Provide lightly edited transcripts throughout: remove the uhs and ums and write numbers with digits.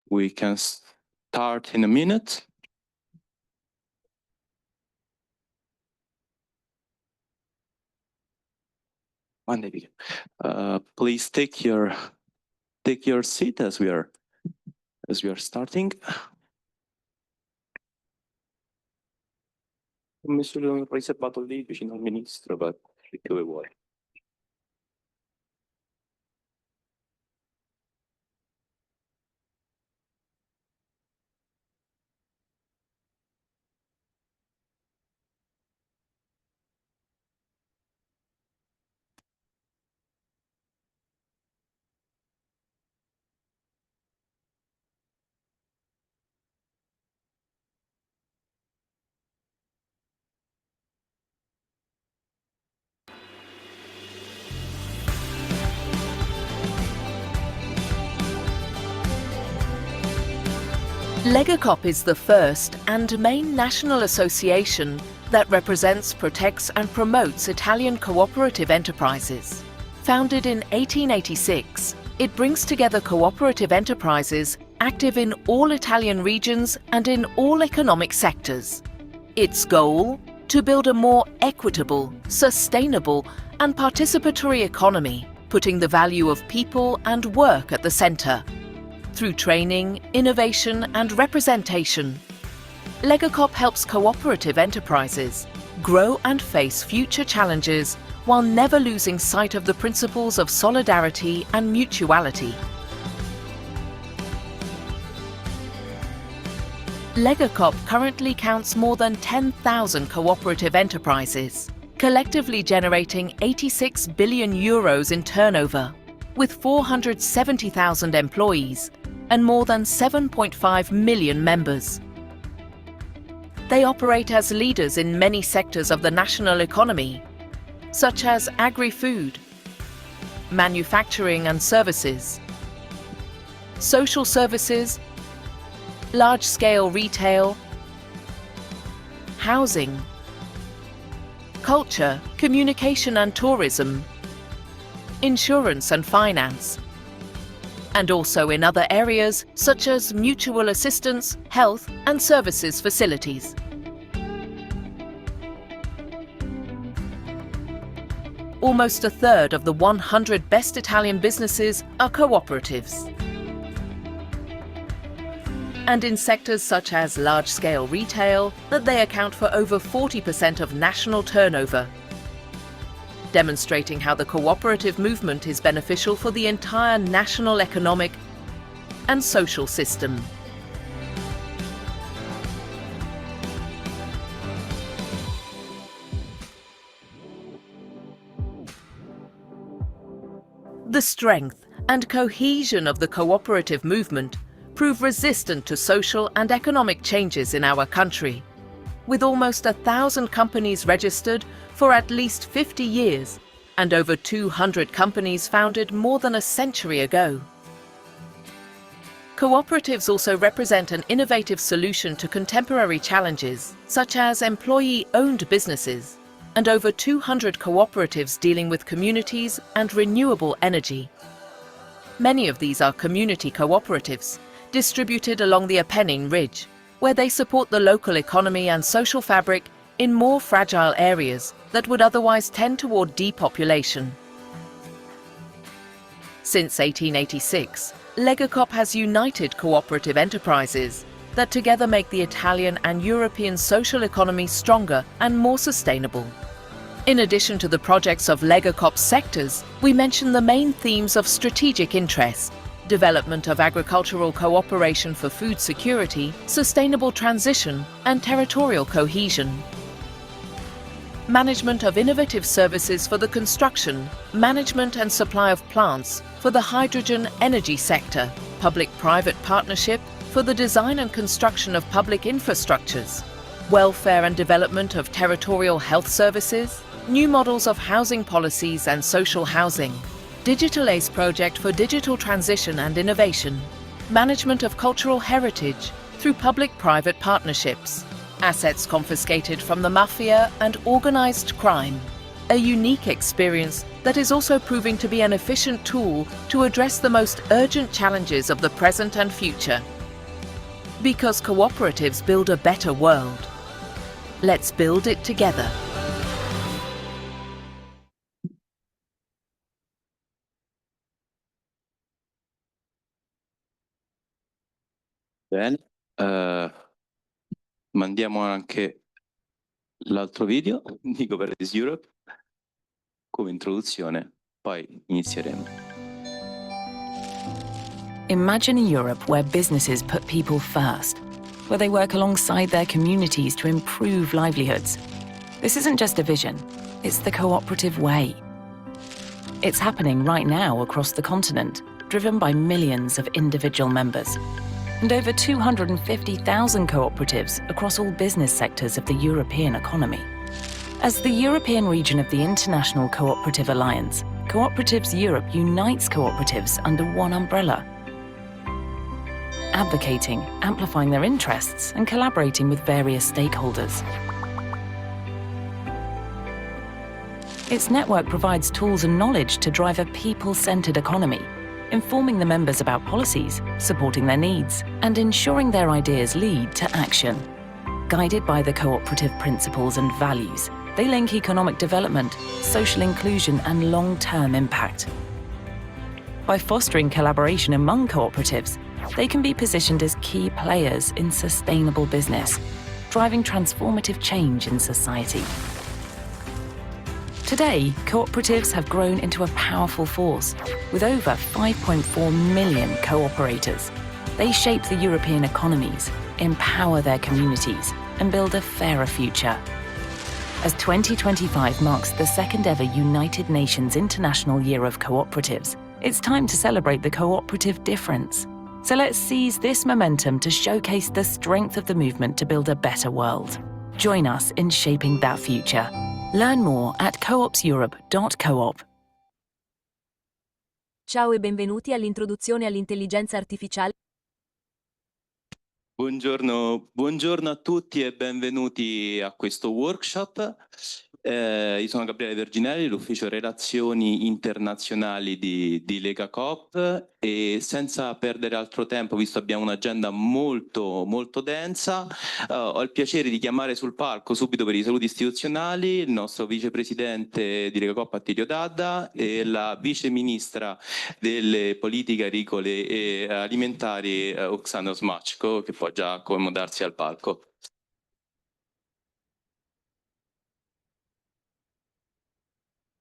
We can start in a minute. Please take your seat as we are starting. Monsieur riservato lì vicino al ministro, dove vuole. Legacoop is the first and main national association that represents, protects and promotes Italian cooperative enterprises. Founded in 1886, it brings together cooperative enterprises active in all Italian regions and in all economic sectors. Its goal? To build a more equitable, sustainable and participatory economy, putting the value of people and work at the centre. Through training, innovation and representation, Legacoop helps cooperative enterprises grow and face future challenges while never losing sight of the principles of solidarity and mutuality. Legacoop currently counts more than 10,000 cooperative enterprises, collectively generating 86 billion euros in turnover, with 470,000 employees and more than 7.5 million members. They operate as leaders in many sectors of the national economy, such as agri-food, manufacturing and services, social services, large-scale retail, housing, culture, communication and tourism, insurance and finance, and also in other areas such as mutual assistance, health and services facilities. Almost a third of the 100 best Italian businesses are cooperatives. And in sectors such as large-scale retail, that they account for over 40% of national turnover, demonstrating how the cooperative movement is beneficial for the entire national economic and social system. The strength and cohesion of the cooperative movement prove resistant to social and economic changes in our country, with almost 1,000 companies registered for at least 50 years and over 200 companies founded more than a century ago. Cooperatives also represent an innovative solution to contemporary challenges, such as employee-owned businesses, and over 200 cooperatives dealing with communities and renewable energy. Many of these are community cooperatives, distributed along the Apennine Ridge, where they support the local economy and social fabric in more fragile areas that would otherwise tend toward depopulation. Since 1886, Legacoop has united cooperative enterprises that together make the Italian and European social economy stronger and more sustainable. In addition to the projects of Legacoop's sectors, we mention the main themes of strategic interest: development of agricultural cooperation for food security, sustainable transition, and territorial cohesion. Management of innovative services for the construction, management and supply of plants for the hydrogen energy sector, public-private partnership for the design and construction of public infrastructures, welfare and development of territorial health services, new models of housing policies and social housing, Digital ACE project for digital transition and innovation, management of cultural heritage through public-private partnerships, assets confiscated from the mafia and organized crime. A unique experience that is also proving to be an efficient tool to address the most urgent challenges of the present and future. Because cooperatives build a better world. Let's build it together. Bene, mandiamo anche l'altro video di Cooperatives Europe come introduzione, poi inizieremo. Imagine a Europe where businesses put people first, where they work alongside their communities to improve livelihoods. This isn't just a vision, it's the cooperative way. It's happening right now across the continent, driven by millions of individual members. And over 250,000 cooperatives across all business sectors of the European economy. As the European region of the International Cooperative Alliance, Cooperatives Europe unites cooperatives under one umbrella, advocating, amplifying their interests, and collaborating with various stakeholders. Its network provides tools and knowledge to drive a people-centered economy, informing the members about policies, supporting their needs, and ensuring their ideas lead to action. Guided by the cooperative principles and values, they link economic development, social inclusion, and long-term impact. By fostering collaboration among cooperatives, they can be positioned as key players in sustainable business, driving transformative change in society. Today, cooperatives have grown into a powerful force, with over 5.4 million cooperators. They shape the European economies, empower their communities, and build a fairer future. As 2025 marks the second ever United Nations International Year of Cooperatives, it's time to celebrate the cooperative difference. So let's seize this momentum to showcase the strength of the movement to build a better world. Join us in shaping that future. Learn more at coopseurope.coop. Ciao e benvenuti all'introduzione all'intelligenza artificiale. Buongiorno a tutti e benvenuti a questo workshop. Io sono Gabriele Verginelli, l'ufficio relazioni internazionali di Legacoop, e senza perdere altro tempo, visto che abbiamo un'agenda molto densa, ho il piacere di chiamare sul palco subito per i saluti istituzionali il nostro vicepresidente di Legacoop Attilio Dadda e la viceministra delle politiche agricole e alimentari Oksana Smachko, che può già accomodarsi al palco.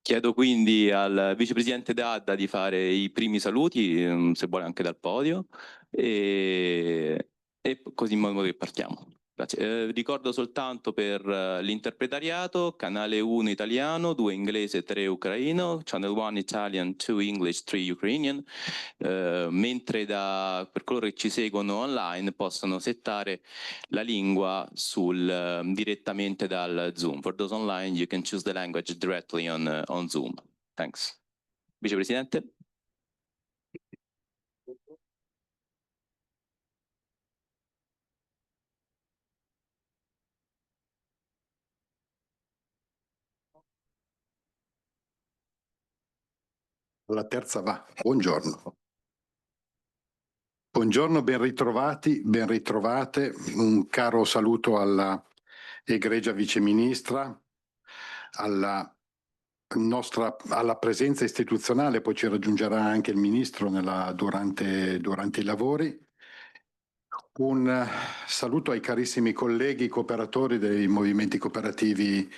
Chiedo quindi al vicepresidente Dadda di fare i primi saluti, se vuole anche dal podio, e così in modo che partiamo. Grazie. Ricordo soltanto per l'interpretariato, canale 1 italiano, 2 inglese, 3 ucraino, channel 1 Italian, 2 English, 3 Ukrainian, mentre per coloro che ci seguono online possono settare la lingua direttamente dal Zoom. For those online, you can choose the language directly on Zoom. Thanks. Vicepresidente. La terza va. Buongiorno. Buongiorno, ben ritrovati, ben ritrovate. Un caro saluto alla egregia viceministra, alla presenza istituzionale, poi ci raggiungerà anche il ministro durante i lavori. Un saluto ai carissimi colleghi cooperatori dei movimenti cooperativi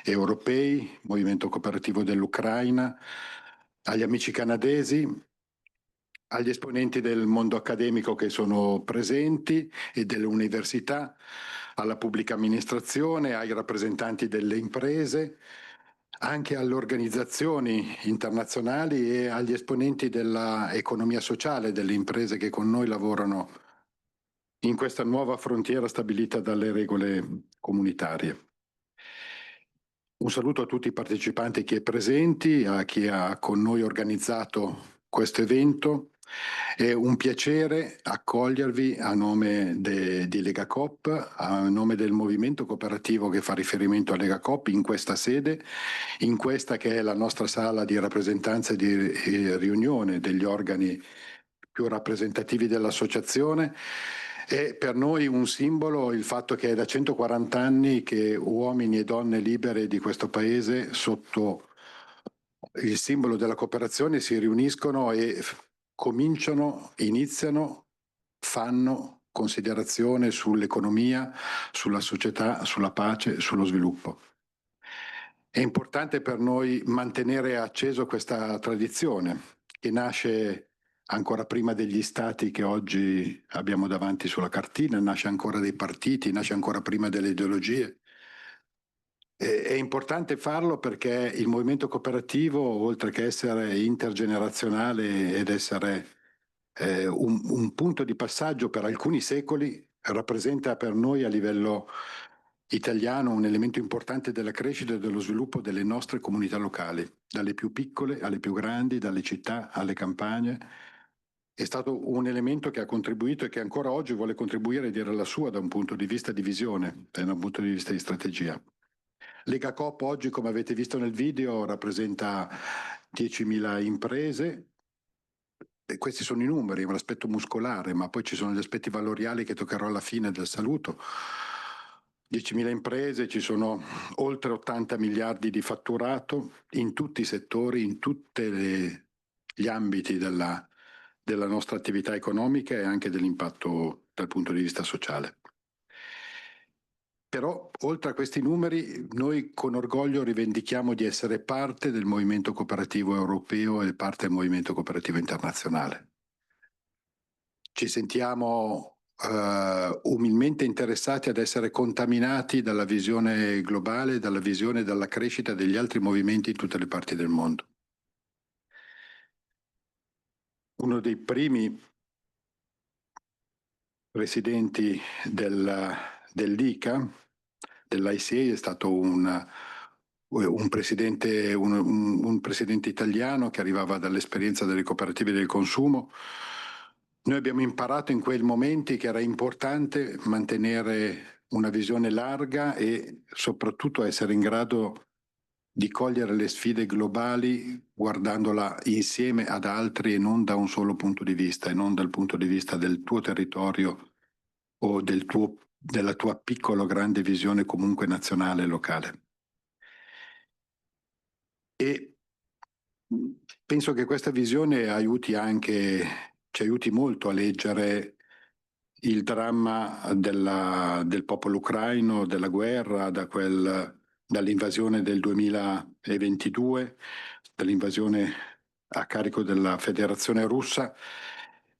europei, Movimento Cooperativo dell'Ucraina, agli amici canadesi, agli esponenti del mondo accademico che sono presenti e delle università, alla pubblica amministrazione, ai rappresentanti delle imprese, anche alle organizzazioni internazionali e agli esponenti dell'economia sociale, delle imprese che con noi lavorano in questa nuova frontiera stabilita dalle regole comunitarie. Un saluto a tutti i partecipanti che è presenti, a chi ha con noi organizzato questo evento. È un piacere accogliervi a nome di Legacoop, a nome del movimento cooperativo che fa riferimento a Legacoop in questa sede, in questa che è la nostra sala di rappresentanza e di riunione degli organi più rappresentativi dell'associazione. È per noi un simbolo il fatto che è da 140 anni che uomini e donne libere di questo paese, sotto il simbolo della cooperazione, si riuniscono e iniziano, fanno considerazione sull'economia, sulla società, sulla pace, sullo sviluppo. È importante per noi mantenere acceso questa tradizione che nasce ancora prima degli stati che oggi abbiamo davanti sulla cartina, nasce ancora dei partiti, nasce ancora prima delle ideologie. È importante farlo perché il movimento cooperativo, oltre che essere intergenerazionale ed essere un punto di passaggio per alcuni secoli, rappresenta per noi a livello italiano un elemento importante della crescita e dello sviluppo delle nostre comunità locali, dalle più piccole alle più grandi, dalle città alle campagne. È stato un elemento che ha contribuito e che ancora oggi vuole contribuire a dire la sua da un punto di vista di visione e da un punto di vista di strategia. Legacoop oggi, come avete visto nel video, rappresenta 10.000 imprese. E questi sono i numeri, l'aspetto muscolare, ma poi ci sono gli aspetti valoriali che toccherò alla fine del saluto. 10.000 imprese, ci sono oltre 80 miliardi di fatturato in tutti i settori, in tutti gli ambiti della nostra attività economica e anche dell'impatto dal punto di vista sociale. Però, oltre a questi numeri, noi con orgoglio rivendichiamo di essere parte del movimento cooperativo europeo e parte del movimento cooperativo internazionale. Ci sentiamo umilmente interessati ad essere contaminati dalla visione globale, dalla visione della crescita degli altri movimenti in tutte le parti del mondo. Uno dei primi presidenti dell'ICA, dell'ICA, è stato un presidente italiano che arrivava dall'esperienza delle cooperative del consumo. Noi abbiamo imparato in quei momenti che era importante mantenere una visione larga e soprattutto essere in grado di cogliere le sfide globali guardandola insieme ad altri e non da un solo punto di vista, e non dal punto di vista del tuo territorio o della tua piccola o grande visione comunque nazionale e locale. E penso che questa visione ci aiuti molto a leggere il dramma del popolo ucraino, della guerra, dall'invasione del 2022, dall'invasione a carico della Federazione Russa.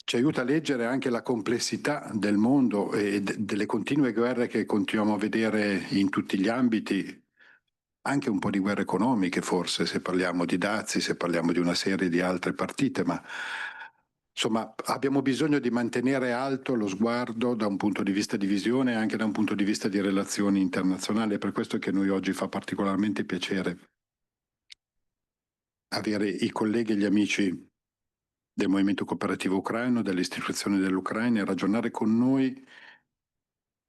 Ci aiuta a leggere anche la complessità del mondo e delle continue guerre che continuiamo a vedere in tutti gli ambiti, anche un po' di guerre economiche forse, se parliamo di dazi, se parliamo di una serie di altre partite, ma insomma abbiamo bisogno di mantenere alto lo sguardo da un punto di vista di visione e anche da un punto di vista di relazioni internazionali. È per questo che a noi oggi fa particolarmente piacere avere i colleghi e gli amici del movimento cooperativo ucraino, delle istituzioni dell'Ucraina e ragionare con noi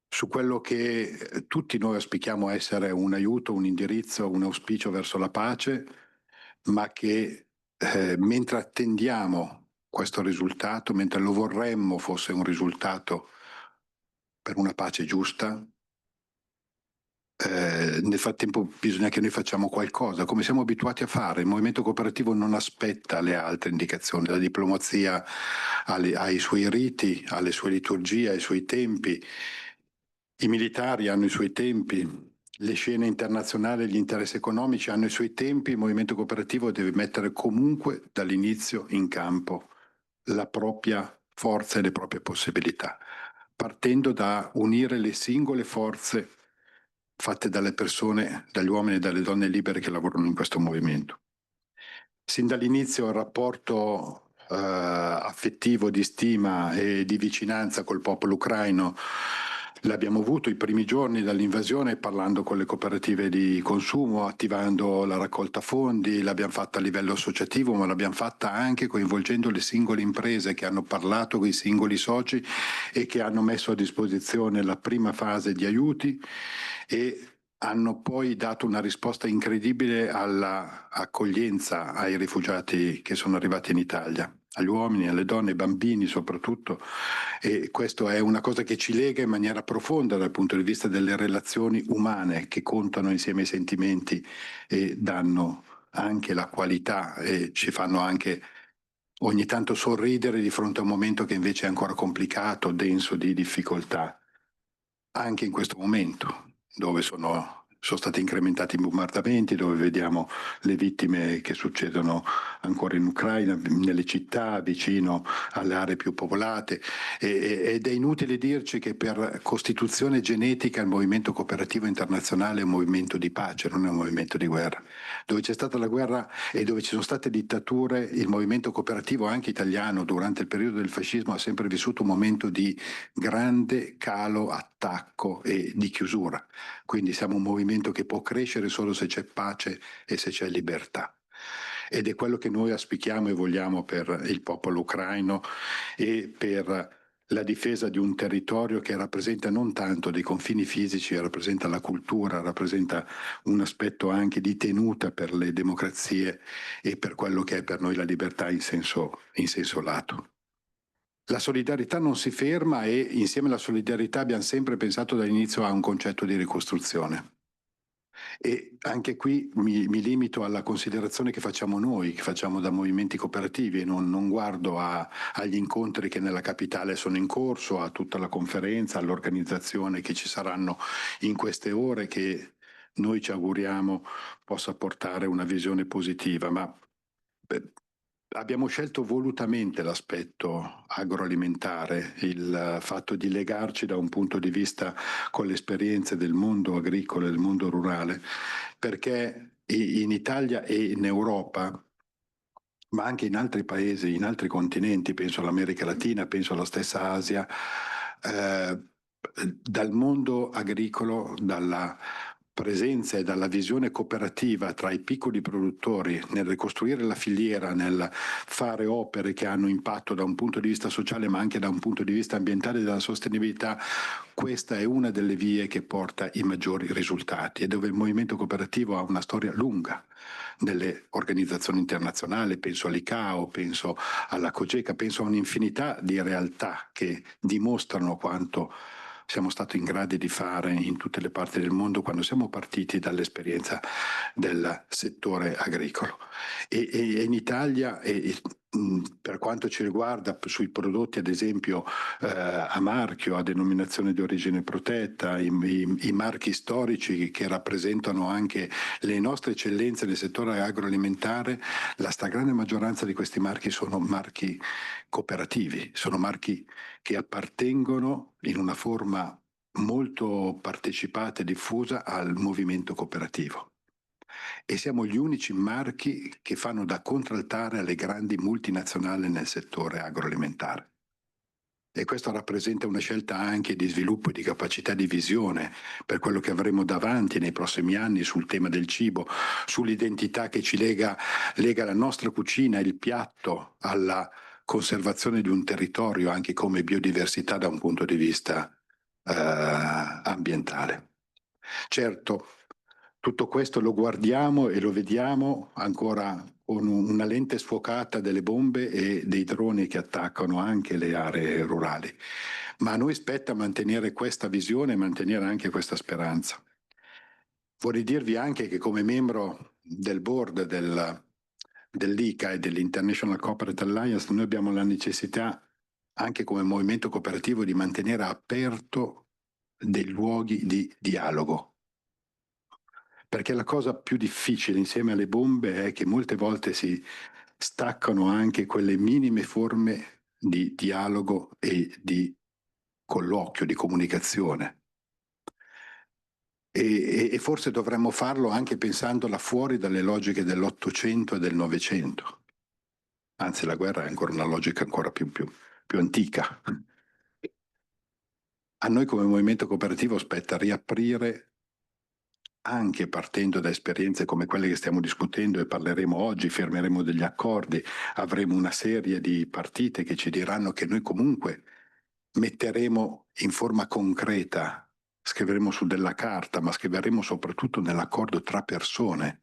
su quello che tutti noi auspichiamo essere un aiuto, un indirizzo, un auspicio verso la pace, ma che mentre attendiamo questo risultato, mentre lo vorremmo fosse un risultato per una pace giusta, nel frattempo bisogna che noi facciamo qualcosa, come siamo abituati a fare. Il movimento cooperativo non aspetta le altre indicazioni, la diplomazia ha i suoi riti, ha le sue liturgie, ha i suoi tempi, i militari hanno i suoi tempi, le scene internazionali, gli interessi economici hanno i suoi tempi. Il movimento cooperativo deve mettere comunque dall'inizio in campo la propria forza e le proprie possibilità, partendo da unire le singole forze fatte dalle persone, dagli uomini e dalle donne libere che lavorano in questo movimento. Sin dall'inizio il rapporto affettivo di stima e di vicinanza col popolo ucraino l'abbiamo avuto i primi giorni dall'invasione, parlando con le cooperative di consumo, attivando la raccolta fondi. L'abbiamo fatta a livello associativo, ma l'abbiamo fatta anche coinvolgendo le singole imprese che hanno parlato con i singoli soci e che hanno messo a disposizione la prima fase di aiuti e hanno poi dato una risposta incredibile all'accoglienza ai rifugiati che sono arrivati in Italia. agli uomini, alle donne, ai bambini soprattutto, e questo è una cosa che ci lega in maniera profonda dal punto di vista delle relazioni umane che contano insieme ai sentimenti e danno anche la qualità e ci fanno anche ogni tanto sorridere di fronte a un momento che invece è ancora complicato, denso di difficoltà, anche in questo momento dove sono stati incrementati i bombardamenti, dove vediamo le vittime che succedono ancora in Ucraina, nelle città, vicino alle aree più popolate, ed è inutile dirci che per costituzione genetica il movimento cooperativo internazionale è un movimento di pace, non è un movimento di guerra. Dove c'è stata la guerra e dove ci sono state dittature, il movimento cooperativo anche italiano durante il periodo del fascismo ha sempre vissuto un momento di grande calo, attacco e di chiusura. Quindi siamo un movimento che può crescere solo se c'è pace e se c'è libertà. Ed è quello che noi auspichiamo e vogliamo per il popolo ucraino e per la difesa di un territorio che rappresenta non tanto dei confini fisici, rappresenta la cultura, rappresenta un aspetto anche di tenuta per le democrazie e per quello che è per noi la libertà in senso lato. La solidarietà non si ferma e insieme alla solidarietà abbiamo sempre pensato dall'inizio a un concetto di ricostruzione. E anche qui mi limito alla considerazione che facciamo noi, che facciamo da movimenti cooperativi e non guardo agli incontri che nella capitale sono in corso, a tutta la conferenza, all'organizzazione che ci saranno in queste ore che noi ci auguriamo possa portare una visione positiva, ma abbiamo scelto volutamente l'aspetto agroalimentare, il fatto di legarci da un punto di vista con le esperienze del mondo agricolo e del mondo rurale, perché in Italia e in Europa, ma anche in altri paesi, in altri continenti, penso all'America Latina, penso alla stessa Asia, dal mondo agricolo, dalla presenza e dalla visione cooperativa tra i piccoli produttori nel ricostruire la filiera, nel fare opere che hanno impatto da un punto di vista sociale ma anche da un punto di vista ambientale e della sostenibilità, questa è una delle vie che porta i maggiori risultati e dove il movimento cooperativo ha una storia lunga nelle organizzazioni internazionali, penso all'ICAO, penso alla COGECA, penso a un'infinità di realtà che dimostrano quanto siamo stati in grado di fare in tutte le parti del mondo quando siamo partiti dall'esperienza del settore agricolo. E in Italia, per quanto ci riguarda, sui prodotti ad esempio a marchio, a denominazione di origine protetta, i marchi storici che rappresentano anche le nostre eccellenze nel settore agroalimentare, la stragrande maggioranza di questi marchi sono marchi cooperativi, sono marchi che appartengono in una forma molto partecipata e diffusa al movimento cooperativo. E siamo gli unici marchi che fanno da contraltare alle grandi multinazionali nel settore agroalimentare. E questo rappresenta una scelta anche di sviluppo e di capacità di visione per quello che avremo davanti nei prossimi anni sul tema del cibo, sull'identità che ci lega la nostra cucina, il piatto, alla conservazione di un territorio anche come biodiversità da un punto di vista ambientale. Certo, tutto questo lo guardiamo e lo vediamo ancora con una lente sfocata delle bombe e dei droni che attaccano anche le aree rurali. Ma a noi spetta mantenere questa visione e mantenere anche questa speranza. Vorrei dirvi anche che come membro del board dell'ICA e dell'International Cooperative Alliance noi abbiamo la necessità anche come movimento cooperativo di mantenere aperto dei luoghi di dialogo. Perché la cosa più difficile insieme alle bombe è che molte volte si staccano anche quelle minime forme di dialogo e di colloquio, di comunicazione. E forse dovremmo farlo anche pensandola fuori dalle logiche dell'Ottocento e del Novecento. Anzi, la guerra è ancora una logica ancora più antica. A noi come movimento cooperativo spetta riaprire, anche partendo da esperienze come quelle che stiamo discutendo e parleremo oggi, firmeremo degli accordi, avremo una serie di partite che ci diranno che noi comunque metteremo in forma concreta, scriveremo su della carta, ma scriveremo soprattutto nell'accordo tra persone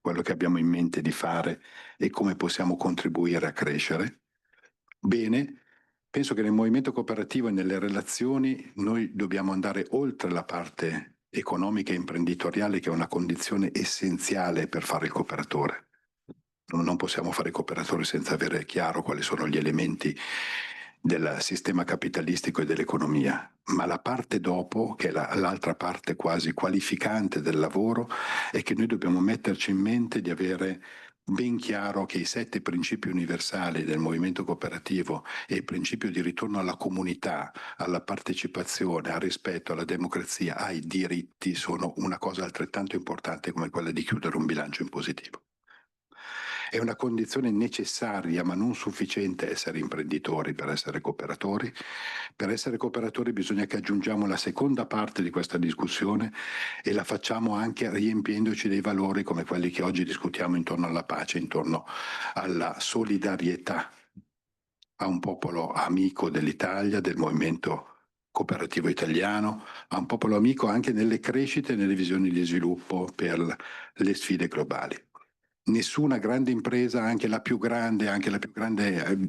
quello che abbiamo in mente di fare e come possiamo contribuire a crescere. bene. Penso che nel movimento cooperativo e nelle relazioni noi dobbiamo andare oltre la parte economica e imprenditoriale, che è una condizione essenziale per fare il cooperatore. Non possiamo fare cooperatore senza avere chiaro quali sono gli elementi del sistema capitalistico e dell'economia, ma la parte dopo, che è l'altra parte quasi qualificante del lavoro, è che noi dobbiamo metterci in mente di avere ben chiaro che i 7 principi universali del movimento cooperativo e il principio di ritorno alla comunità, alla partecipazione, al rispetto, alla democrazia, ai diritti sono una cosa altrettanto importante come quella di chiudere un bilancio in positivo. È una condizione necessaria ma non sufficiente essere imprenditori per essere cooperatori. Per essere cooperatori bisogna che aggiungiamo la seconda parte di questa discussione e la facciamo anche riempiendoci dei valori come quelli che oggi discutiamo intorno alla pace, intorno alla solidarietà a un popolo amico dell'Italia, del movimento cooperativo italiano, a un popolo amico anche nelle crescite e nelle visioni di sviluppo per le sfide globali. Nessuna grande impresa, anche la più grande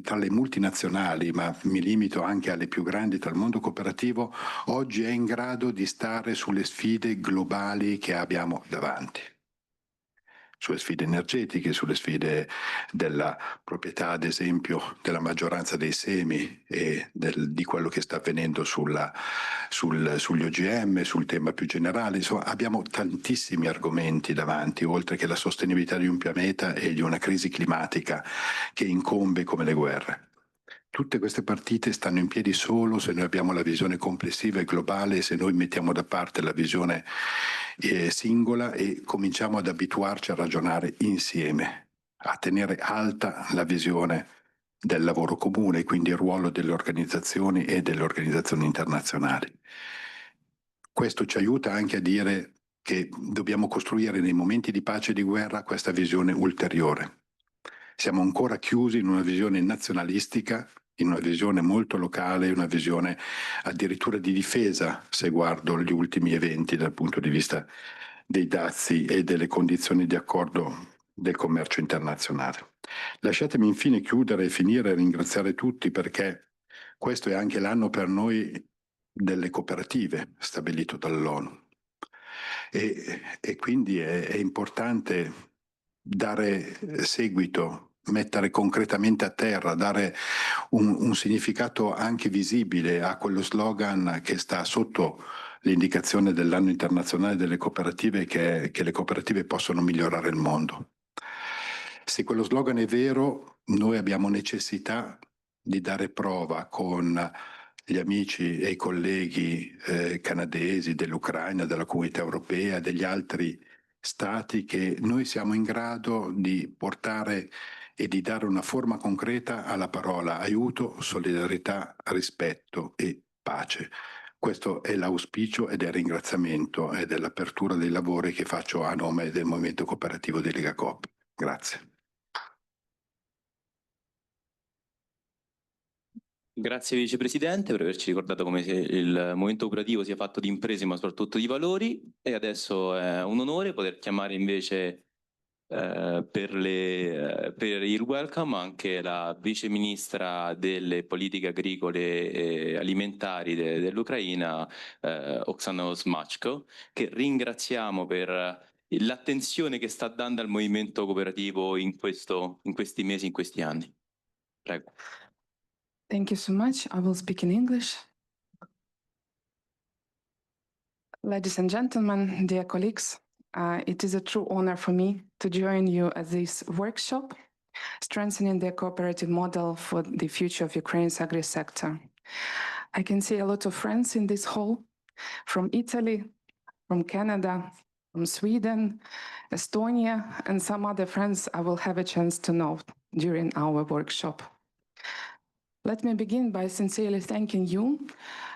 tra le multinazionali, ma mi limito anche alle più grandi tra il mondo cooperativo, oggi è in grado di stare sulle sfide globali che abbiamo davanti. Sulle sfide energetiche, sulle sfide della proprietà, ad esempio, della maggioranza dei semi e di quello che sta avvenendo sugli OGM, sul tema più generale. Insomma, abbiamo tantissimi argomenti davanti, oltre che la sostenibilità di un pianeta e di una crisi climatica che incombe come le guerre. Tutte queste partite stanno in piedi solo se noi abbiamo la visione complessiva e globale, se noi mettiamo da parte la visione singola e cominciamo ad abituarci a ragionare insieme, a tenere alta la visione del lavoro comune, quindi il ruolo delle organizzazioni e delle organizzazioni internazionali. Questo ci aiuta anche a dire che dobbiamo costruire nei momenti di pace e di guerra questa visione ulteriore. Siamo ancora chiusi in una visione nazionalistica, in una visione molto locale, una visione addirittura di difesa, se guardo gli ultimi eventi dal punto di vista dei dazi e delle condizioni di accordo del commercio internazionale. Lasciatemi infine chiudere e finire e ringraziare tutti, perché questo è anche l'anno per noi delle cooperative stabilito dall'ONU e quindi è importante dare seguito, mettere concretamente a terra, dare un significato anche visibile a quello slogan che sta sotto l'indicazione dell'anno internazionale delle cooperative, che le cooperative possono migliorare il mondo. Se quello slogan è vero, noi abbiamo necessità di dare prova con gli amici e i colleghi canadesi, dell'Ucraina, della Comunità Europea, degli altri stati, che noi siamo in grado di portare e di dare una forma concreta alla parola aiuto, solidarietà, rispetto e pace. Questo è l'auspicio ed è il ringraziamento ed è l'apertura dei lavori che faccio a nome del Movimento Cooperativo di Legacoop. Grazie. Grazie Vicepresidente per averci ricordato come il movimento cooperativo sia fatto di imprese ma soprattutto di valori, e adesso è un onore poter chiamare invece per il welcome anche la Vice Ministra delle Politiche Agricole e Alimentari dell'Ucraina, Oksana Smachko, che ringraziamo per l'attenzione che sta dando al movimento cooperativo in questi mesi, in questi anni. Prego. Thank you so much. I will speak in English. Ladies and gentlemen, dear colleagues, it is a true honor for me to join you at this workshop, Strengthening the Cooperative Model for the Future of Ukraine's Agri-Sector. I can see a lot of friends in this hall, from Italy, from Canada, from Sweden, Estonia, and some other friends I will have a chance to know during our workshop. Let me begin by sincerely thanking you,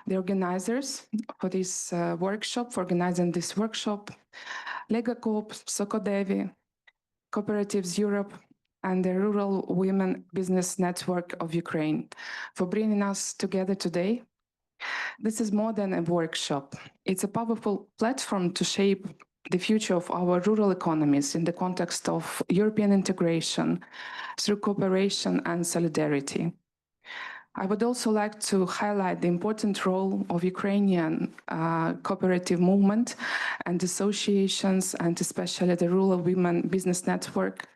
the organizers, for this workshop, for organizing this workshop, Legacoop, SOCODEVI, Cooperatives Europe, and the Rural Women Business Network of Ukraine for bringing us together today. This is more than a workshop. It's a powerful platform to shape the future of our rural economies in the context of European integration through cooperation and solidarity. I would also like to highlight the important role of Ukrainian cooperative movement and associations, and especially the Rural Women Business Network,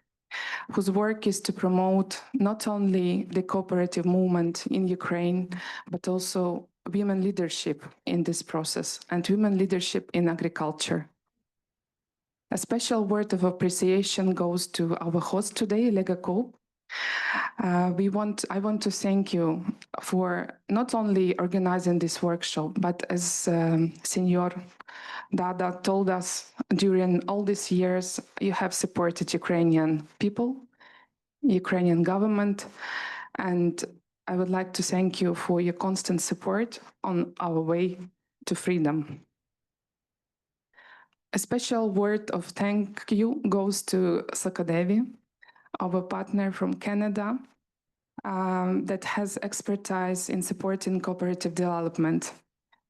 whose work is to promote not only the cooperative movement in Ukraine, but also women leadership in this process and women leadership in agriculture. A special word of appreciation goes to our host today, Legacoop. I want to thank you for not only organizing this workshop, but as Senior Dada told us, during all these years, you have supported Ukrainian people, Ukrainian government, and I would like to thank you for your constant support on our way to freedom. A special word of thank you goes to SOCODEVI, our partner from Canada, that has expertise in supporting cooperative development.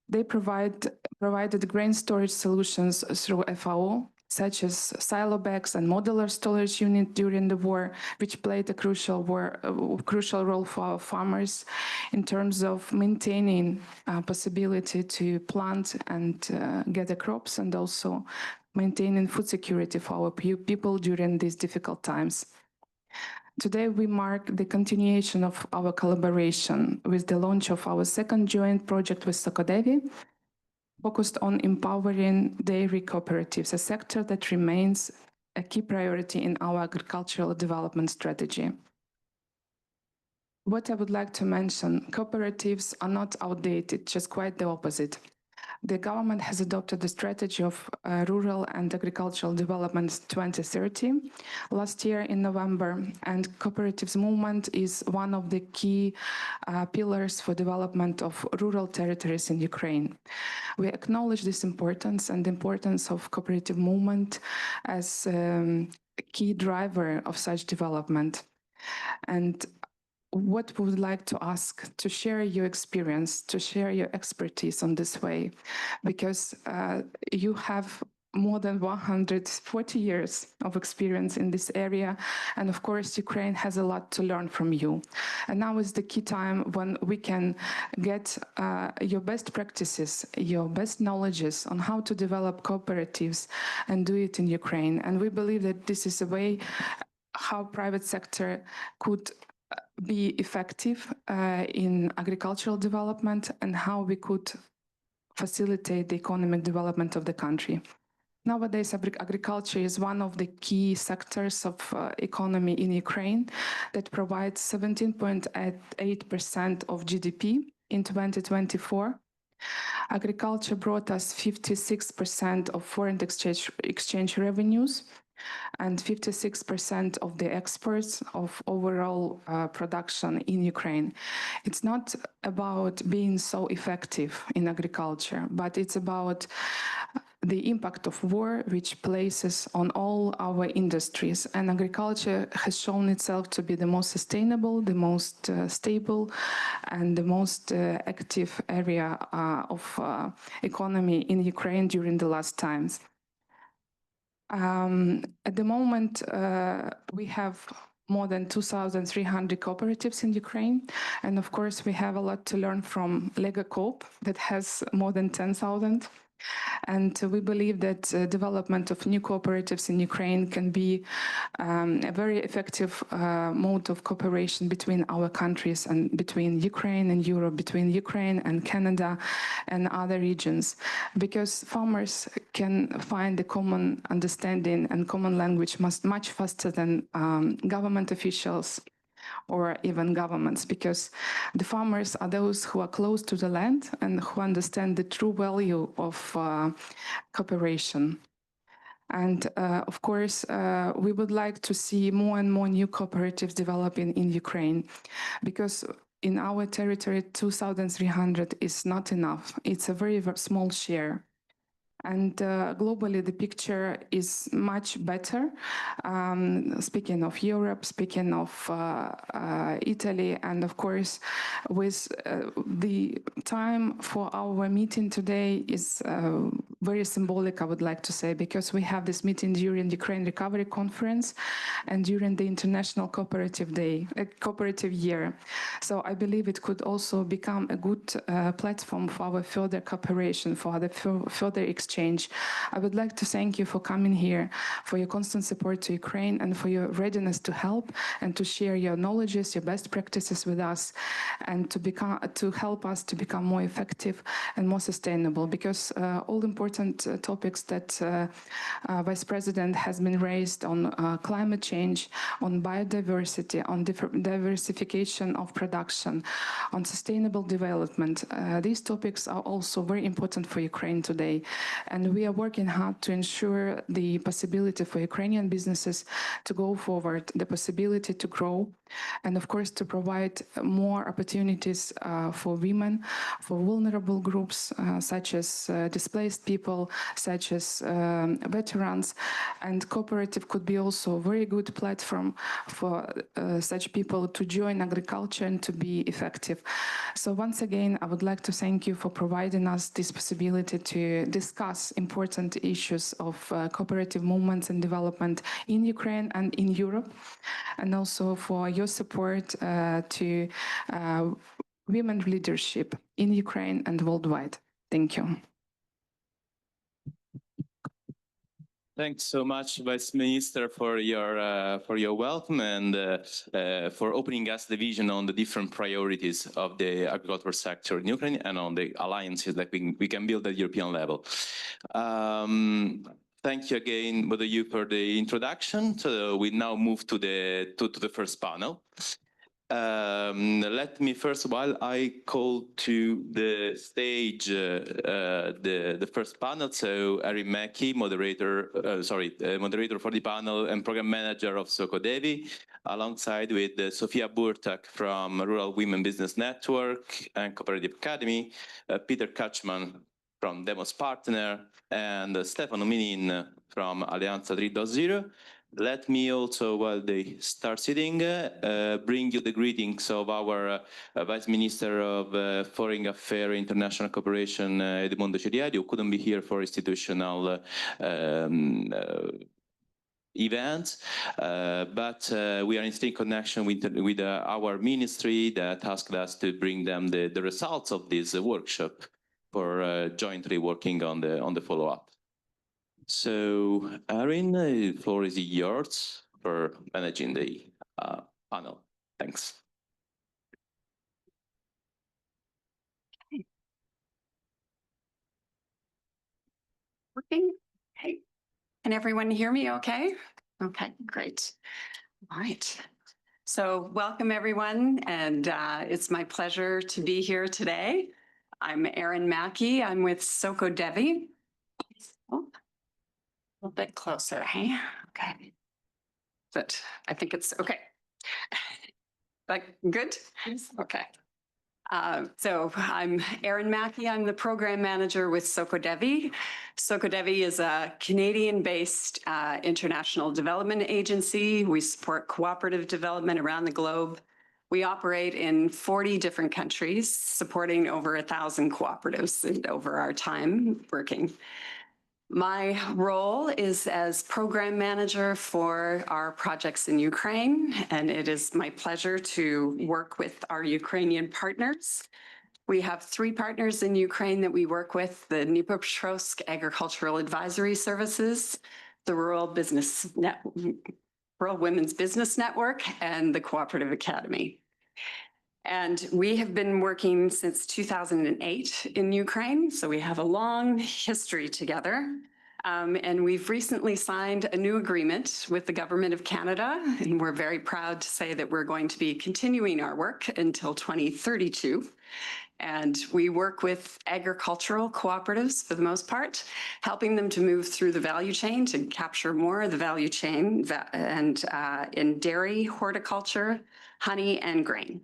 They provided grain storage solutions through FAO, such as silo bags and modular storage unit during the war, which played a crucial role for our farmers in terms of maintaining possibility to plant and get the crops, and also maintaining food security for our people during these difficult times. Today, we mark the continuation of our collaboration with the launch of our second joint project with SOCODEVI, focused on empowering dairy cooperatives, a sector that remains a key priority in our agricultural development strategy. What I would like to mention, cooperatives are not outdated, just quite the opposite. The government has adopted the strategy of Rural and Agricultural Development 2030 last year in November, and cooperatives movement is one of the key pillars for development of rural territories in Ukraine. We acknowledge this importance and the importance of cooperative movement as a key driver of such development. And what we would like to ask to share your experience, to share your expertise on this way, because you have more than 140 years of experience in this area, and of course Ukraine has a lot to learn from you. And now is the key time when we can get your best practices, your best knowledges on how to develop cooperatives and do it in Ukraine. And we believe that this is a way how private sector could be effective in agricultural development, and how we could facilitate the economic development of the country. Nowadays, agriculture is one of the key sectors of economy in Ukraine that provides 17.8% of GDP in 2024. Agriculture brought us 56% of foreign exchange revenues, and 56% of the exports of overall production in Ukraine. It's not about being so effective in agriculture, but it's about the impact of war, which places on all our industries. And agriculture has shown itself to be the most sustainable, the most stable, and the most active area of economy in Ukraine during the last times. At the moment, we have more than 2,300 cooperatives in Ukraine. And of course, we have a lot to learn from Legacoop that has more than 10,000. And we believe that development of new cooperatives in Ukraine can be a very effective mode of cooperation between our countries and between Ukraine and Europe, between Ukraine and Canada and other regions, because farmers can find a common understanding and common language much faster than government officials or even governments, because the farmers are those who are close to the land and who understand the true value of cooperation. And of course, we would like to see more and more new cooperatives developing in Ukraine, because in our territory, 2,300 is not enough. It's a very small share. And globally, the picture is much better. Speaking of Europe, speaking of Italy, and of course, with the time for our meeting today is very symbolic, I would like to say, because we have this meeting during the Ukraine Recovery Conference and during the International Cooperative Day, Cooperative Year. So I believe it could also become a good platform for our further cooperation, for the further exchange. I would like to thank you for coming here, for your constant support to Ukraine, and for your readiness to help and to share your knowledges, your best practices with us, and to help us to become more effective and more sustainable. Because all important topics that Vice President has been raised on climate change, on biodiversity, on diversification of production, on sustainable development. These topics are also very important for Ukraine today. And we are working hard to ensure the possibility for Ukrainian businesses to go forward, the possibility to grow, and of course to provide more opportunities for women, for vulnerable groups such as displaced people, such as veterans. And cooperative could be also a very good platform for such people to join agriculture and to be effective. So once again, I would like to thank you for providing us this possibility to discuss important issues of cooperative movements and development in Ukraine and in Europe, and also for your support to women leadership in Ukraine and worldwide. Thank you. Thanks so much, Vice Minister, for your welcome and for opening us the vision on the different priorities of the agricultural sector in Ukraine and on the alliances that we can build at European level. Thank you again, both of you, for the introduction. So we now move to the first panel. Let me first, while I call to the stage the first panel, so Erin Mackey, moderator for the panel and program manager of SOCODEVI, alongside with Sofia Burtak from Rural Women Business Network and Cooperative Academy, Peter Kachman from Demos Partner, and Stefano Minin from Alleanza 3.0. Let me also, while they start sitting, bring you the greetings of our Vice Minister of Foreign Affairs International Cooperation, Edmondo Ciriadi, who couldn't be here for institutional events, but we are in strict connection with our ministry that asked us to bring them the results of this workshop for jointly working on the follow-up. So, Erin, the floor is yours for managing the panel. Thanks. Working? Hey, can everyone hear me okay? Okay, great. All right. So welcome everyone, and it's my pleasure to be here today. I'm Erin Mackey. I'm with SOCODEVI. Oh, a little bit closer, hey? Okay. But I think it's okay. Like, good? Okay. So I'm Erin Mackey. I'm the program manager with SOCODEVI. SOCODEVI is a Canadian-based international development agency. We support cooperative development around the globe. We operate in 40 different countries, supporting over 1,000 cooperatives over our time working. My role is as program manager for our projects in Ukraine, and it is my pleasure to work with our Ukrainian partners. We have 3 partners in Ukraine that we work with: the Dnipropetrovsk Agricultural Advisory Services, the Rural Women's Business Network, and the Cooperative Academy. And we have been working since 2008 in Ukraine, so we have a long history together. And we've recently signed a new agreement with the Government of Canada, and we're very proud to say that we're going to be continuing our work until 2032. And we work with agricultural cooperatives for the most part, helping them to move through the value chain to capture more of the value chain and in dairy, horticulture, honey, and grain.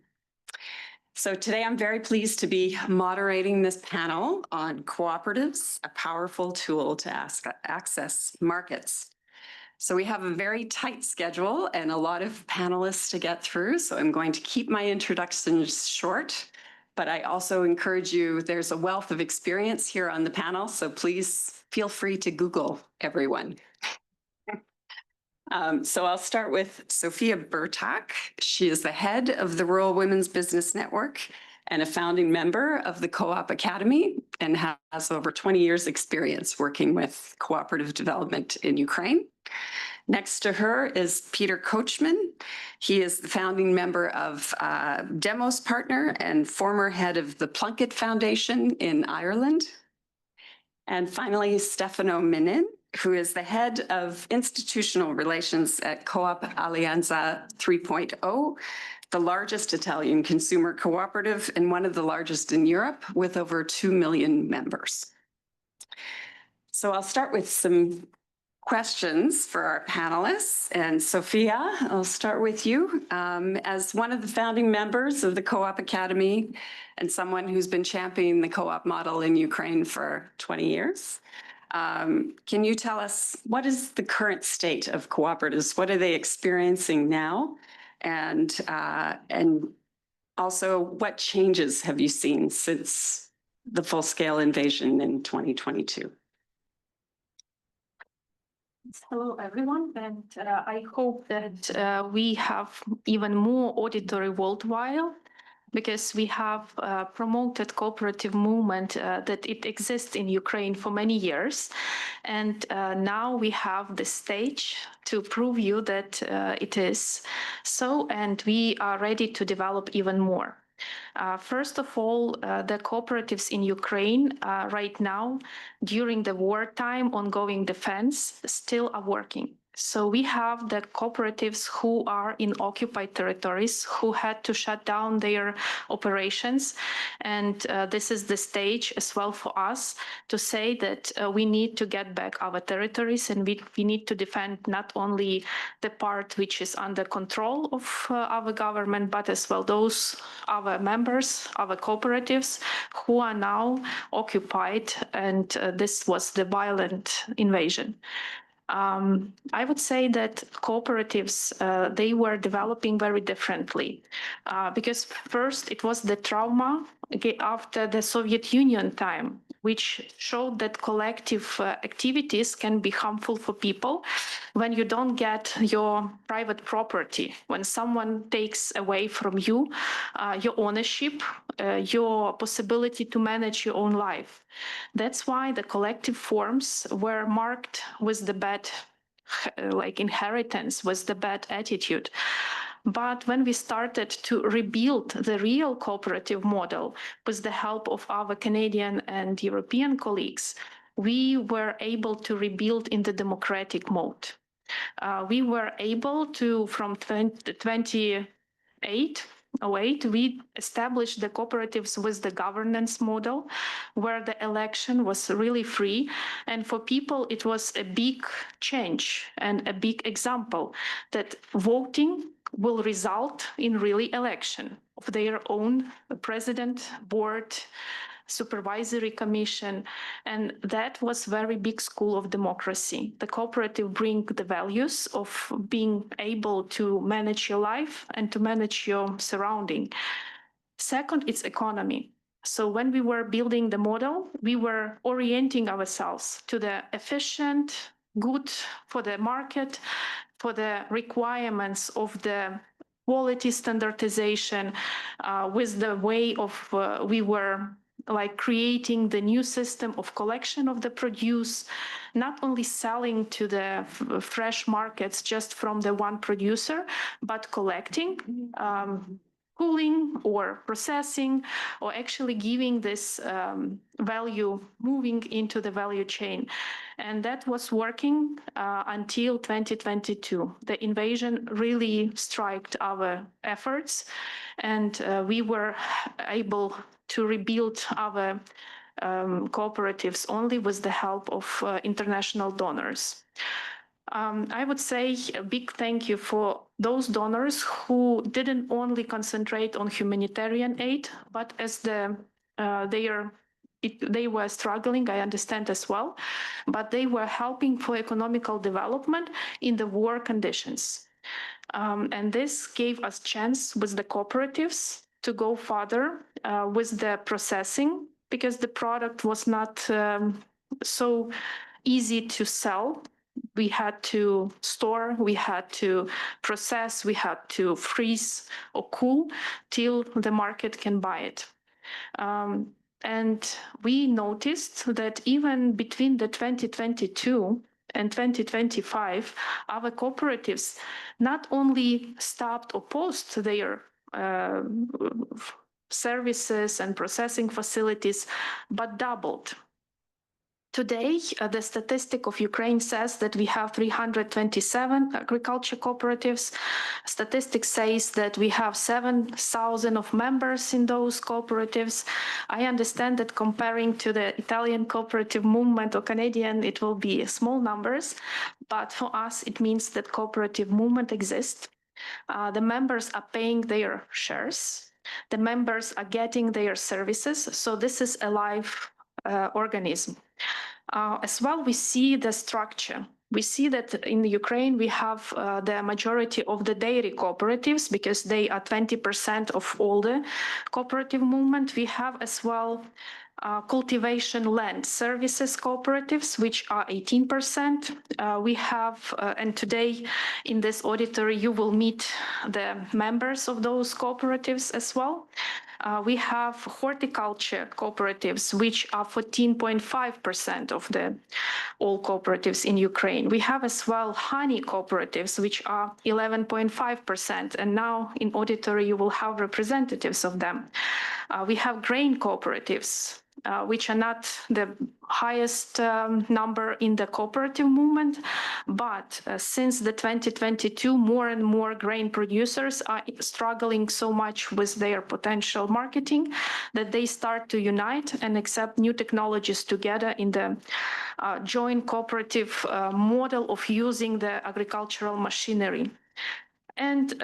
So today I'm very pleased to be moderating this panel on cooperatives, a powerful tool to access markets. So we have a very tight schedule and a lot of panelists to get through, so I'm going to keep my introductions short, but I also encourage you, there's a wealth of experience here on the panel, so please feel free to Google everyone. So I'll start with Sophia Bertak. She is the head of the Rural Women's Business Network and a founding member of the Co-op Academy and has over 20 years experience working with cooperative development in Ukraine. Next to her is Peter Coachman. He is the founding member of Demos Partner and former head of the Plunkett Foundation in Ireland. And finally, Stefano Minin, who is the head of institutional relations at Co-op Alleanza 3.0, the largest Italian consumer cooperative and one of the largest in Europe with over 2 million members. So I'll start with some questions for our panelists. And Sophia, I'll start with you. As one of the founding members of the Co-op Academy and someone who's been championing the co-op model in Ukraine for 20 years, can you tell us what is the current state of cooperatives? What are they experiencing now? And also, what changes have you seen since the full-scale invasion in 2022? Hello, everyone, and I hope that we have even more auditory worldwide, because we have promoted cooperative movement that it exists in Ukraine for many years, and now we have the stage to prove you that it is so, and we are ready to develop even more. First of all, the cooperatives in Ukraine right now, during the wartime ongoing defense, still are working. So we have the cooperatives who are in occupied territories, who had to shut down their operations. And this is the stage as well for us to say that we need to get back our territories, and we need to defend not only the part which is under control of our government, but as well those our members, our cooperatives who are now occupied, and this was the violent invasion. I would say that cooperatives, they were developing very differently because first it was the trauma after the Soviet Union time, which showed that collective activities can be harmful for people when you don't get your private property, when someone takes away from you your ownership, your possibility to manage your own life. That's why the collective forms were marked with the bad, like inheritance, with the bad attitude. But when we started to rebuild the real cooperative model with the help of our Canadian and European colleagues, we were able to rebuild in the democratic mode. We were able to, from 2008, we established the cooperatives with the governance model, where the election was really free. And for people, it was a big change and a big example that voting will result in really election of their own president, board, supervisory commission, and that was very big school of democracy. The cooperative bring the values of being able to manage your life and to manage your surrounding. Second, it's economy. So when we were building the model, we were orienting ourselves to the efficient, good for the market, for the requirements of the quality standardization, with the way of we were like creating the new system of collection of the produce, not only selling to the fresh markets just from the one producer, but collecting, cooling or processing, or actually giving this value, moving into the value chain. And that was working until 2022. The invasion really struck our efforts, and we were able to rebuild our cooperatives only with the help of international donors. I would say a big thank you for those donors who didn't only concentrate on humanitarian aid, but as they were struggling, I understand as well, but they were helping for economical development in the war conditions. And this gave us chance with the cooperatives to go further with the processing, because the product was not so easy to sell. We had to store, we had to process, we had to freeze or cool till the market can buy it. And we noticed that even between the 2022 and 2025, our cooperatives not only stopped or paused their services and processing facilities, but doubled. Today, the statistic of Ukraine says that we have 327 agriculture cooperatives. Statistics says that we have 7,000 of members in those cooperatives. I understand that comparing to the Italian cooperative movement or Canadian, it will be small numbers, but for us, it means that cooperative movement exists. The members are paying their shares. The members are getting their services. So this is a live organism. As well, we see the structure. We see that in Ukraine, we have the majority of the dairy cooperatives, because they are 20% of all the cooperative movement. We have as well cultivation land services cooperatives, which are 18%. We have, and today in this auditory, you will meet the members of those cooperatives as well. We have horticulture cooperatives, which are 14.5% of the all cooperatives in Ukraine. We have as well honey cooperatives, which are 11.5%. And now in auditory, you will have representatives of them. We have grain cooperatives, which are not the highest number in the cooperative movement, but since the 2022, more and more grain producers are struggling so much with their potential marketing that they start to unite and accept new technologies together in the joint cooperative model of using the agricultural machinery. And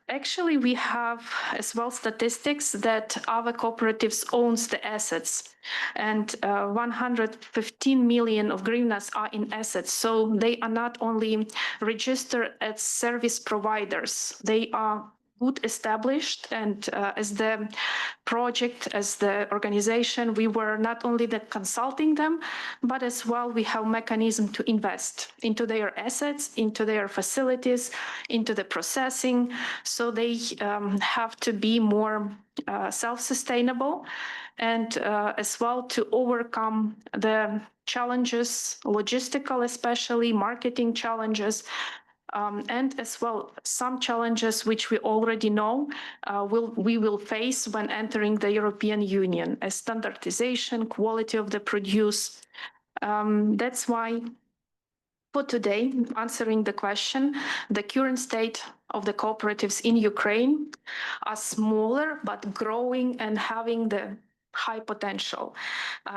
actually, we have as well statistics that our cooperatives owns the assets, and 115 million of hryvnias are in assets. So they are not only registered as service providers, they are good established, and as the project, as the organization, we were not only consulting them, but as well we have mechanism to invest into their assets, into their facilities, into the processing, so they have to be more self-sustainable, and as well to overcome the challenges, logistical especially, marketing challenges, and as well some challenges which we already know we will face when entering the European Union, as standardization, quality of the produce. That's why for today, answering the question, the current state of the cooperatives in Ukraine are smaller but growing and having the high potential.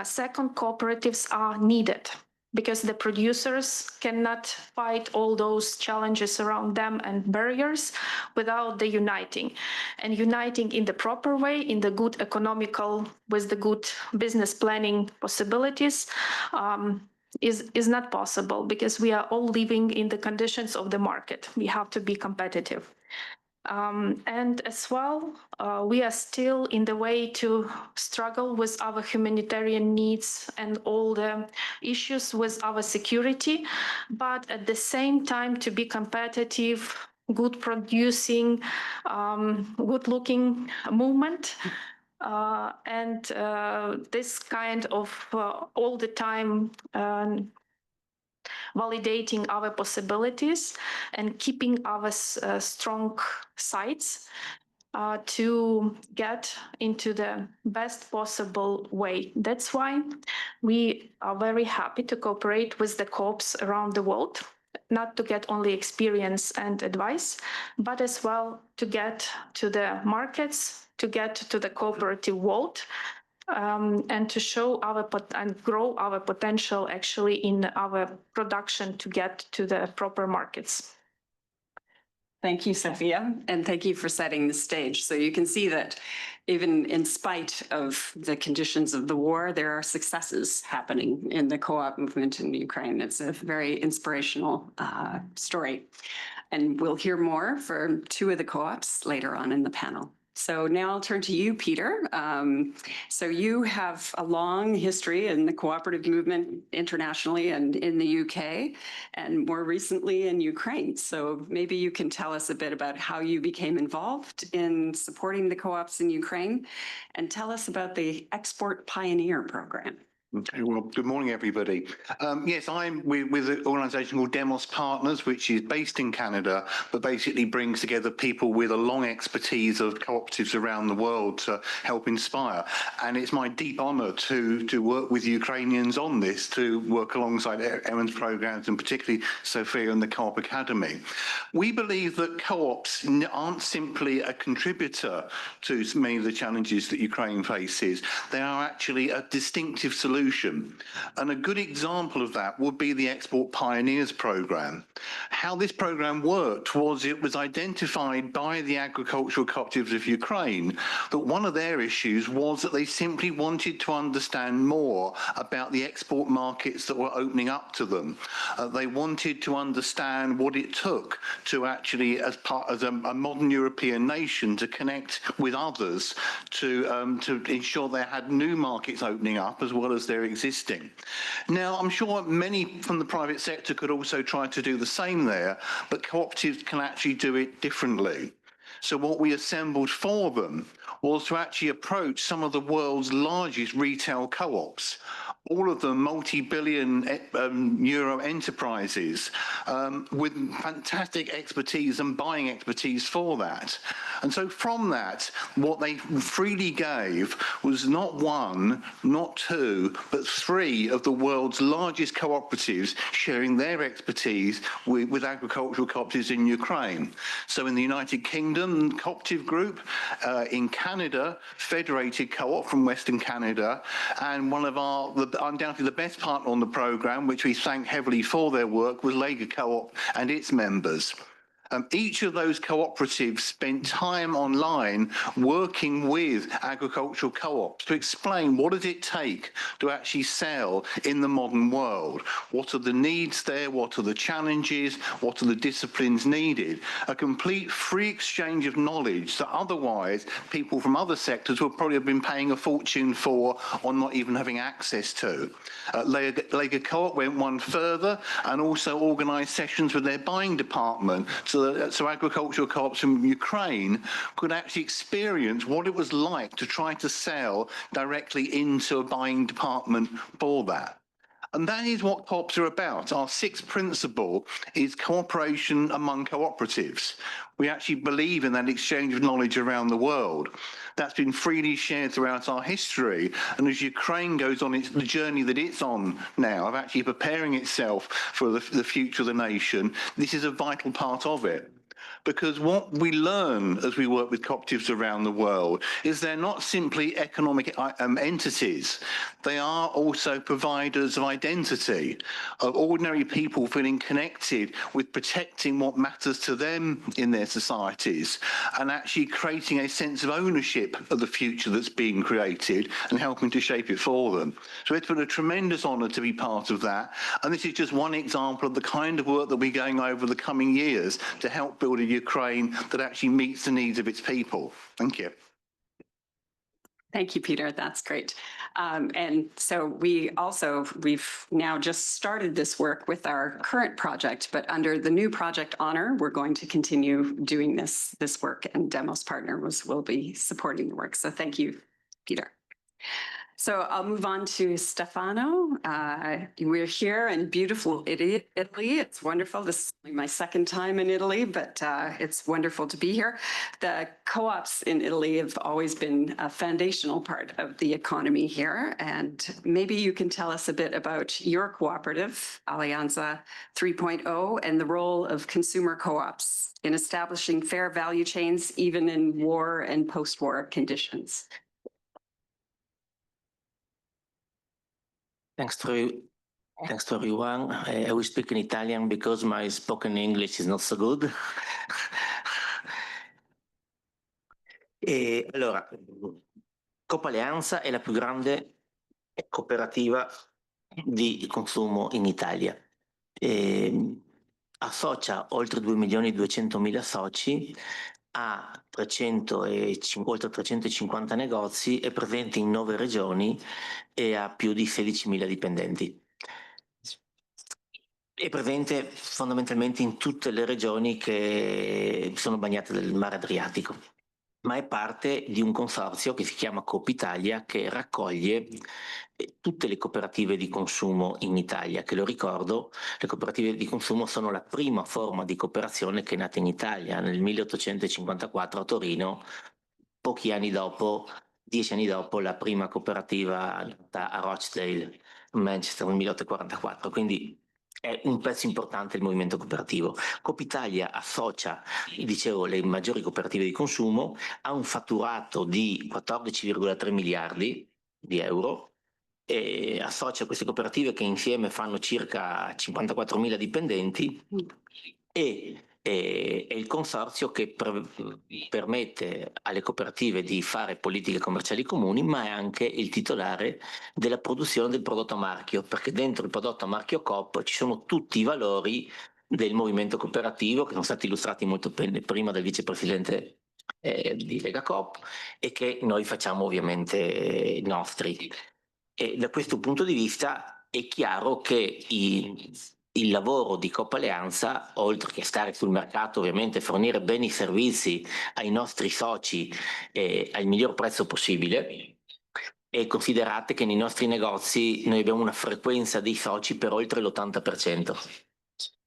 Second, cooperatives are needed, because the producers cannot fight all those challenges around them and barriers without the uniting. And uniting in the proper way, in the good economical, with the good business planning possibilities, is not possible, because we are all living in the conditions of the market. We have to be competitive. And as well, we are still in the way to struggle with our humanitarian needs and all the issues with our security, but at the same time to be competitive, good producing, good looking movement. And this kind of all the time validating our possibilities and keeping our strong sides to get into the best possible way. That's why we are very happy to cooperate with the coops around the world, not to get only experience and advice, but as well to get to the markets, to get to the cooperative world, and to show and grow our potential actually in our production to get to the proper markets. Thank you, Sophia, and thank you for setting the stage. So you can see that even in spite of the conditions of the war, there are successes happening in the co-op movement in Ukraine. It's a very inspirational story. And we'll hear more for two of the co-ops later on in the panel. So now I'll turn to you, Peter. So you have a long history in the cooperative movement internationally and in the UK, and more recently in Ukraine. So maybe you can tell us a bit about how you became involved in supporting the co-ops in Ukraine, and tell us about the Export Pioneer Program. Okay, well, good morning, everybody. Yes, I'm with an organisation called Demos Partners, which is based in Canada, but basically brings together people with a long expertise of cooperatives around the world to help inspire. And it's my deep honour to work with Ukrainians on this, to work alongside Erin's programmes, and particularly Sophia and the Co-op Academy. We believe that co-ops aren't simply a contributor to many of the challenges that Ukraine faces. They are actually a distinctive solution. And a good example of that would be the Export Pioneers Programme. How this programme worked was it was identified by the agricultural cooperatives of Ukraine that one of their issues was that they simply wanted to understand more about the export markets that were opening up to them. They wanted to understand what it took to actually, as a modern European nation, to connect with others to ensure they had new markets opening up as well as their existing. Now, I'm sure many from the private sector could also try to do the same there, but cooperatives can actually do it differently. So what we assembled for them was to actually approach some of the world's largest retail co-ops, all of them multi-billion euro enterprises with fantastic expertise and buying expertise for that. And so from that, what they freely gave was not one, not two, but three of the world's largest cooperatives sharing their expertise with agricultural cooperatives in Ukraine. So in the United Kingdom, Cooperative Group, in Canada, Federated Co-op from Western Canada, and one of undoubtedly the best partner on the programme, which we thank heavily for their work, was Legacoop and its members. Each of those cooperatives spent time online working with agricultural co-ops to explain what does it take to actually sell in the modern world. What are the needs there? What are the challenges? What are the disciplines needed? A complete free exchange of knowledge that otherwise people from other sectors would probably have been paying a fortune for or not even having access to. Legacoop went one further and also organised sessions with their buying department so agricultural co-ops from Ukraine could actually experience what it was like to try to sell directly into a buying department for that. And that is what co-ops are about. Our sixth principle is cooperation among cooperatives. We actually believe in that exchange of knowledge around the world. That's been freely shared throughout our history. And as Ukraine goes on the journey that it's on now of actually preparing itself for the future of the nation, this is a vital part of it. Because what we learn as we work with cooperatives around the world is they're not simply economic entities. They are also providers of identity, of ordinary people feeling connected with protecting what matters to them in their societies and actually creating a sense of ownership of the future that's being created and helping to shape it for them. So it's been a tremendous honour to be part of that. And this is just one example of the kind of work that we're going over the coming years to help build a Ukraine that actually meets the needs of its people. Thank you. Thank you, Peter. That's great. And so we've now just started this work with our current project, but under the new project honor, we're going to continue doing this work, and Demos Partner will be supporting the work. So thank you, Peter. So I'll move on to Stefano. We're here in beautiful Italy. It's wonderful. This is my second time in Italy, but it's wonderful to be here. The co-ops in Italy have always been a foundational part of the economy here. And maybe you can tell us a bit about your cooperative, Alleanza 3.0, and the role of consumer co-ops in establishing fair value chains, even in war and post-war conditions. Thanks to everyone. I will speak in Italian because my spoken English is not so good. Allora, Coop Alleanza è la più grande cooperativa di consumo in Italia. Associa oltre 2.200.000 soci, ha oltre 350 negozi, è presente in 9 regioni e ha più di 16.000 dipendenti. È presente fondamentalmente in tutte le regioni che sono bagnate dal mare Adriatico, ma è parte di un consorzio che si chiama Coop Italia, che raccoglie tutte le cooperative di consumo in Italia, che lo ricordo, le cooperative di consumo sono la prima forma di cooperazione che è nata in Italia nel 1854 a Torino, pochi anni dopo, 10 anni dopo, la prima cooperativa nata a Rochdale, Manchester, nel 1844, quindi è un pezzo importante del movimento cooperativo. Coop Italia associa, dicevo, le maggiori cooperative di consumo, ha un fatturato di 14,3 miliardi di euro, e associa queste cooperative che insieme fanno circa 54.000 dipendenti e è il consorzio che permette alle cooperative di fare politiche commerciali comuni, ma è anche il titolare della produzione del prodotto a marchio, perché dentro il prodotto a marchio Coop ci sono tutti i valori del movimento cooperativo che sono stati illustrati molto prima dal vicepresidente di Legacoop e che noi facciamo ovviamente nostri. E da questo punto di vista è chiaro che il lavoro di Coop Alleanza, oltre che stare sul mercato ovviamente, fornire beni e servizi ai nostri soci al miglior prezzo possibile, e considerate che nei nostri negozi noi abbiamo una frequenza dei soci per oltre l'80%.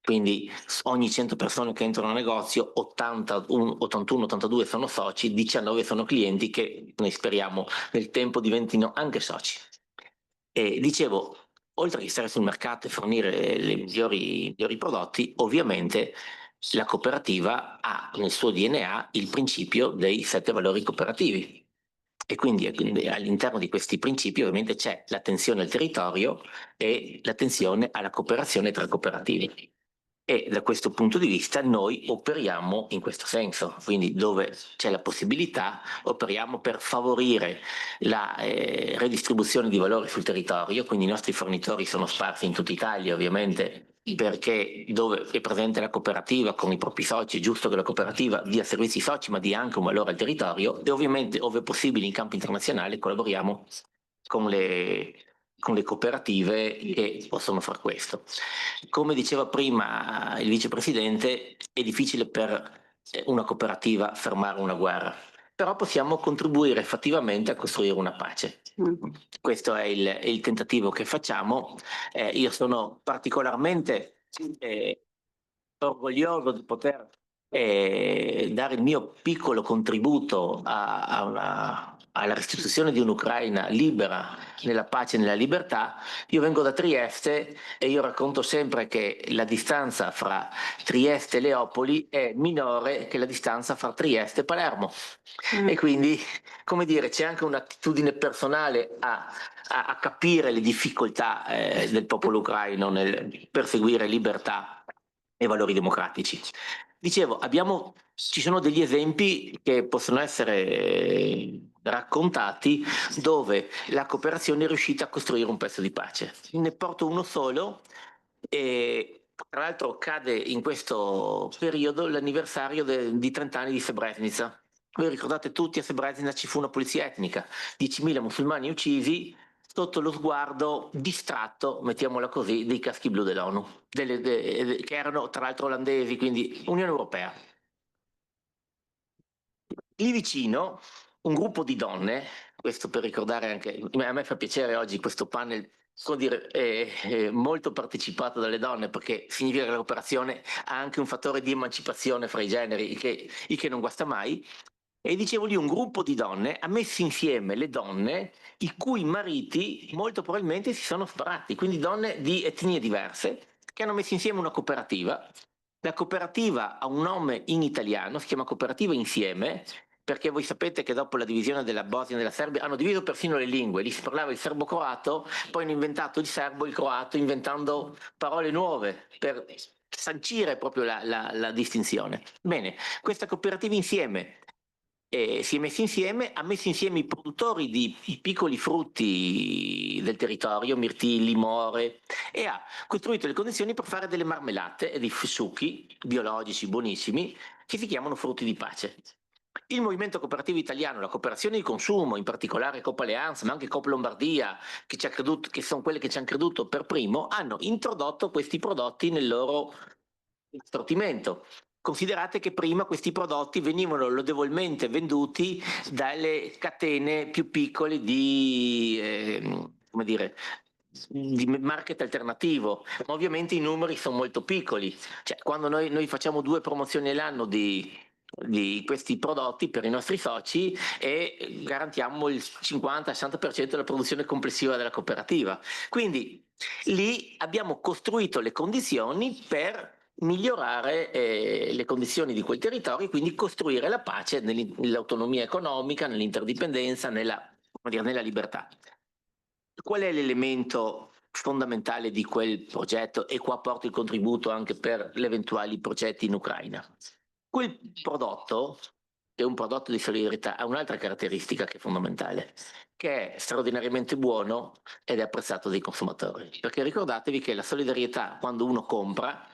Quindi ogni 100 persone che entrano nel negozio, 81-82 sono soci, 19 sono clienti che noi speriamo nel tempo diventino anche soci. E dicevo, oltre che stare sul mercato e fornire i migliori prodotti, ovviamente la cooperativa ha nel suo DNA il principio dei 7 valori cooperativi. E quindi all'interno di questi principi ovviamente c'è l'attenzione al territorio e l'attenzione alla cooperazione tra cooperative. E da questo punto di vista noi operiamo in questo senso, quindi dove c'è la possibilità operiamo per favorire la redistribuzione di valore sul territorio, quindi i nostri fornitori sono sparsi in tutta Italia ovviamente, perché dove è presente la cooperativa con i propri soci è giusto che la cooperativa dia servizi ai soci ma dia anche un valore al territorio, e ovviamente ove possibile in campo internazionale collaboriamo con le cooperative che possono far questo. Come diceva prima il vicepresidente, è difficile per una cooperativa fermare una guerra, però possiamo contribuire fattivamente a costruire una pace. Questo è il tentativo che facciamo. Io sono particolarmente orgoglioso di poter dare il mio piccolo contributo alla restituzione di un'Ucraina libera, nella pace e nella libertà. Io vengo da Trieste e io racconto sempre che la distanza fra Trieste e Leopoli è minore che la distanza fra Trieste e Palermo. E quindi, come dire, c'è anche un'attitudine personale a capire le difficoltà del popolo ucraino nel perseguire libertà e valori democratici. Dicevo, ci sono degli esempi che possono essere raccontati dove la cooperazione è riuscita a costruire un pezzo di pace. Ne porto uno solo, e tra l'altro cade in questo periodo l'anniversario di 30 anni di Srebrenica. Voi ricordate tutti, a Srebrenica ci fu una pulizia etnica, 10.000 musulmani uccisi sotto lo sguardo distratto, mettiamola così, dei caschi blu dell'ONU, che erano tra l'altro olandesi, quindi Unione Europea. Lì vicino un gruppo di donne, questo per ricordare anche, a me fa piacere oggi questo panel, molto partecipato dalle donne, perché significa che la cooperazione ha anche un fattore di emancipazione fra i generi, il che non guasta mai. E dicevo, lì un gruppo di donne ha messo insieme le donne i cui mariti molto probabilmente si sono sparati, quindi donne di etnie diverse che hanno messo insieme una cooperativa. La cooperativa ha un nome in italiano, si chiama Cooperativa Insieme, perché voi sapete che dopo la divisione della Bosnia e della Serbia hanno diviso persino le lingue, lì si parlava il serbo-croato, poi hanno inventato il serbo e il croato inventando parole nuove per sancire proprio la distinzione. Bene, questa cooperativa insieme si è messa insieme, ha messo insieme i produttori di piccoli frutti del territorio, mirtilli, more, e ha costruito le condizioni per fare delle marmellate e dei succhi biologici buonissimi che si chiamano frutti di pace. Il movimento cooperativo italiano, la cooperazione di consumo, in particolare Coop Alleanza, ma anche Coop Lombardia, che sono quelle che ci hanno creduto per primo, hanno introdotto questi prodotti nel loro assortimento. Considerate che prima questi prodotti venivano lodevolmente venduti dalle catene più piccole di market alternativo, ma ovviamente i numeri sono molto piccoli. Cioè, quando noi facciamo 2 promozioni all'anno di questi prodotti per i nostri soci e garantiamo il 50-60% della produzione complessiva della cooperativa. Quindi lì abbiamo costruito le condizioni per migliorare le condizioni di quel territorio e quindi costruire la pace nell'autonomia economica, nell'interdipendenza, nella libertà. Qual è l'elemento fondamentale di quel progetto? E qua porto il contributo anche per gli eventuali progetti in Ucraina. Quel prodotto, che è un prodotto di solidarietà, ha un'altra caratteristica che è fondamentale, che è straordinariamente buono ed è apprezzato dai consumatori. Perché ricordatevi che la solidarietà, quando uno compra,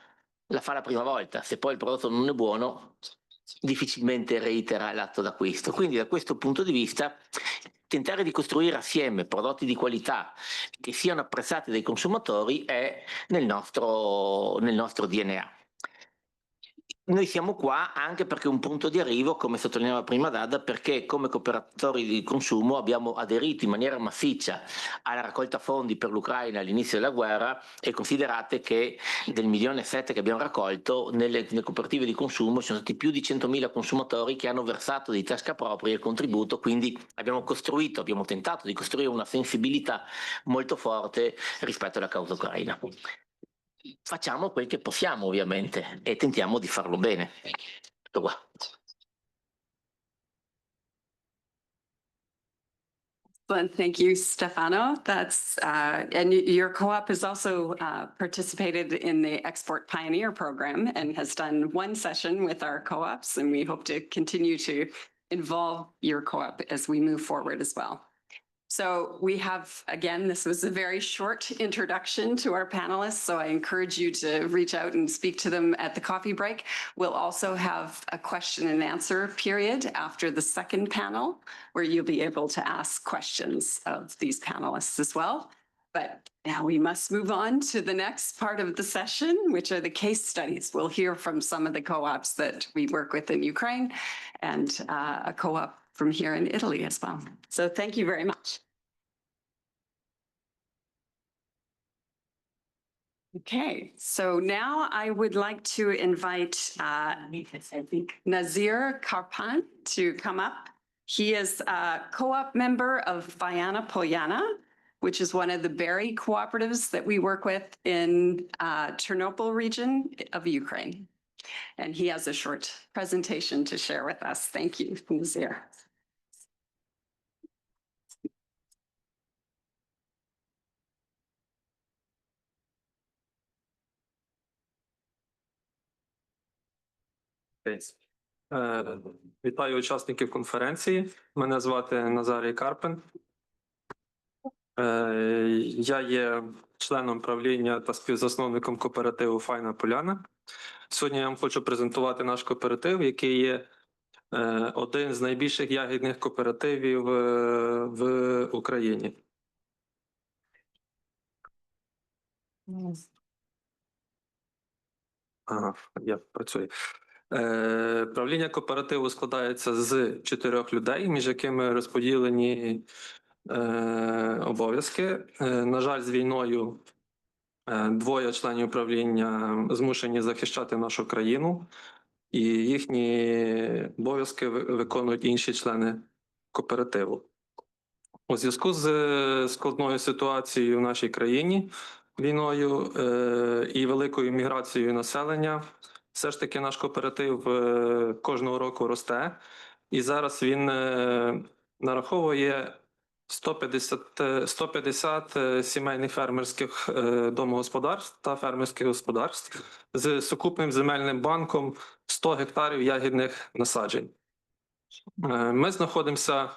la fa la prima volta. Se poi il prodotto non è buono, difficilmente reitera l'atto d'acquisto. Quindi da questo punto di vista tentare di costruire assieme prodotti di qualità che siano apprezzati dai consumatori è nel nostro DNA. Noi siamo qua anche perché è un punto di arrivo, come sottolineava prima Dada, perché come cooperatori di consumo abbiamo aderito in maniera massiccia alla raccolta fondi per l'Ucraina all'inizio della guerra, e considerate che del 1,7 milioni che abbiamo raccolto nelle cooperative di consumo ci sono stati più di 100.000 consumatori che hanno versato di tasca propria il contributo, quindi abbiamo tentato di costruire una sensibilità molto forte rispetto alla causa ucraina. Facciamo quel che possiamo ovviamente e tentiamo di farlo bene. Tutto qua. Excellent. Thank you, Stefano. That's and your co-op has also participated in the Export Pioneer program and has done one session with our co-ops, and we hope to continue to involve your co-op as we move forward as well. So we have, again, this was a very short introduction to our panelists, so I encourage you to reach out and speak to them at the coffee break. We'll also have a question and answer period after the second panel, where you'll be able to ask questions of these panelists as well. But now we must move on to the next part of the session, which are the case studies. We'll hear from some of the co-ops that we work with in Ukraine and a co-op from here in Italy as well. So thank you very much. Okay, so now I would like to invite Nazir Karpan to come up. He is a co-op member of Viana Polyana, which is one of the berry cooperatives that we work with in Ternopil region of Ukraine. And he has a short presentation to share with us. Thank you, Nazir. Вітаю учасників конференції. Мене звати Назарій Карпин. Я є членом правління та співзасновником кооперативу «Файна Поляна». Сьогодні я вам хочу презентувати наш кооператив, який є один з найбільших ягідних кооперативів в Україні. Я працюю. Правління кооперативу складається з 4 людей, між якими розподілені обов'язки. На жаль, з війною 2 членів правління змушені захищати нашу країну, і їхні обов'язки виконують інші члени кооперативу. У зв'язку з складною ситуацією в нашій країні, війною і великою міграцією населення, все ж таки наш кооператив кожного року росте. і зараз він нараховує 150 сімейних фермерських домогосподарств та фермерських господарств з сукупним земельним банком 100 гектарів ягідних насаджень. Ми знаходимося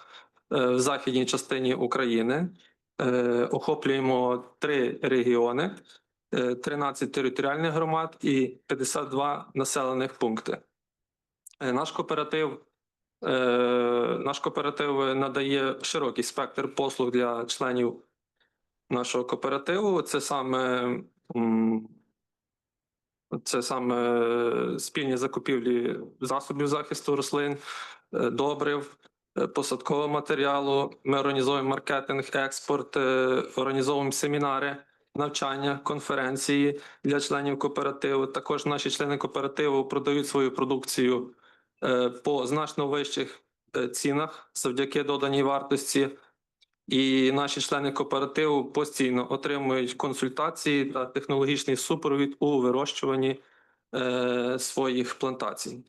в західній частині України, охоплюємо 3 регіони, 13 територіальних громад і 52 населених пункти. Наш кооператив надає широкий спектр послуг для членів нашого кооперативу. Це саме спільні закупівлі засобів захисту рослин, добрив, посадкового матеріалу. Ми організовуємо маркетинг, експорт, організовуємо семінари, навчання, конференції для членів кооперативу. Також наші члени кооперативу продають свою продукцію по значно вищих цінах завдяки доданій вартості. І наші члени кооперативу постійно отримують консультації та технологічний супровід у вирощуванні своїх плантацій.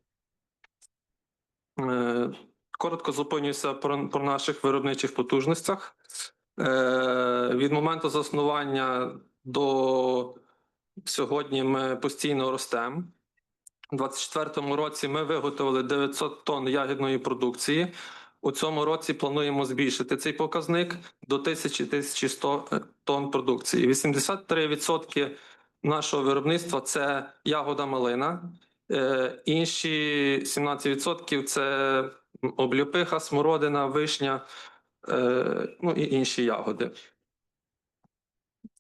Коротко зупинюся про наших виробничих потужностях. Від моменту заснування до сьогодні ми постійно ростемо. У 2024 році ми виготовили 900 тонн ягідної продукції. У цьому році плануємо збільшити цей показник до 1000-1100 тонн продукції. 83% нашого виробництва – це ягода малина, інші 17% – це обліпиха, смородина, вишня, ну і інші ягоди.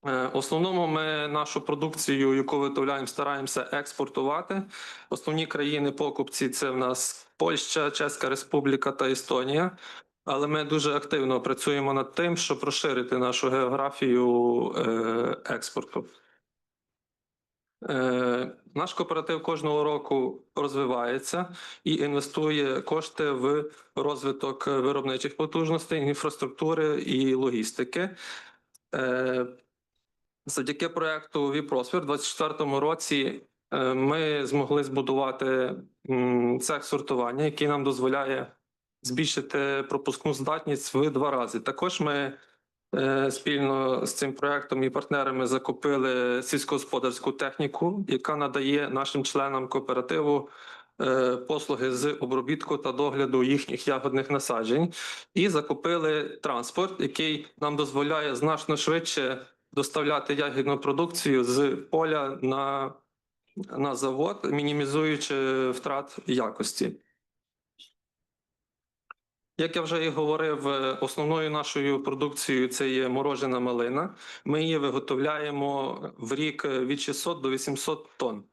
В основному ми нашу продукцію, яку виготовляємо, стараємося експортувати. Основні країни-покупці – це в нас Польща, Чеська Республіка та Естонія. Але ми дуже активно працюємо над тим, щоб розширити нашу географію експорту. Наш кооператив кожного року розвивається і інвестує кошти в розвиток виробничих потужностей, інфраструктури і логістики. Завдяки проєкту «Віпросвір» у 2024 році ми змогли збудувати цех сортування, який нам дозволяє збільшити пропускну здатність в 2 рази. Також ми спільно з цим проєктом і партнерами закупили сільськогосподарську техніку, яка надає нашим членам кооперативу послуги з обробітку та догляду їхніх ягодних насаджень. І закупили транспорт, який нам дозволяє значно швидше доставляти ягідну продукцію з поля на завод, мінімізуючи втрат якості. Як я вже і говорив, основною нашою продукцією це є морожена малина. Ми її виготовляємо в рік від 600 до 800 тонн.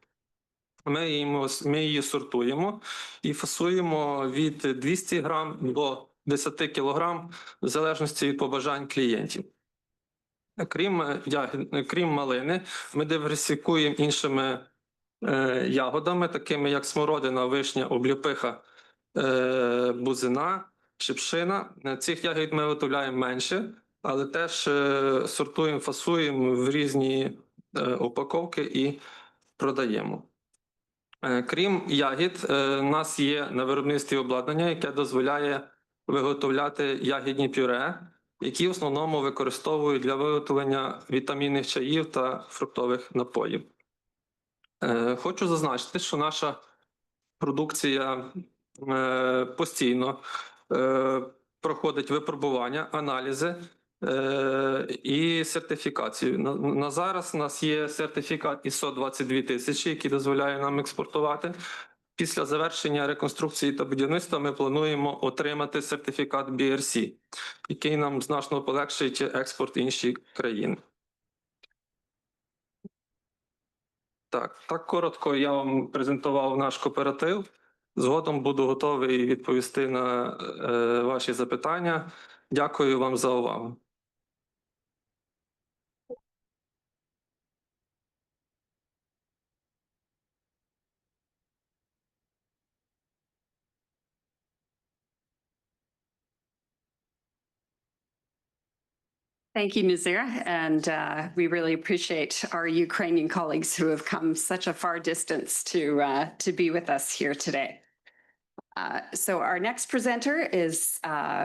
Ми її сортуємо і фасуємо від 200 грам до 10 кілограм в залежності від побажань клієнтів. Крім малини, ми диверсифікуємо іншими ягодами, такими як смородина, вишня, обліпиха, бузина, шипшина. Цих ягід ми виготовляємо менше, але теж сортуємо, фасуємо в різні упаковки і продаємо. Крім ягід, у нас є на виробництві обладнання, яке дозволяє виготовляти ягідні пюре, які в основному використовують для виготовлення вітамінних чаїв та фруктових напоїв. Хочу зазначити, що наша продукція постійно проходить випробування, аналізи і сертифікацію. На зараз у нас є сертифікат ISO 22000, який дозволяє нам експортувати. Після завершення реконструкції та будівництва ми плануємо отримати сертифікат BRC, який нам значно полегшить експорт в інші країни. Так коротко я вам презентував наш кооператив. Згодом буду готовий відповісти на ваші запитання. Дякую вам за увагу. Thank you, Nazir, and we really appreciate our Ukrainian colleagues who have come such a far distance to be with us here today. So our next presenter is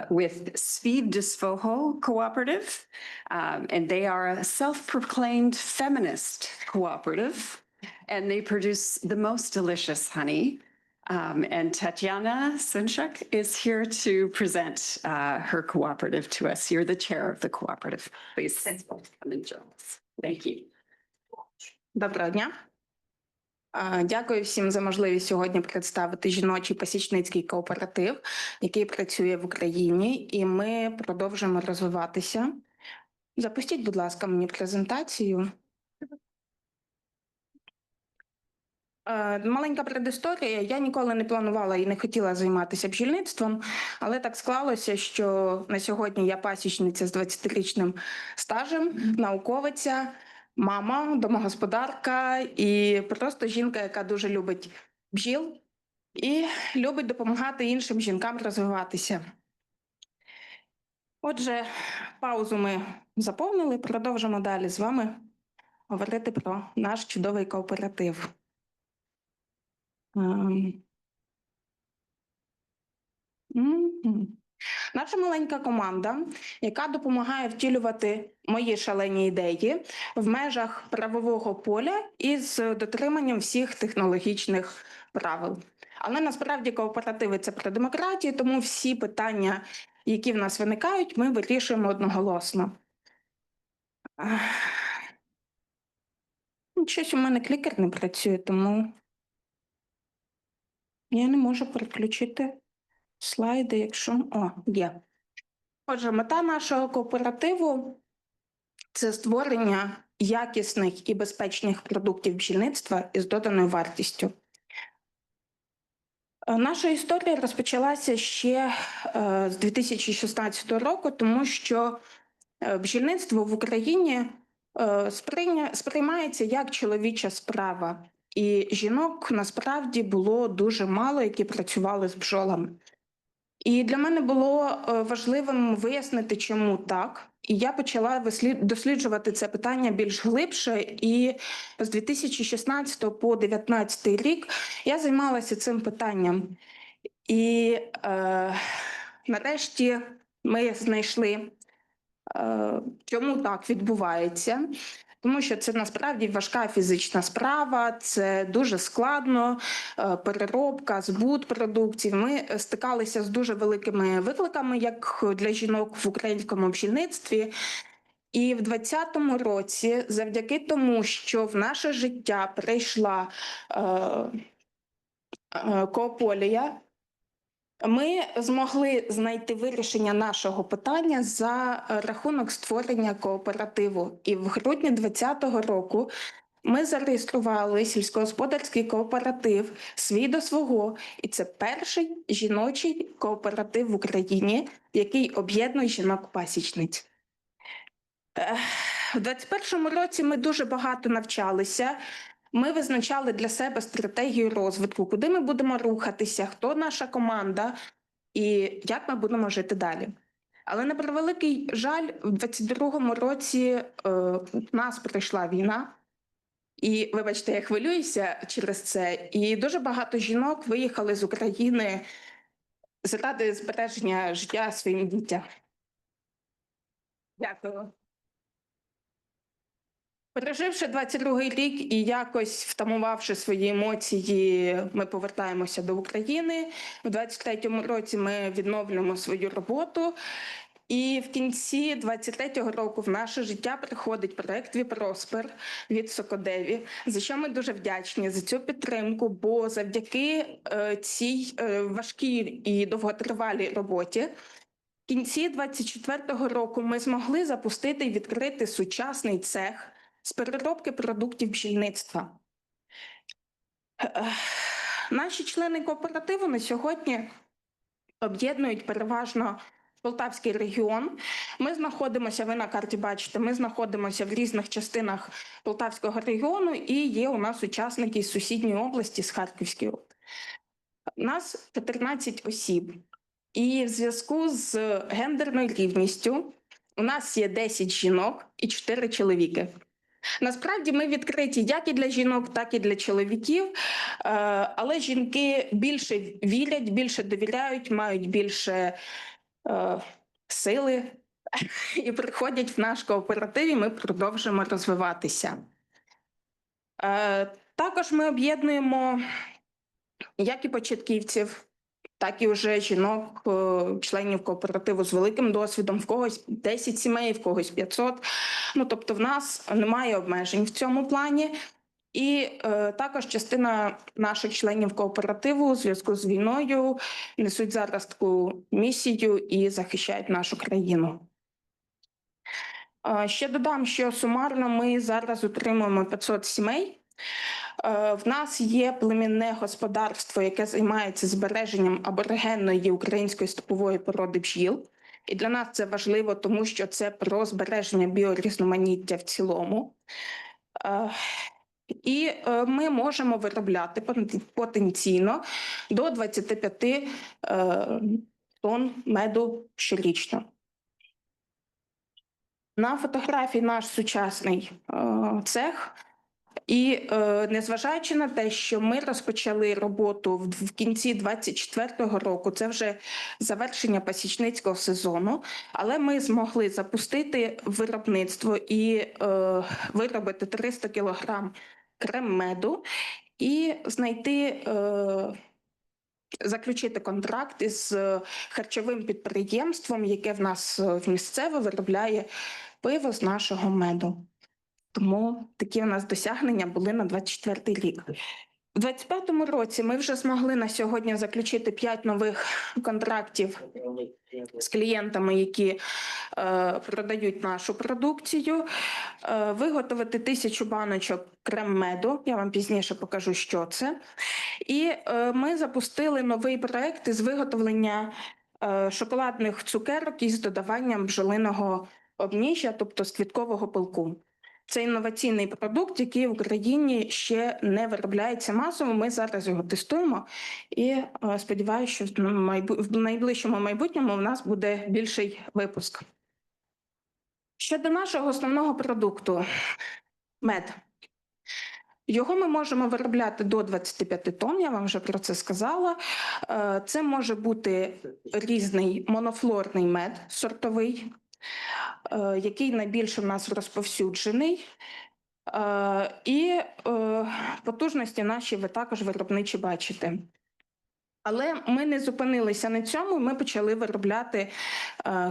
with Svidisvoho Cooperative, and they are a self-proclaimed feminist cooperative, and they produce the most delicious honey. And Tatiana Sunchuk is here to present her cooperative to us. You're the chair of the cooperative. Please come and join us. Thank you. Доброго дня. Дякую всім за можливість сьогодні представити жіночий пасічницький кооператив, який працює в Україні, і ми продовжуємо розвиватися. Запустіть, будь ласка, мені презентацію. Маленька предісторія. Я ніколи не планувала і не хотіла займатися бджільництвом, але так склалося, що на сьогодні я пасічниця з 20-річним стажем, науковиця, мама, домогосподарка і просто жінка, яка дуже любить бджіл і любить допомагати іншим жінкам розвиватися. Отже, паузу ми заповнили, продовжимо далі з вами говорити про наш чудовий кооператив. Наша маленька команда, яка допомагає втілювати мої шалені ідеї в межах правового поля із дотриманням всіх технологічних правил. Але насправді кооперативи – це про демократію, тому всі питання, які в нас виникають, ми вирішуємо одноголосно. Щось у мене клікер не працює, тому я не можу переключити слайди, якщо... О, є. Отже, мета нашого кооперативу – це створення якісних і безпечних продуктів бджільництва із доданою вартістю. Наша історія розпочалася ще з 2016 року, тому що бджільництво в Україні сприймається як чоловіча справа. І жінок насправді було дуже мало, які працювали з бджолами. І для мене було важливим вияснити, чому так. І я почала досліджувати це питання більш глибше. І з 2016 по 2019 рік я займалася цим питанням. І нарешті ми знайшли, чому так відбувається. Тому що це насправді важка фізична справа, це дуже складно, переробка, збут продуктів. Ми стикалися з дуже великими викликами, як для жінок в українському бджільництві. І в 2020 році, завдяки тому, що в наше життя прийшла коополія, ми змогли знайти вирішення нашого питання за рахунок створення кооперативу. І в грудні 2020 року ми зареєстрували сільськогосподарський кооператив «Свій до свого». І це перший жіночий кооператив в Україні, який об'єднує жінок-пасічниць. У 2021 році ми дуже багато навчалися. Ми визначали для себе стратегію розвитку, куди ми будемо рухатися, хто наша команда і як ми будемо жити далі. Але на превеликий жаль, в 2022 році в нас прийшла війна. І, вибачте, я хвилююся через це. І дуже багато жінок виїхали з України заради збереження життя своїм дітям. Дякую. Переживши 22-й рік і якось втамувавши свої емоції, ми повертаємося до України. У 23-му році ми відновлюємо свою роботу. І в кінці 23-го року в наше життя приходить проект «Віпроспер» від SOCODEVI, за що ми дуже вдячні за цю підтримку, бо завдяки цій важкій і довготривалій роботі в кінці 24-го року ми змогли запустити і відкрити сучасний цех з переробки продуктів бджільництва. Наші члени кооперативу на сьогодні об'єднують переважно Полтавський регіон. Ми знаходимося, ви на карті бачите, ми знаходимося в різних частинах Полтавського регіону і є у нас учасники з сусідньої області, з Харківської області. У нас 14 осіб. І в зв'язку з гендерною рівністю у нас є 10 жінок і 4 чоловіки. Насправді ми відкриті як і для жінок, так і для чоловіків, але жінки більше вірять, більше довіряють, мають більше сили і приходять в наш кооператив, і ми продовжуємо розвиватися. Також ми об'єднуємо як і початківців, так і вже жінок, членів кооперативу з великим досвідом, в когось 10 сімей, в когось 500. Ну, тобто в нас немає обмежень в цьому плані. І також частина наших членів кооперативу у зв'язку з війною несуть зараз таку місію і захищають нашу країну. Ще додам, що сумарно ми зараз утримуємо 500 сімей. В нас є племінне господарство, яке займається збереженням аборигенної української степової породи бджіл. І для нас це важливо, тому що це про збереження біорізноманіття в цілому. І ми можемо виробляти потенційно до 25 тонн меду щорічно. На фотографії наш сучасний цех. І незважаючи на те, що ми розпочали роботу в кінці 2024 року, це вже завершення пасічницького сезону, але ми змогли запустити виробництво і виробити 300 кг крем-меду і заключити контракт із харчовим підприємством, яке в нас місцеве виробляє пиво з нашого меду. Тому такі у нас досягнення були на 2024 рік. У 2025 році ми вже змогли на сьогодні заключити 5 нових контрактів з клієнтами, які продають нашу продукцію, виготовити 1000 баночок крем-меду, я вам пізніше покажу, що це. І ми запустили новий проект із виготовлення шоколадних цукерок із додаванням бджолиного обніжжя, тобто з квіткового пилку. Це інноваційний продукт, який в Україні ще не виробляється масово. Ми зараз його тестуємо і сподіваюся, що в найближчому майбутньому в нас буде більший випуск. Щодо нашого основного продукту – мед. Його ми можемо виробляти до 25 тонн, я вам вже про це сказала. Це може бути різний монофлорний мед сортовий, який найбільше в нас розповсюджений. І потужності наші ви також виробничі бачите. Але ми не зупинилися на цьому, ми почали виробляти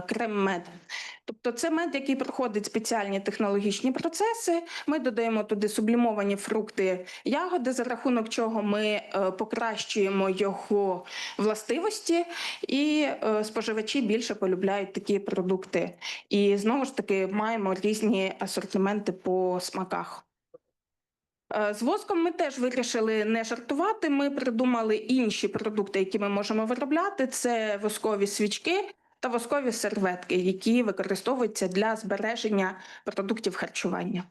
крем-мед. Тобто це мед, який проходить спеціальні технологічні процеси. Ми додаємо туди сублімовані фрукти, ягоди, за рахунок чого ми покращуємо його властивості, і споживачі більше полюбляють такі продукти. І знову ж таки маємо різні асортименти по смаках. З воском ми теж вирішили не жартувати, ми придумали інші продукти, які ми можемо виробляти. Це воскові свічки та воскові серветки, які використовуються для збереження продуктів харчування.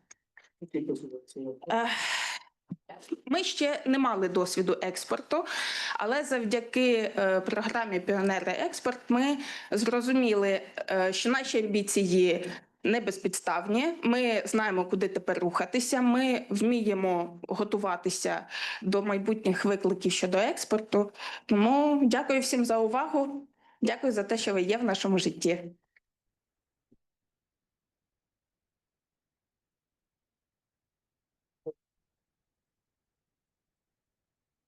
Ми ще не мали досвіду експорту, але завдяки програмі «Піонери Експорт» ми зрозуміли, що наші амбіції не безпідставні, ми знаємо, куди тепер рухатися, ми вміємо готуватися до майбутніх викликів щодо експорту. Тому дякую всім за увагу, дякую за те, що ви є в нашому житті.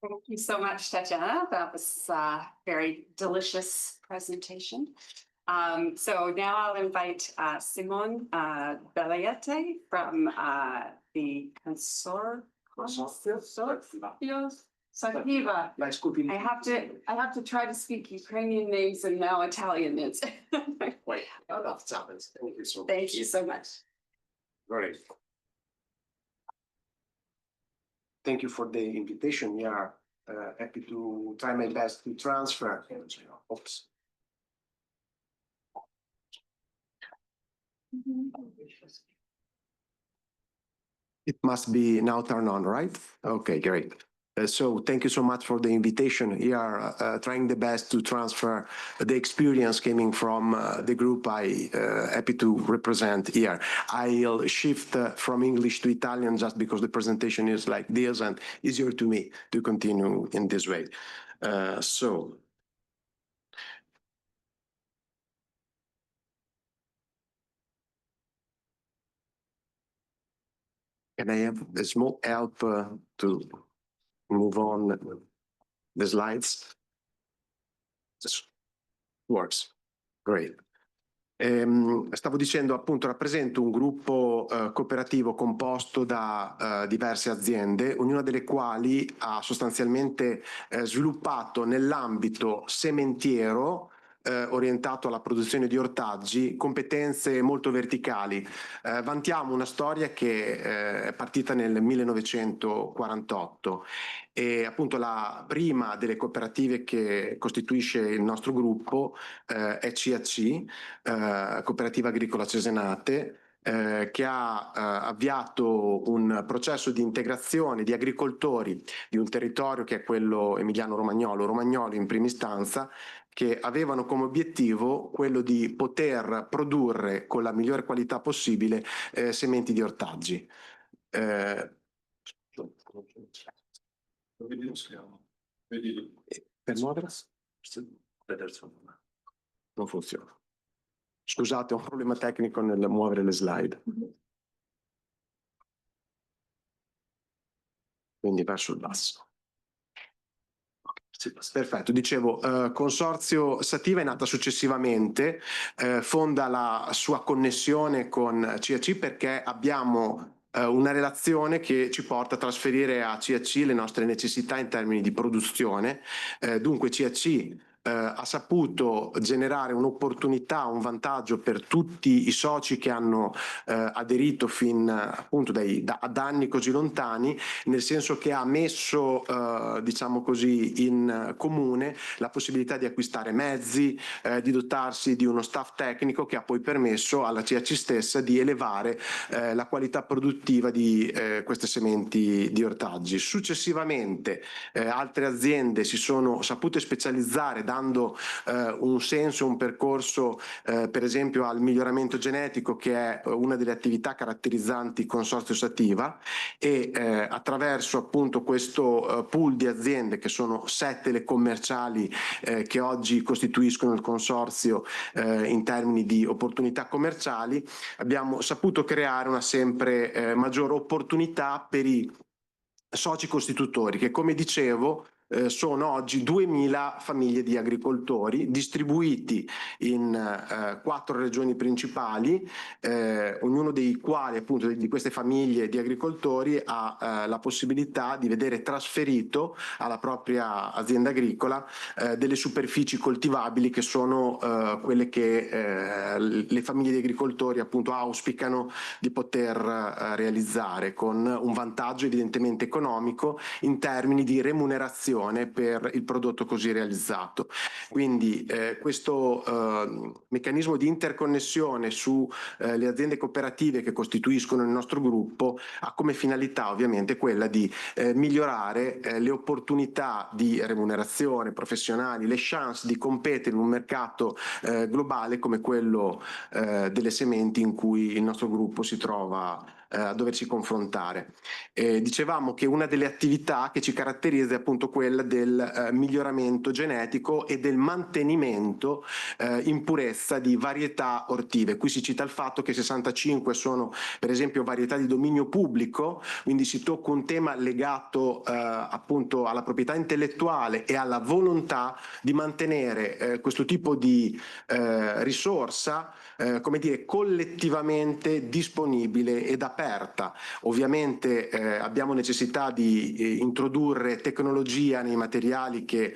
Thank you so much, Tatiana. That was a very delicious presentation. So now I'll invite Simon Belayete from the SOCODEVI. I have to try to speak Ukrainian names and now Italian names. Wait, that's happened. Thank you so much. Great. Thank you for the invitation. We are happy to try my best to transfer. Oops. It must be now turned on, right? Okay, great. So thank you so much for the invitation. We are trying the best to transfer the experience coming from the group I happy to represent here. I'll shift from English to Italian just because the presentation is like this and easier to me to continue in this way. So. Can I have a small help to move on the slides? This works. Great. Stavo dicendo appunto rappresento un gruppo cooperativo composto da diverse aziende, ognuna delle quali ha sostanzialmente sviluppato nell'ambito sementiero orientato alla produzione di ortaggi, competenze molto verticali. Vantiamo una storia che è partita nel 1948 e appunto la prima delle cooperative che costituisce il nostro gruppo è CAC, Cooperativa Agricola Cesenate, che ha avviato un processo di integrazione di agricoltori di un territorio che è quello emiliano-romagnolo in prima istanza, che avevano come obiettivo quello di poter produrre con la migliore qualità possibile sementi di ortaggi. Per muovere? Non funziona. Scusate, ho un problema tecnico nel muovere le slide. Quindi verso il basso. Perfetto, dicevo, Consorzio Sativa è nata successivamente, fonda la sua connessione con CAC perché abbiamo una relazione che ci porta a trasferire a CAC le nostre necessità in termini di produzione. Dunque CAC ha saputo generare un'opportunità, un vantaggio per tutti i soci che hanno aderito fin appunto da anni così lontani, nel senso che ha messo diciamo così in comune la possibilità di acquistare mezzi, di dotarsi di uno staff tecnico che ha poi permesso alla CAC stessa di elevare la qualità produttiva di queste sementi di ortaggi. Successivamente altre aziende si sono sapute specializzare dando un senso, un percorso per esempio al miglioramento genetico, che è una delle attività caratterizzanti Consorzio Sativa, e attraverso appunto questo pool di aziende, che sono 7 le commerciali che oggi costituiscono il consorzio in termini di opportunità commerciali, abbiamo saputo creare una sempre maggiore opportunità per i soci costitutori, che come dicevo sono oggi 2000 famiglie di agricoltori distribuiti in 4 regioni principali, ognuno dei quali appunto di queste famiglie di agricoltori ha la possibilità di vedere trasferito alla propria azienda agricola delle superfici coltivabili, che sono quelle che le famiglie di agricoltori appunto auspicano di poter realizzare, con un vantaggio evidentemente economico in termini di remunerazione per il prodotto così realizzato. Quindi questo meccanismo di interconnessione su le aziende cooperative che costituiscono il nostro gruppo ha come finalità ovviamente quella di migliorare le opportunità di remunerazione professionali, le chance di competere in un mercato globale come quello delle sementi in cui il nostro gruppo si trova a doversi confrontare. Dicevamo che una delle attività che ci caratterizza è appunto quella del miglioramento genetico e del mantenimento in purezza di varietà ortive. Qui si cita il fatto che 65 sono per esempio varietà di dominio pubblico, quindi si tocca un tema legato appunto alla proprietà intellettuale e alla volontà di mantenere questo tipo di risorsa come dire, collettivamente disponibile ed aperta. Ovviamente abbiamo necessità di introdurre tecnologia nei materiali che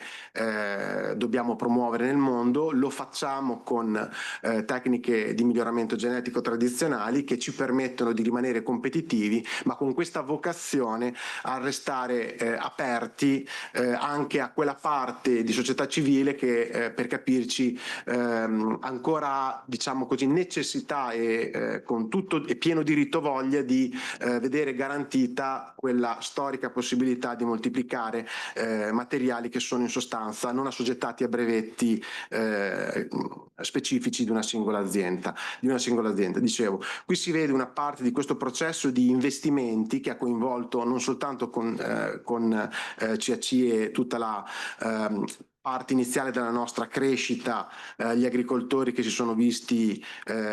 dobbiamo promuovere nel mondo, lo facciamo con tecniche di miglioramento genetico tradizionali che ci permettono di rimanere competitivi, ma con questa vocazione a restare aperti anche a quella parte di società civile che per capirci ancora diciamo così necessità e con tutto e pieno diritto voglia voglia di vedere garantita quella storica possibilità di moltiplicare materiali che sono in sostanza non assoggettati a brevetti specifici di una singola azienda. Dicevo, qui si vede una parte di questo processo di investimenti che ha coinvolto non soltanto con CAC e tutta la parte iniziale della nostra crescita, gli agricoltori che si sono visti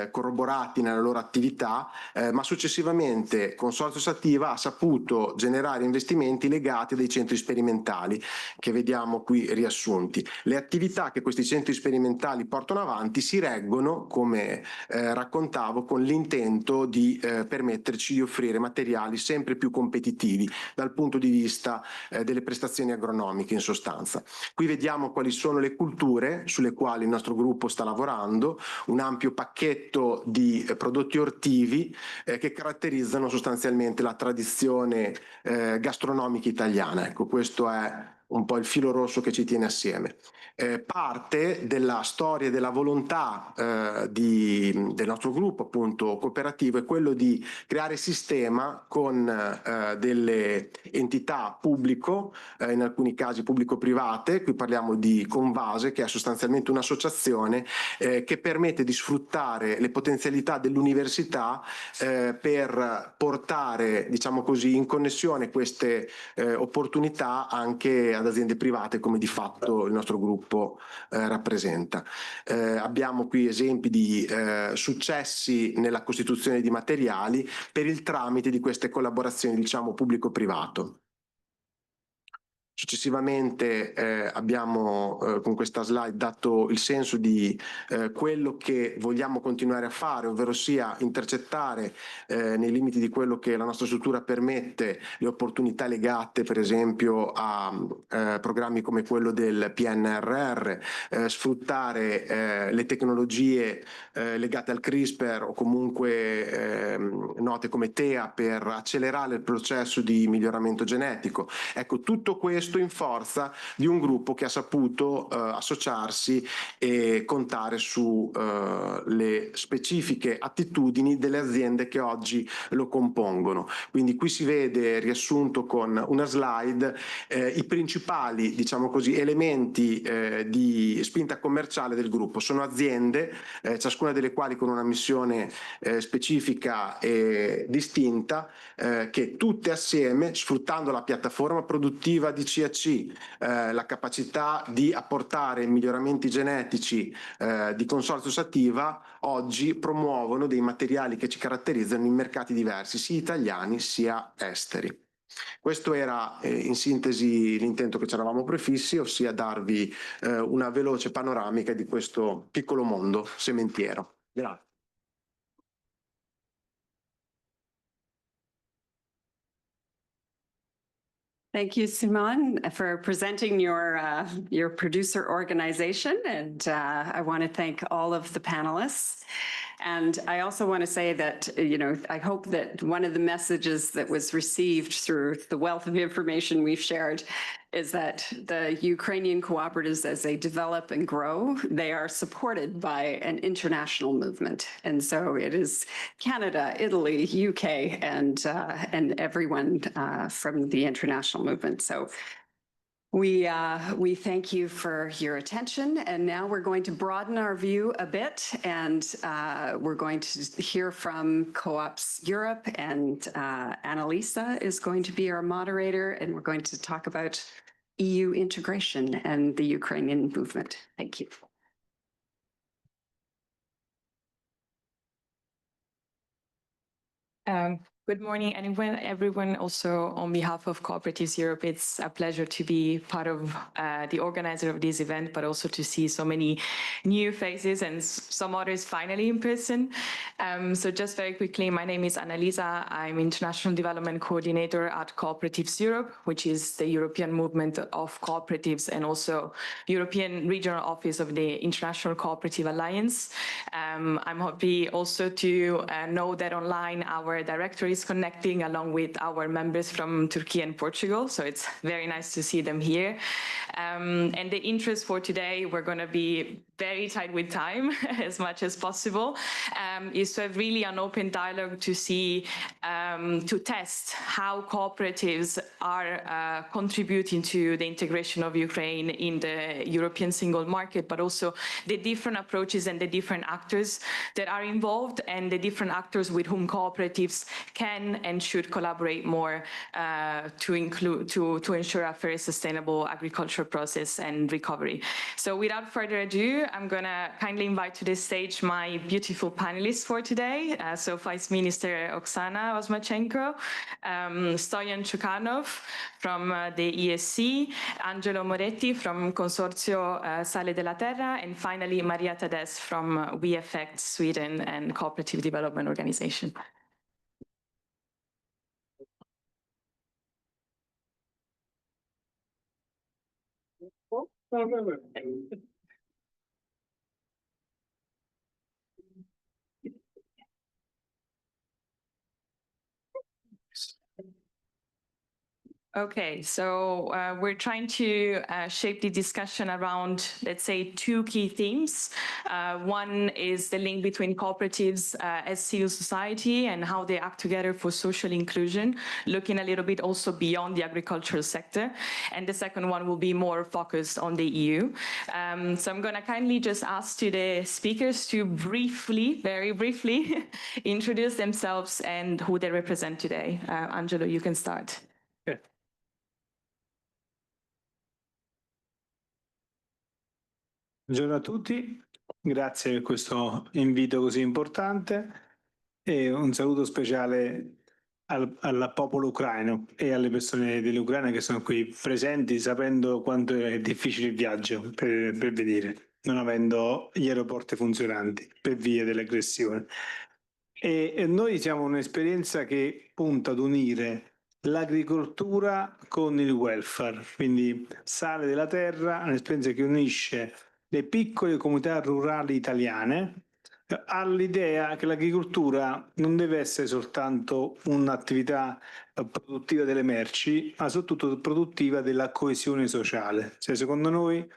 corroborati nella loro attività, ma successivamente Consorzio Sativa ha saputo generare investimenti legati a dei centri sperimentali che vediamo qui riassunti. Le attività che questi centri sperimentali portano avanti si reggono, come raccontavo, con l'intento di permetterci di offrire materiali sempre più competitivi dal punto di vista delle prestazioni agronomiche in sostanza. Qui vediamo quali sono le culture sulle quali il nostro gruppo sta lavorando, un ampio pacchetto di prodotti ortivi che caratterizzano sostanzialmente la tradizione gastronomica italiana. Ecco, questo è un po' il filo rosso che ci tiene assieme. Parte della storia e della volontà del nostro gruppo appunto cooperativo è quello di creare sistema con delle entità pubblico, in alcuni casi pubblico-private. Qui parliamo di Convase, che è sostanzialmente un'associazione che permette di sfruttare le potenzialità dell'università per portare, diciamo così, in connessione queste opportunità anche ad aziende private, come di fatto il nostro gruppo rappresenta. Abbiamo qui esempi di successi nella costituzione di materiali per il tramite di queste collaborazioni, diciamo, pubblico-privato. Successivamente abbiamo con questa slide dato il senso di quello che vogliamo continuare a fare, ovvero sia intercettare nei limiti di quello che la nostra struttura permette le opportunità legate per esempio a programmi come quello del PNRR, sfruttare le tecnologie legate al CRISPR o comunque note come TEA per accelerare il processo di miglioramento genetico. Ecco, tutto questo in forza di un gruppo che ha saputo associarsi e contare su le specifiche attitudini delle aziende che oggi lo compongono. Quindi qui si vede riassunto con una slide i principali, diciamo così, elementi di spinta commerciale del gruppo. Sono aziende, ciascuna delle quali con una missione specifica e distinta, che tutte assieme, sfruttando la piattaforma produttiva di CAC, la capacità di apportare miglioramenti genetici di Consorzio Sativa, oggi promuovono dei materiali che ci caratterizzano in mercati diversi, sia italiani sia esteri. Questo era in sintesi l'intento che ci eravamo prefissi, ossia darvi una veloce panoramica di questo piccolo mondo sementiero. Grazie. Thank you, Simon, for presenting your producer organization. And I want to thank all of the panelists. And I also want to say that, you know, I hope that one of the messages that was received through the wealth of information we've shared is that the Ukrainian cooperatives, as they develop and grow, they are supported by an international movement. And so it is Canada, Italy, UK, and everyone from the international movement. So we thank you for your attention, and now we're going to broaden our view a bit, and we're going to hear from Cooperatives Europe, and Annalisa is going to be our moderator, and we're going to talk about EU integration and the Ukrainian movement. Thank you. Good morning, everyone. Also, on behalf of Cooperatives Europe, it's a pleasure to be part of the organizer of this event, but also to see so many new faces and some others finally in person. So just very quickly, my name is Annalisa. I'm International Development Coordinator at Cooperatives Europe, which is the European movement of cooperatives and also European Regional Office of the International Cooperative Alliance. I'm happy also to know that online our directory is connecting along with our members from Turkey and Portugal. So it's very nice to see them here. And the interest for today, we're going to be very tight with time as much as possible, is to have really an open dialogue to see, to test how cooperatives are contributing to the integration of Ukraine in the European single market, but also the different approaches and the different actors that are involved and the different actors with whom cooperatives can and should collaborate more to ensure a very sustainable agricultural process and recovery. So without further ado, I'm going to kindly invite to the stage my beautiful panelists for today. So Vice Minister Oksana Osmachenko, Stoyan Chukhanov from the ESC, Angelo Moretti from Consorzio Sale della Terra, and finally Maria Tades from We Affect Sweden and Cooperative Development Organization. Okay, so we're trying to shape the discussion around, let's say, two key themes. One is the link between cooperatives as civil society and how they act together for social inclusion, looking a little bit also beyond the agricultural sector. And the second one will be more focused on the EU. So I'm going to kindly just ask to the speakers to briefly, very briefly, introduce themselves and who they represent today. Angelo, you can start. Buongiorno a tutti, grazie per questo invito così importante e un saluto speciale al popolo ucraino e alle persone dell'Ucraina che sono qui presenti, sapendo quanto è difficile il viaggio per venire, non avendo gli aeroporti funzionanti per via dell'aggressione. E noi siamo un'esperienza che punta ad unire l'agricoltura con il welfare, quindi Sale della Terra, un'esperienza che unisce le piccole comunità rurali italiane all'idea che l'agricoltura non deve essere soltanto un'attività produttiva delle merci, ma soprattutto produttiva della coesione sociale. Cioè, secondo noi,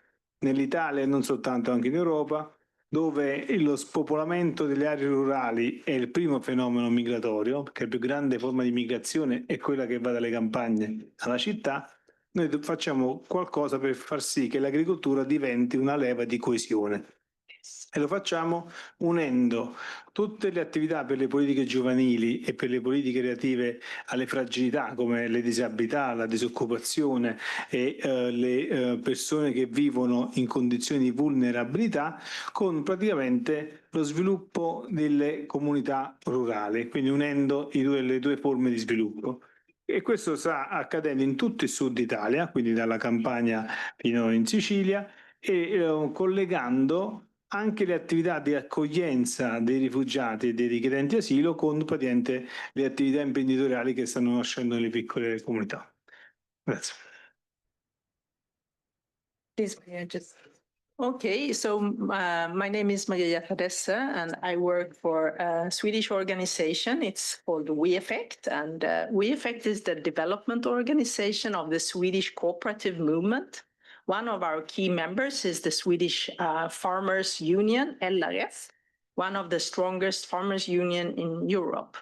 nell'Italia e non soltanto, anche in Europa, dove lo spopolamento delle aree rurali è il primo fenomeno migratorio, perché la più grande forma di migrazione è quella che va dalle campagne alla città, noi facciamo qualcosa per far sì che l'agricoltura diventi una leva di coesione. E lo facciamo unendo tutte le attività per le politiche giovanili e per le politiche relative alle fragilità come le disabilità, la disoccupazione e le persone che vivono in condizioni di vulnerabilità con praticamente lo sviluppo delle comunità rurali, quindi unendo le due forme di sviluppo. E questo sta accadendo in tutto il sud Italia, quindi dalla Campania fino in Sicilia, e collegando anche le attività di accoglienza dei rifugiati e dei richiedenti asilo con praticamente le attività imprenditoriali che stanno nascendo nelle piccole comunità. Grazie. Okay, so my name is Maria Tadesse and I work for a Swedish organization. It's called We Affect, and We Affect is the development organization of the Swedish cooperative movement. One of our key members is the Swedish Farmers Union, LRF, one of the strongest farmers' union in Europe.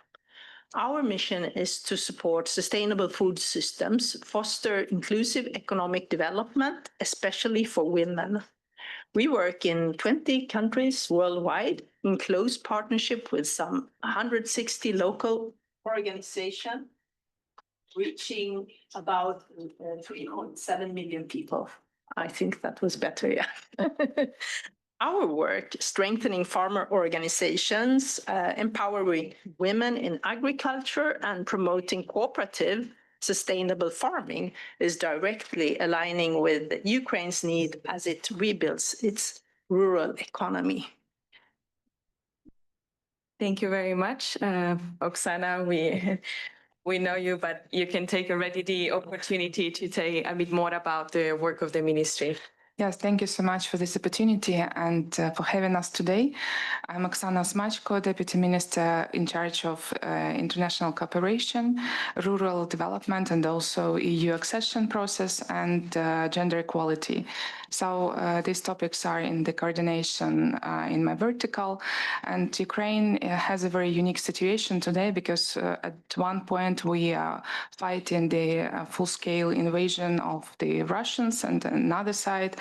Our mission is to support sustainable food systems, foster inclusive economic development, especially for women. We work in 20 countries worldwide in close partnership with some 160 local organizations, reaching about 3.7 million people. I think that was better, yeah. Our work strengthening farmer organizations, empowering women in agriculture and promoting cooperative sustainable farming is directly aligning with Ukraine's need as it rebuilds its rural economy. Thank you very much, Oksana. We know you, but you can take already the opportunity to say a bit more about the work of the ministry. Yes, thank you so much for this opportunity and for having us today. I'm Oksana Smachko, Deputy Minister in charge of international cooperation, rural development, and also EU accession process and gender equality. So these topics are in the coordination in my vertical, and Ukraine has a very unique situation today because at one point we are fighting the full-scale invasion of the Russians, and on another side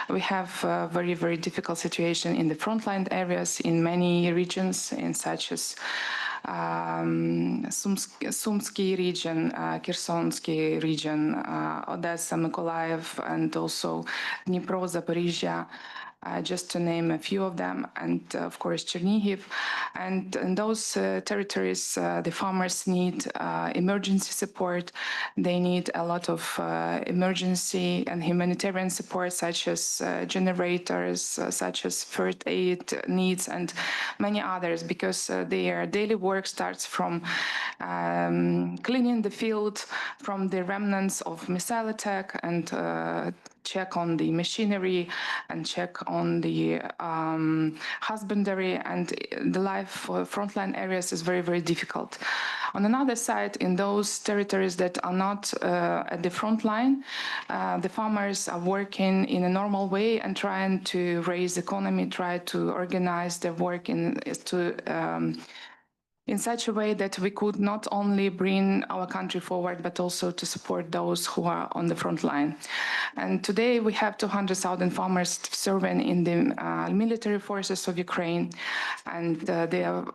we have a very, very difficult situation in the frontline areas in many regions, in such as Sumsky region, Khersonsky region, Odessa, Mykolaiv, and also Dnipro, Zaporizhia, just to name a few of them, and of course Chernihiv. And in those territories, the farmers need emergency support. They need a lot of emergency and humanitarian support, such as generators, such as first aid needs, and many others, because their daily work starts from cleaning the field, from the remnants of missile attack, and check on the machinery and check on the husbandry, and the life for frontline areas is very, very difficult. On another side, in those territories that are not at the front line, the farmers are working in a normal way and trying to raise the economy, try to organize their work in such a way that we could not only bring our country forward, but also to support those who are on the front line. And today we have 200,000 farmers serving in the military forces of Ukraine, and their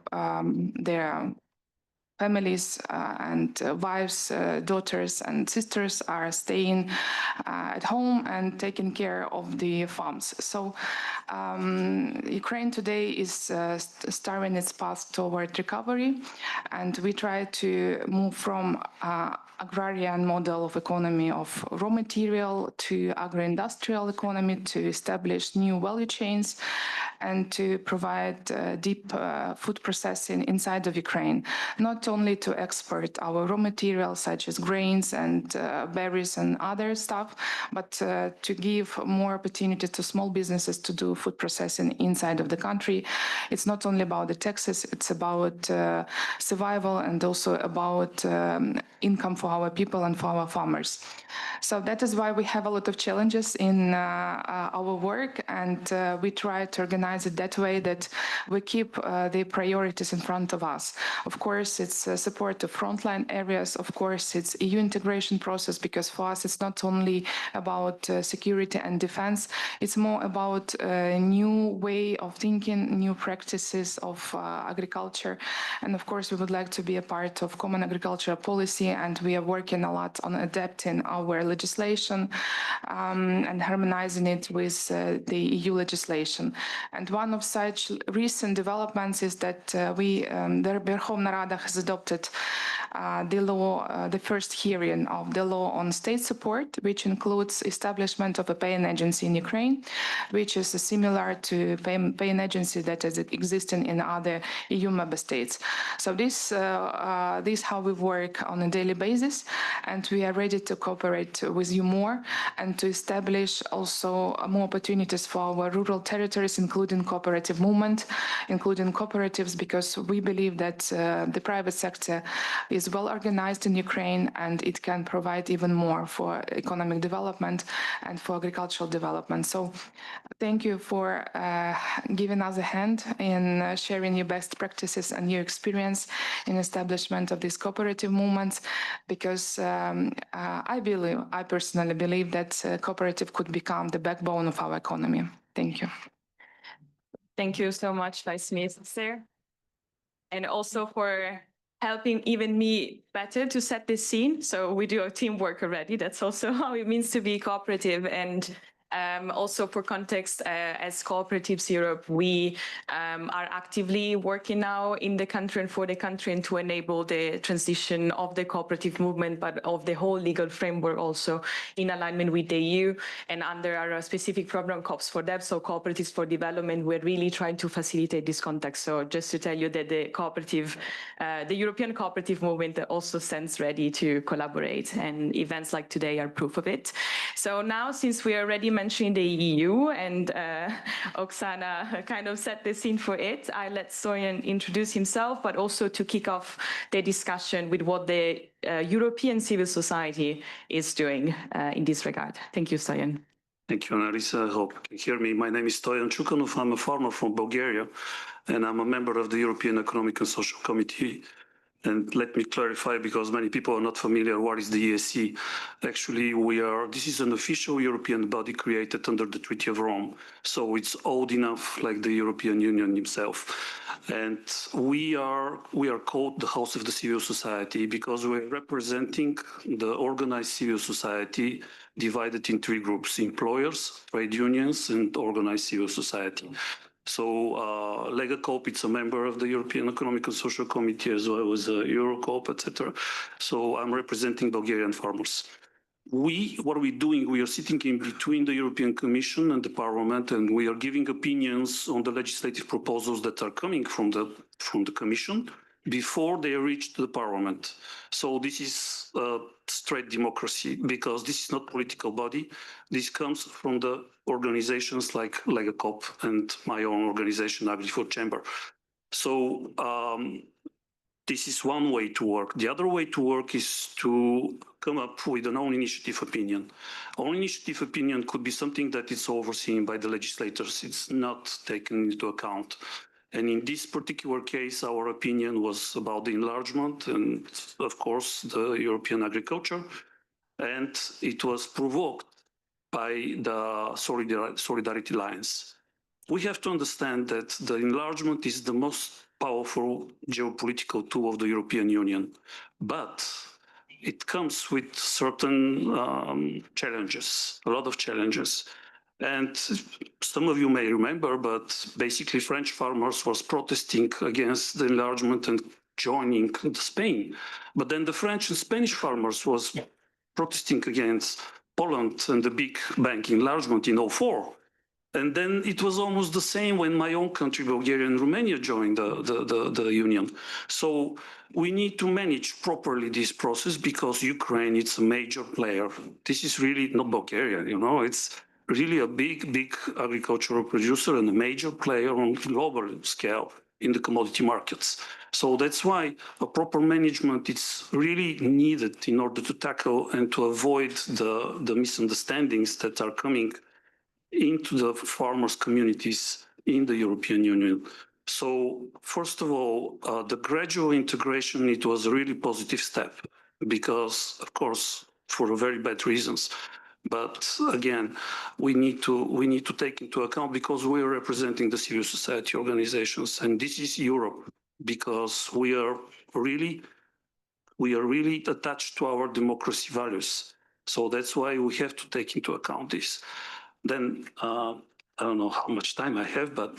families and wives, daughters and sisters are staying at home and taking care of the farms. So Ukraine today is starting its path toward recovery, and we try to move from agrarian model of economy of raw material to agro-industrial economy, to establish new value chains and to provide deep food processing inside of Ukraine, not only to export our raw materials such as grains and berries and other stuff, but to give more opportunity to small businesses to do food processing inside of the country. It's not only about the taxes, it's about survival and also about income for our people and for our farmers. So that is why we have a lot of challenges in our work, and we try to organize it that way that we keep the priorities in front of us. Of course, it's support to frontline areas. Of course, it's EU integration process, because for us it's not only about security and defense, it's more about a new way of thinking, new practices of agriculture. And of course, we would like to be a part of common agricultural policy, and we are working a lot on adapting our legislation and harmonizing it with the EU legislation. And one of such recent developments is that the Verkhovna Rada has adopted the law, the first hearing of the law on state support, which includes establishment of a paying agency in Ukraine, which is similar to paying agency that is existing in other EU member states. So this how we work on a daily basis, and we are ready to cooperate with you more and to establish also more opportunities for our rural territories, including cooperative movement, including cooperatives, because we believe that the private sector is well organized in Ukraine, and it can provide even more for economic development and for agricultural development. So thank you for giving us a hand in sharing your best practices and your experience in establishment of these cooperative movements, because I personally believe that cooperative could become the backbone of our economy. Thank you. Thank you so much, Vice Minister, and also for helping even me better to set this scene. So we do a teamwork already. That's also how it means to be cooperative. And also for context, as Cooperatives Europe, we are actively working now in the country and for the country, and to enable the transition of the cooperative movement, but of the whole legal framework also in alignment with the EU. And under our specific program, COPS for Dev, so Cooperatives for Development, we're really trying to facilitate this context. So just to tell you that the European cooperative movement also stands ready to collaborate, and events like today are proof of it. So now, since we are already mentioning the EU, and Oksana kind of set the scene for it. I let Stoyan introduce himself, but also to kick off the discussion with what the European civil society is doing in this regard. Thank you, Stoyan. Thank you, Annalisa. I hope you can hear me. My name is Stoyan Chukanov. I'm a farmer from Bulgaria, and I'm a member of the European Economic and Social Committee. And let me clarify, because many people are not familiar, what is the ESC? Actually, this is an official European body created under the Treaty of Rome. So it's old enough like the European Union himself. And we are called the House of the Civil Society because we're representing the organized civil society divided in three groups: employers, trade unions, and organized civil society. So Legacoop, it's a member of the European Economic and Social Committee, as well as Eurocoop, etc. So I'm representing Bulgarian farmers. What are we doing? We are sitting in between the European Commission and the Parliament, and we are giving opinions on the legislative proposals that are coming from the Commission before they reach the Parliament. So this is straight democracy, because this is not political body. This comes from the organizations like Legacoop and my own organization, Agri-Food Chamber. So this is one way to work. The other way to work is to come up with an own initiative opinion. Own initiative opinion could be something that is overseen by the legislators. It's not taken into account. And in this particular case, our opinion was about the enlargement and, of course, the European agriculture. And it was provoked by the Solidarity Alliance. We have to understand that the enlargement is the most powerful geopolitical tool of the European Union, but it comes with certain challenges, a lot of challenges. And some of you may remember, but basically French farmers was protesting against the enlargement and joining Spain. But then the French and Spanish farmers was protesting against Poland and the big bank enlargement in 2004. And then it was almost the same when my own country, Bulgaria and Romania, joined the Union. So we need to manage properly this process, because Ukraine is a major player. This is really not Bulgaria, you know, it's really a big agricultural producer and a major player on global scale in the commodity markets. So that's why a proper management is really needed in order to tackle and to avoid the misunderstandings that are coming into the farmers' communities in the European Union. So first of all, the gradual integration, it was a really positive step, because, of course, for very bad reasons. But again, we need to take into account, because we are representing the civil society organizations, and this is Europe, because we are really attached to our democracy values. So that's why we have to take into account this. Then I don't know how much time I have, but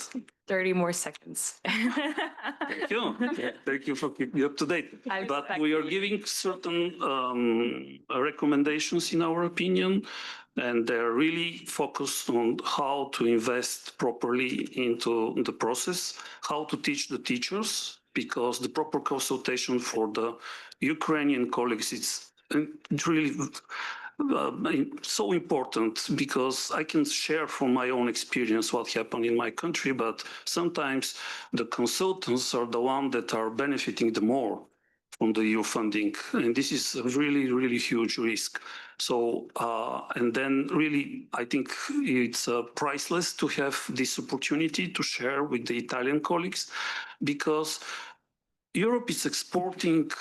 30 more seconds. Thank you. Thank you for keeping me up to date. But we are giving certain recommendations in our opinion, and they're really focused on how to invest properly into the process, how to teach the teachers, because the proper consultation for the Ukrainian colleagues is really so important, because I can share from my own experience what happened in my country, but sometimes the consultants are the ones that are benefiting the more from the EU funding, and this is a really huge risk. So and then really I think it's priceless to have this opportunity to share with the Italian colleagues, because Europe is exporting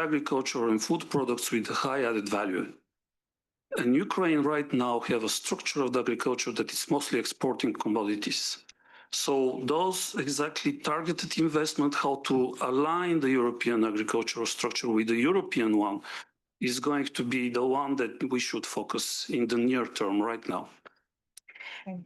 agriculture and food products with high added value. And Ukraine right now have a structure of the agriculture that is mostly exporting commodities. So those exactly targeted investment, how to align the European agricultural structure with the European one, is going to be the one that we should focus in the near term right now.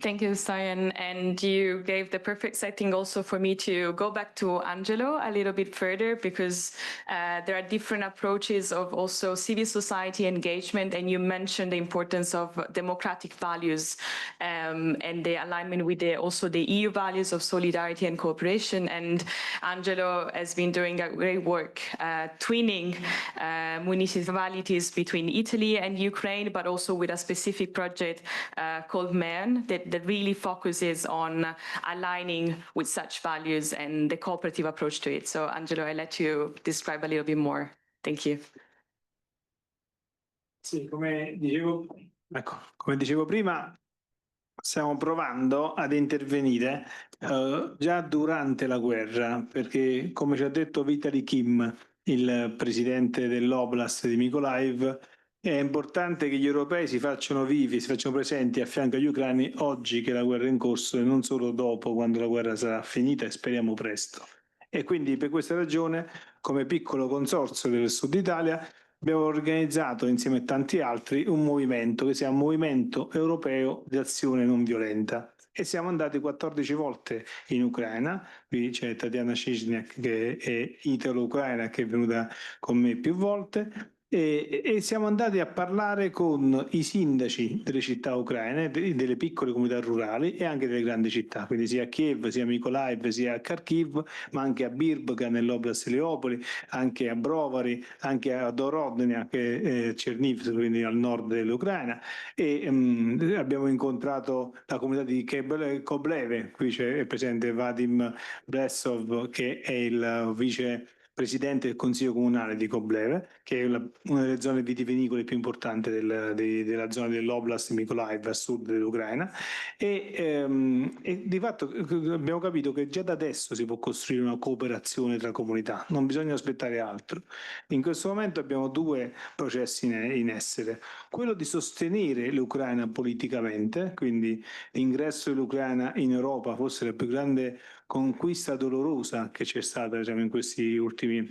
Thank you, Stoyan. And you gave the perfect setting also for me to go back to Angelo a little bit further, because there are different approaches of also civil society engagement. And you mentioned the importance of democratic values and the alignment with also the EU values of solidarity and cooperation. And Angelo has been doing a great work twinning municipalities between Italy and Ukraine, but also with a specific project called MERN that really focuses on aligning with such values and the cooperative approach to it. So Angelo, I'll let you describe a little bit more. Thank you. Sì, come dicevo prima, stiamo provando ad intervenire già durante la guerra, perché come ci ha detto Vitaly Kim, il presidente dell'Oblast di Mykolaiv, è importante che gli europei si facciano vivi, si facciano presenti a fianco agli ucraini oggi che la guerra è in corso e non solo dopo, quando la guerra sarà finita, e speriamo presto. E quindi per questa ragione, come piccolo consorzio del Sud Italia, abbiamo organizzato insieme a tanti altri un movimento che si chiama Movimento Europeo di Azione Non Violenta, e siamo andati 14 volte in Ucraina. Qui c'è Tatiana Cisniak, che è italo-ucraina, che è venuta con me più volte, e siamo andati a parlare con i sindaci delle città ucraine, delle piccole comunità rurali e anche delle grandi città, quindi sia a Kiev, sia a Mykolaiv, sia a Kharkiv, ma anche a Birbka nell'oblast di Leopoli, anche a Brovary, anche a Dorodnia, che è Cherniv, quindi al nord dell'Ucraina, e abbiamo incontrato la comunità di Kobleve. Qui è presente Vadim Blesov, che è il vice presidente del Consiglio Comunale di Kobleve, che è una delle zone vitivinicole più importanti della zona dell'Oblast di Mykolaiv a sud dell'Ucraina, e di fatto abbiamo capito che già da adesso si può costruire una cooperazione tra comunità, non bisogna aspettare altro. In questo momento abbiamo due processi in essere: quello di sostenere l'Ucraina politicamente, quindi l'ingresso dell'Ucraina in Europa, forse la più grande conquista dolorosa che c'è stata, diciamo, in questi ultimi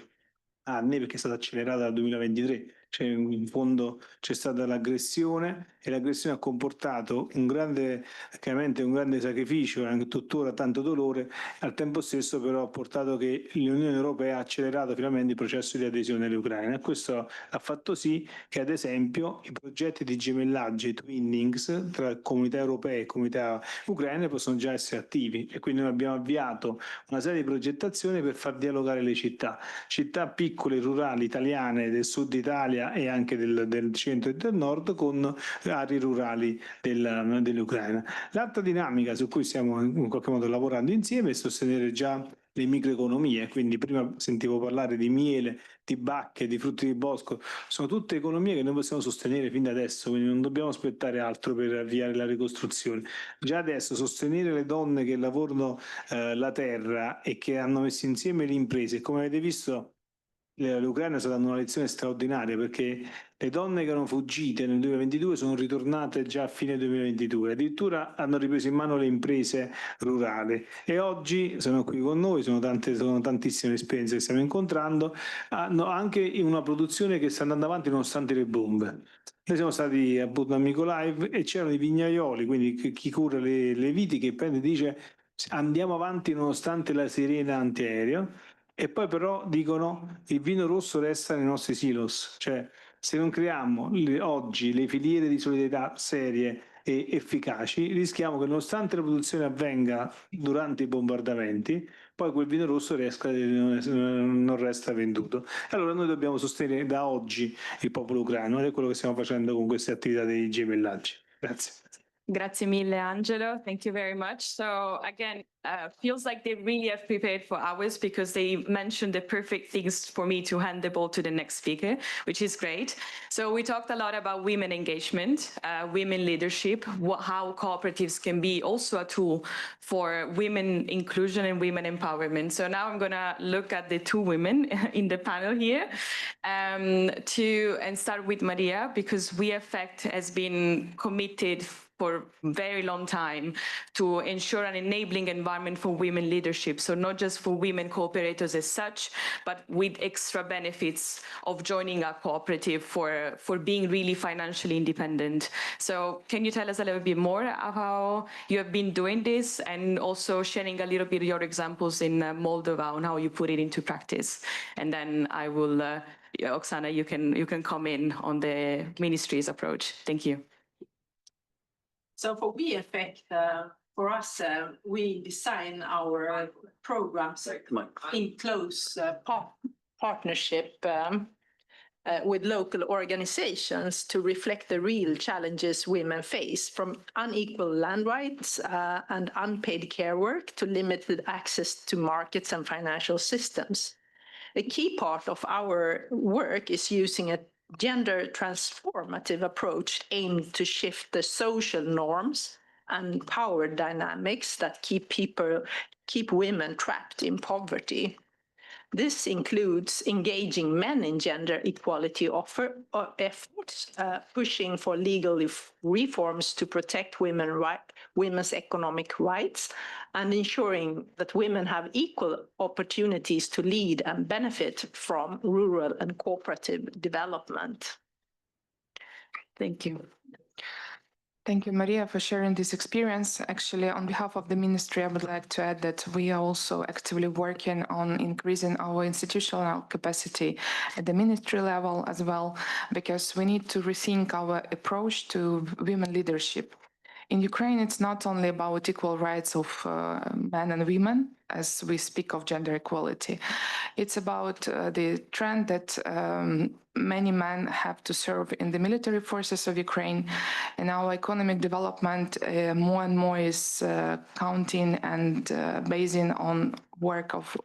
anni, perché è stata accelerata dal 2023. Cioè, in fondo c'è stata l'aggressione, e l'aggressione ha comportato chiaramente un grande sacrificio e anche tuttora tanto dolore. Al tempo stesso però ha portato che l'Unione Europea ha accelerato finalmente il processo di adesione dell'Ucraina, e questo ha fatto sì che ad esempio i progetti di gemellaggio, i twinnings tra comunità europee e comunità ucraine possono già essere attivi, e quindi noi abbiamo avviato una serie di progettazioni per far dialogare le città piccole rurali italiane del sud Italia e anche del centro e del nord con aree rurali dell'Ucraina. L'altra dinamica su cui stiamo in qualche modo lavorando insieme è sostenere già le microeconomie. Quindi prima sentivo parlare di miele, di bacche, di frutti di bosco, sono tutte economie che noi possiamo sostenere fin da adesso, quindi non dobbiamo aspettare altro per avviare la ricostruzione. Già adesso sostenere le donne che lavorano la terra e che hanno messo insieme le imprese, come avete visto l'Ucraina sta dando una lezione straordinaria, perché le donne che erano fuggite nel 2022 sono ritornate già a fine 2022, addirittura hanno ripreso in mano le imprese rurali, e oggi sono qui con noi, sono tantissime esperienze che stiamo incontrando, hanno anche una produzione che sta andando avanti nonostante le bombe. Noi siamo stati appunto a Mykolaiv e c'erano i vignaioli, quindi chi cura le viti, che prende e dice andiamo avanti nonostante la sirena antiaereo. E poi però dicono il vino rosso resta nei nostri silos, cioè se non creiamo oggi le filiere di solidarietà serie e efficaci, rischiamo che nonostante la produzione avvenga durante i bombardamenti, poi quel vino rosso non resta venduto. Allora noi dobbiamo sostenere da oggi il popolo ucraino, ed è quello che stiamo facendo con queste attività dei gemellaggi. Grazie. Grazie mille, Angelo. Thank you very much. So again, feels like they really have prepared for hours, because they mentioned the perfect things for me to hand the ball to the next speaker, which is great. So we talked a lot about women engagement, women leadership, how cooperatives can be also a tool for women inclusion and women empowerment. So now I'm going to look at the two women in the panel here, and start with Maria, because WeAffect has been committed for a very long time to ensure an enabling environment environment for women leadership. So not just for women cooperators as such, but with extra benefits of joining a cooperative for being really financially independent. So can you tell us a little bit more of how you have been doing this, and also sharing a little bit of your examples in Moldova on how you put it into practice? And then I will, Oksana, you can come in on the ministry's approach. Thank you. So for WeEffect, for us, we design our programs in close partnership with local organizations to reflect the real challenges women face, from unequal land rights and unpaid care work to limited access to markets and financial systems. A key part of our work is using a gender transformative approach aimed to shift the social norms and power dynamics that keep women trapped in poverty. This includes engaging men in gender equality efforts, pushing for legal reforms to protect women's economic rights, and ensuring that women have equal opportunities to lead and benefit from rural and cooperative development. Thank you. Thank you, Maria, for sharing this experience. Actually, on behalf of the ministry, I would like to add that we are also actively working on increasing our institutional capacity at the ministry level as well, because we need to rethink our approach to women leadership. In Ukraine, it's not only about equal rights of men and women, as we speak of gender equality. It's about the trend that many men have to serve in the military forces of Ukraine, and our economic development more and more is counting and basing on work of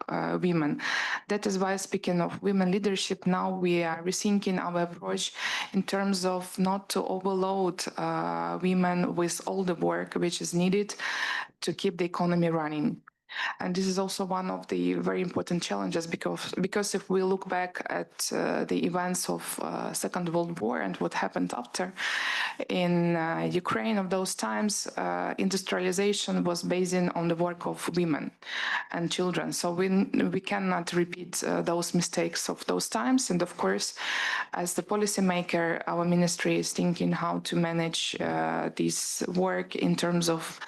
women. That is why, speaking of women leadership, now we are rethinking our approach in terms of not to overload women with all the work which is needed to keep the economy running. And this is also one of the very important challenges, because if we look back at the events of Second World War and what happened after in Ukraine of those times, industrialization was based on the work of women and children. So we cannot repeat those mistakes of those times. And of course, as the policymaker, our ministry is thinking how to manage this work in terms of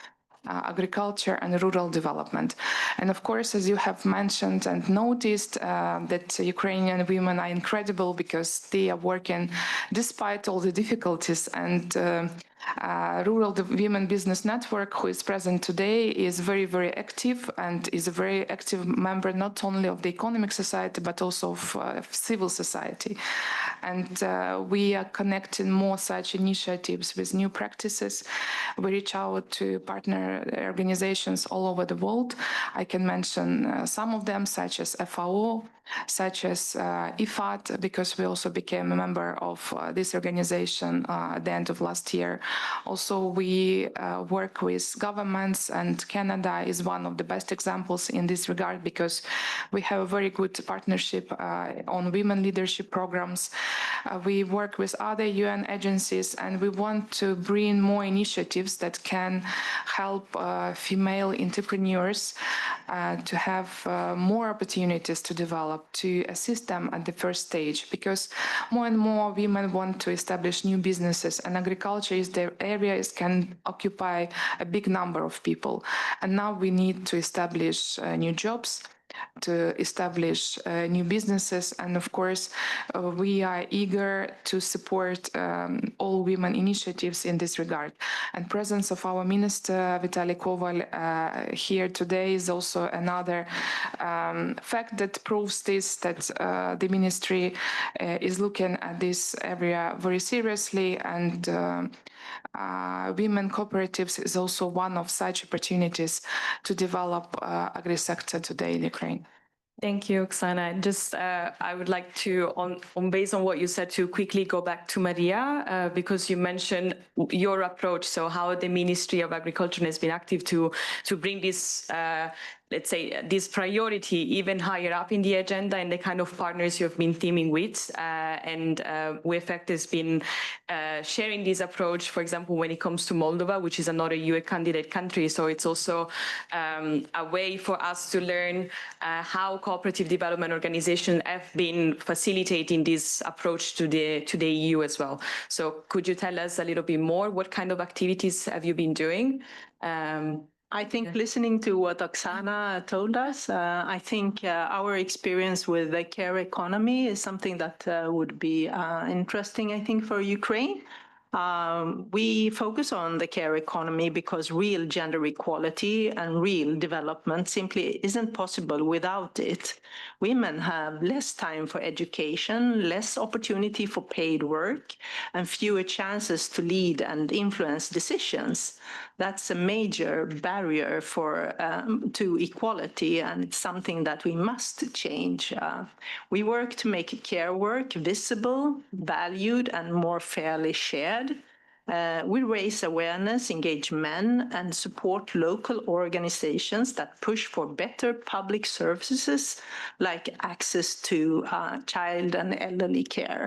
agriculture and rural development. And of course, as you have mentioned and noticed, that Ukrainian women are incredible because they are working despite all the difficulties, and Rural Women Business Network, who is present today, is very, very active and is a very active member not only of the economic society but also of civil society. And we are connecting more such initiatives with new practices. We reach out to partner organizations all over the world. I can mention some of them, such as FAO, such as IFAD, because we also became a member of this organization at the end of last year. Also, we work with governments, and Canada is one of the best examples in this regard, because we have a very good partnership on women leadership programs. We work with other UN agencies, and we want to bring more initiatives that can help female entrepreneurs to have more opportunities to develop, to assist them at the first stage, because more and more women want to establish new businesses, and agriculture is the area that can occupy a big number of people. And now we need to establish new jobs, to establish new businesses, and of course we are eager to support all women initiatives in this regard. And presence of our minister Vitaly Koval here today is also another fact that proves this, that the ministry is looking at this area very seriously, and women cooperatives is also one of such opportunities to develop agri-sector today in Ukraine. Thank you, Oksana. Just I would like to, based on what you said, to quickly go back to Maria, because you mentioned your approach, so how the Ministry of Agriculture has been active to bring this let's say, this priority even higher up in the agenda and the kind of partners you have been teaming with. And WeEffect has been sharing this approach, for example, when it comes to Moldova, which is another EU candidate country. So it's also a way for us to learn how cooperative development organizations have been facilitating this approach to the EU as well. So could you tell us a little bit more? What kind of activities have you been doing? I think listening to what Oksana told us, I think our experience with the care economy is something that would be interesting, I think, for Ukraine. We focus on the care economy because real gender equality and real development simply isn't possible without it. Women have less time for education, less opportunity for paid work, and fewer chances to lead and influence decisions. That's a major barrier to equality, and it's something that we must change. We work to make care work visible, valued, and more fairly shared. We raise awareness, engage men, and support local organizations that push for better public services like access to child and elderly care.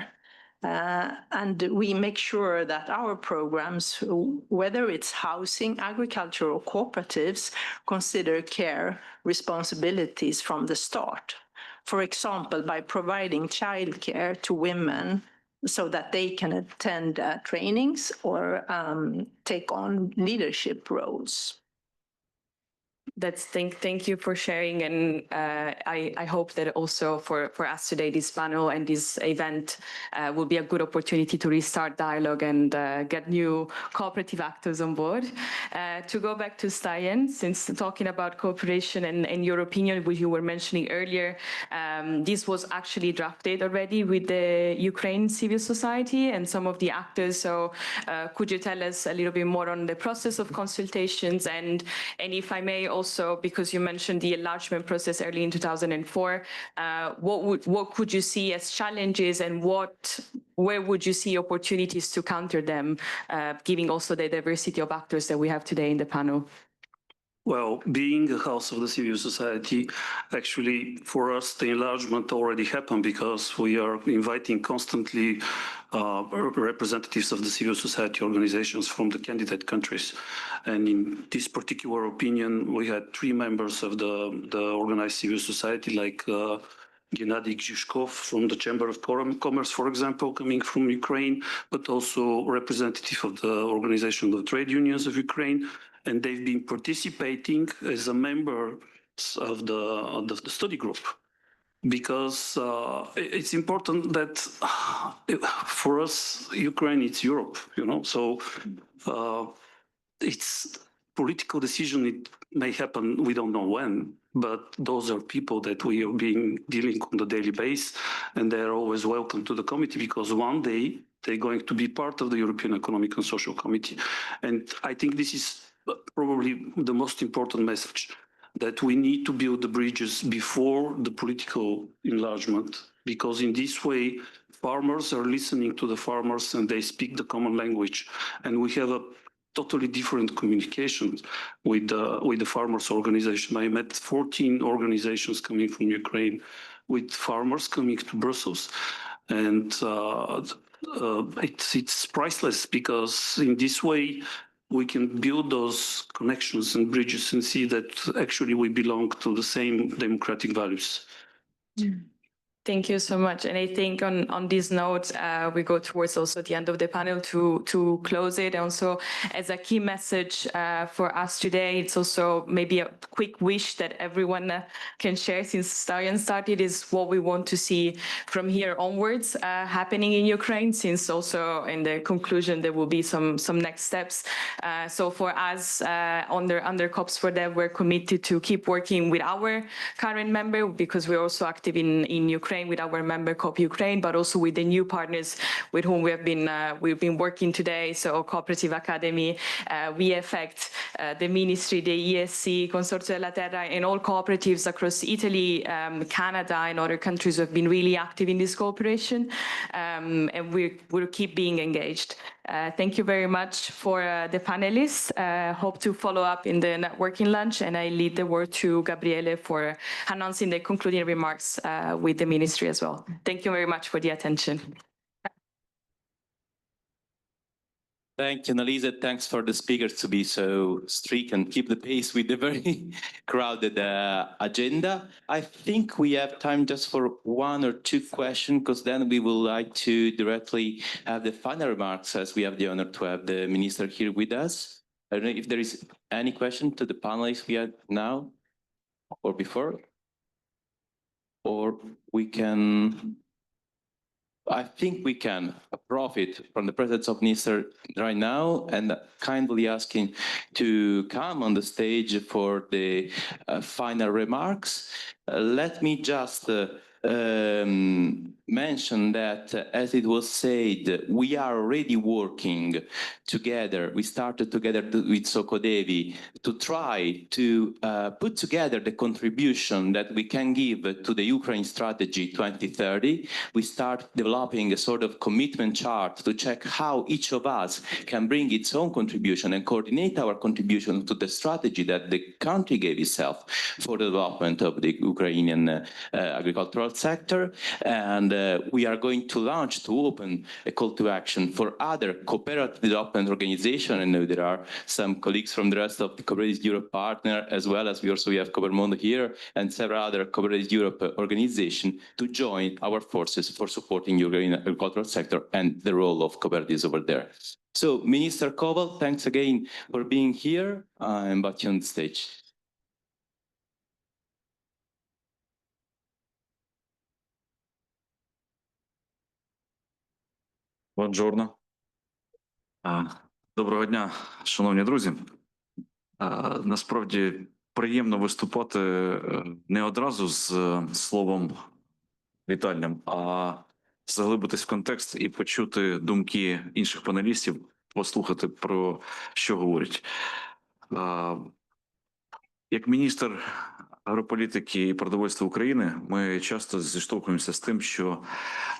And we make sure that our programs, whether it's housing, agriculture, or cooperatives, consider care responsibilities from the start. For example, by providing childcare to women so that they can attend trainings or take on leadership roles. Thank you for sharing, and I hope that also for us today, this panel and this event will be a good opportunity to restart dialogue and get new cooperative actors on board. To go back to Stoyan, since talking about cooperation and your opinion, which you were mentioning earlier, this was actually drafted already with the Ukraine civil society and some of the actors. So could you tell us a little bit more on the process of consultations, and if I may also, because you mentioned the enlargement process early in 2004, what could you see as challenges, and where would you see opportunities to counter them, given also the diversity of actors that we have today in the panel? Well, being a house of the civil society, actually, for us, the enlargement already happened because we are inviting constantly representatives of the civil society organizations from the candidate countries. And in this particular opinion, we had 3 members of the organized civil society, like Gennady Gzhishkov from the Chamber of Commerce, for example, coming from Ukraine, but also representative of the Organization of Trade Unions of Ukraine. And they've been participating as a member of the study group, because it's important that for us, Ukraine, it's Europe, you know, so it's political decision. It may happen, we don't know when, but those are people that we are dealing on the daily basis, and they're always welcome to the committee, because one day they're going to be part of the European Economic and Social Committee. And I think this is probably the most important message, that we need to build the bridges before the political enlargement, because in this way, farmers are listening to the farmers and they speak the common language. And we have a totally different communication with the farmers organization. I met 14 organizations coming from Ukraine with farmers coming to Brussels. And it's priceless, because in this way, we can build those connections and bridges and see that actually we belong to the same democratic values. Thank you so much. And I think on this note, we go towards also the end of the panel to close it. Also, as a key message for us today, it's also maybe a quick wish that everyone can share, since Stoyan started, is what we want to see from here onwards happening in Ukraine, since also in the conclusion there will be some next steps. So for us under Coops for Dev, we're committed to keep working with our current member, because we're also active in Ukraine with our member COP Ukraine, but also with the new partners with whom we've been working today. So Cooperative Academy, WeEffect, the ministry, the ESC, Consorzio della Terra, and all cooperatives across Italy, Canada, and other countries who have been really active in this cooperation. And we'll keep being engaged. Thank you very much for the panelists. Hope to follow up in the networking lunch, and I leave the word to Gabriele for announcing the concluding remarks with the ministry as well. Thank you very much for the attention. Thank you, Annalisa. Thanks for the speakers to be so strict and keep the pace with the very crowded agenda. I think we have time just for one or two questions, because then we would like to directly have the final remarks, as we have the honor to have the minister here with us. I don't know if there is any question to the panelists we have now or before, or we can... I think we can profit from the presence of Minister right now and kindly asking to come on the stage for the final remarks. Let me just mention that, as it was said, we are already working together. We started together with SOCODEVI to try to put together the contribution that we can give to the Ukraine strategy 2030. We start developing a sort of commitment chart to check how each of us can bring its own contribution and coordinate our contribution to the strategy that the country gave itself for the development of the Ukrainian agricultural sector. And we are going to launch, to open a call to action for other cooperative development organizations. I know there are some colleagues from the rest of the Cooperatives Europe partner, as well as we have Coopermondo here and several other Cooperatives Europe organizations to join our forces for supporting Ukrainian agricultural sector and the role of cooperatives over there. So, Minister Koval, thanks again for being here. I invite you on the stage. Buongiorno. Доброго дня, шановні друзі. Насправді приємно виступати не одразу з словом вітальним, а заглибитись в контекст і почути думки інших панелістів, послухати, про що говорять. Як міністр агрополітики і продовольства України, ми часто зіштовхуємося з тим, що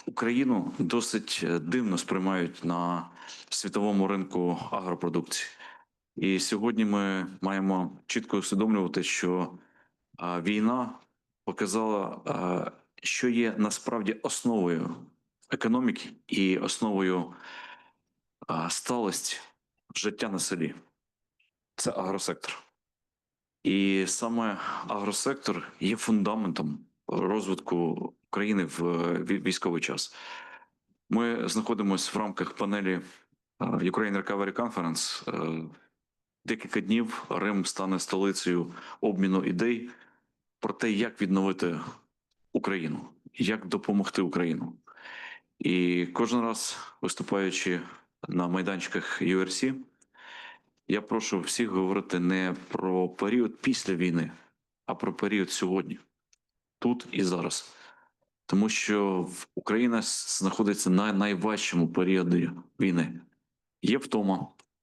Україну досить дивно сприймають на світовому ринку агропродукції. І сьогодні ми маємо чітко усвідомлювати, що війна показала, що є насправді основою економіки і основою сталості життя на селі. Це агросектор. І саме агросектор є фундаментом розвитку України в військовий час. Ми знаходимося в рамках панелі Ukrainian Recovery Conference. Декілька днів Рим стане столицею обміну ідей про те, як відновити Україну, як допомогти Україну. І кожен раз, виступаючи на майданчиках URC, я прошу всіх говорити не про період після війни, а про період сьогодні, тут і зараз. Тому що Україна знаходиться на найважчому періоді війни.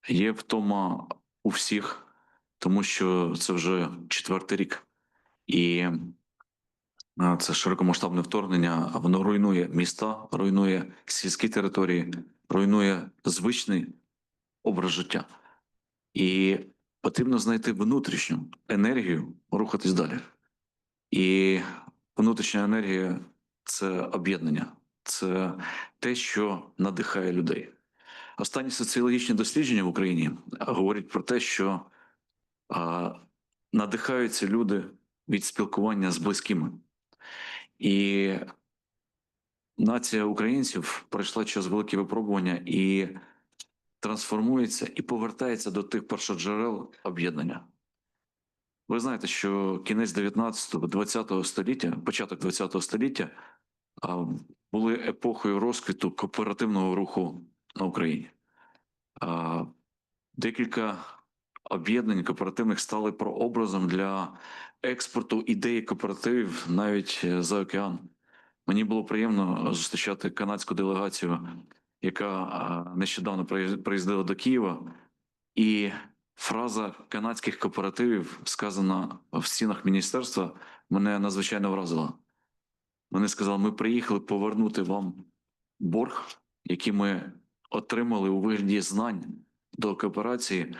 Є втома у всіх, тому що це вже 4-й рік. І це широкомасштабне вторгнення, воно руйнує міста, руйнує сільські території, руйнує звичний образ життя. І потрібно знайти внутрішню енергію, рухатись далі. І внутрішня енергія – це об'єднання, це те, що надихає людей. Останні соціологічні дослідження в Україні говорять про те, що надихаються люди від спілкування з близькими. І нація українців пройшла через великі випробування і трансформується і повертається до тих першоджерел об'єднання. Ви знаєте, що кінець 19-20 століття, початок 20 століття були епохою розквіту кооперативного руху на Україні. Декілька об'єднань кооперативних стали прообразом для експорту ідеї кооперативів навіть за океан. Мені було приємно зустрічати канадську делегацію, яка нещодавно приїздила до Києва, і фраза канадських кооперативів, сказана в стінах міністерства, мене надзвичайно вразила. Вони сказали: ми приїхали повернути вам борг, який ми отримали у вигляді знань до кооперації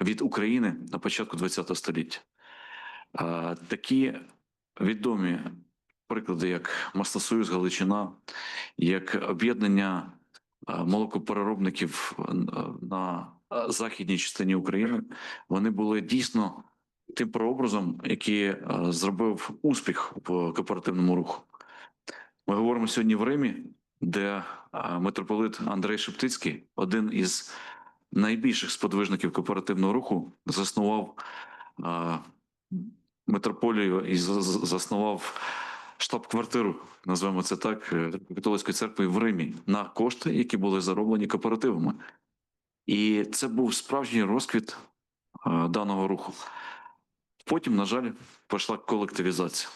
від України на початку ХХ століття. Такі відомі приклади, як Маслосоюз Галичина, як об'єднання молокопереробників на західній частині України, вони були дійсно тим прообразом, який зробив успіх в кооперативному руху. Ми говоримо сьогодні в Римі, де митрополит Андрей Шептицький, один із найбільших сподвижників кооперативного руху, заснував митрополію і заснував штаб-квартиру, назвемо це так, католицької церкви в Римі на кошти, які були зароблені кооперативами. І це був справжній розквіт даного руху. Потім, на жаль, пішла колективізація.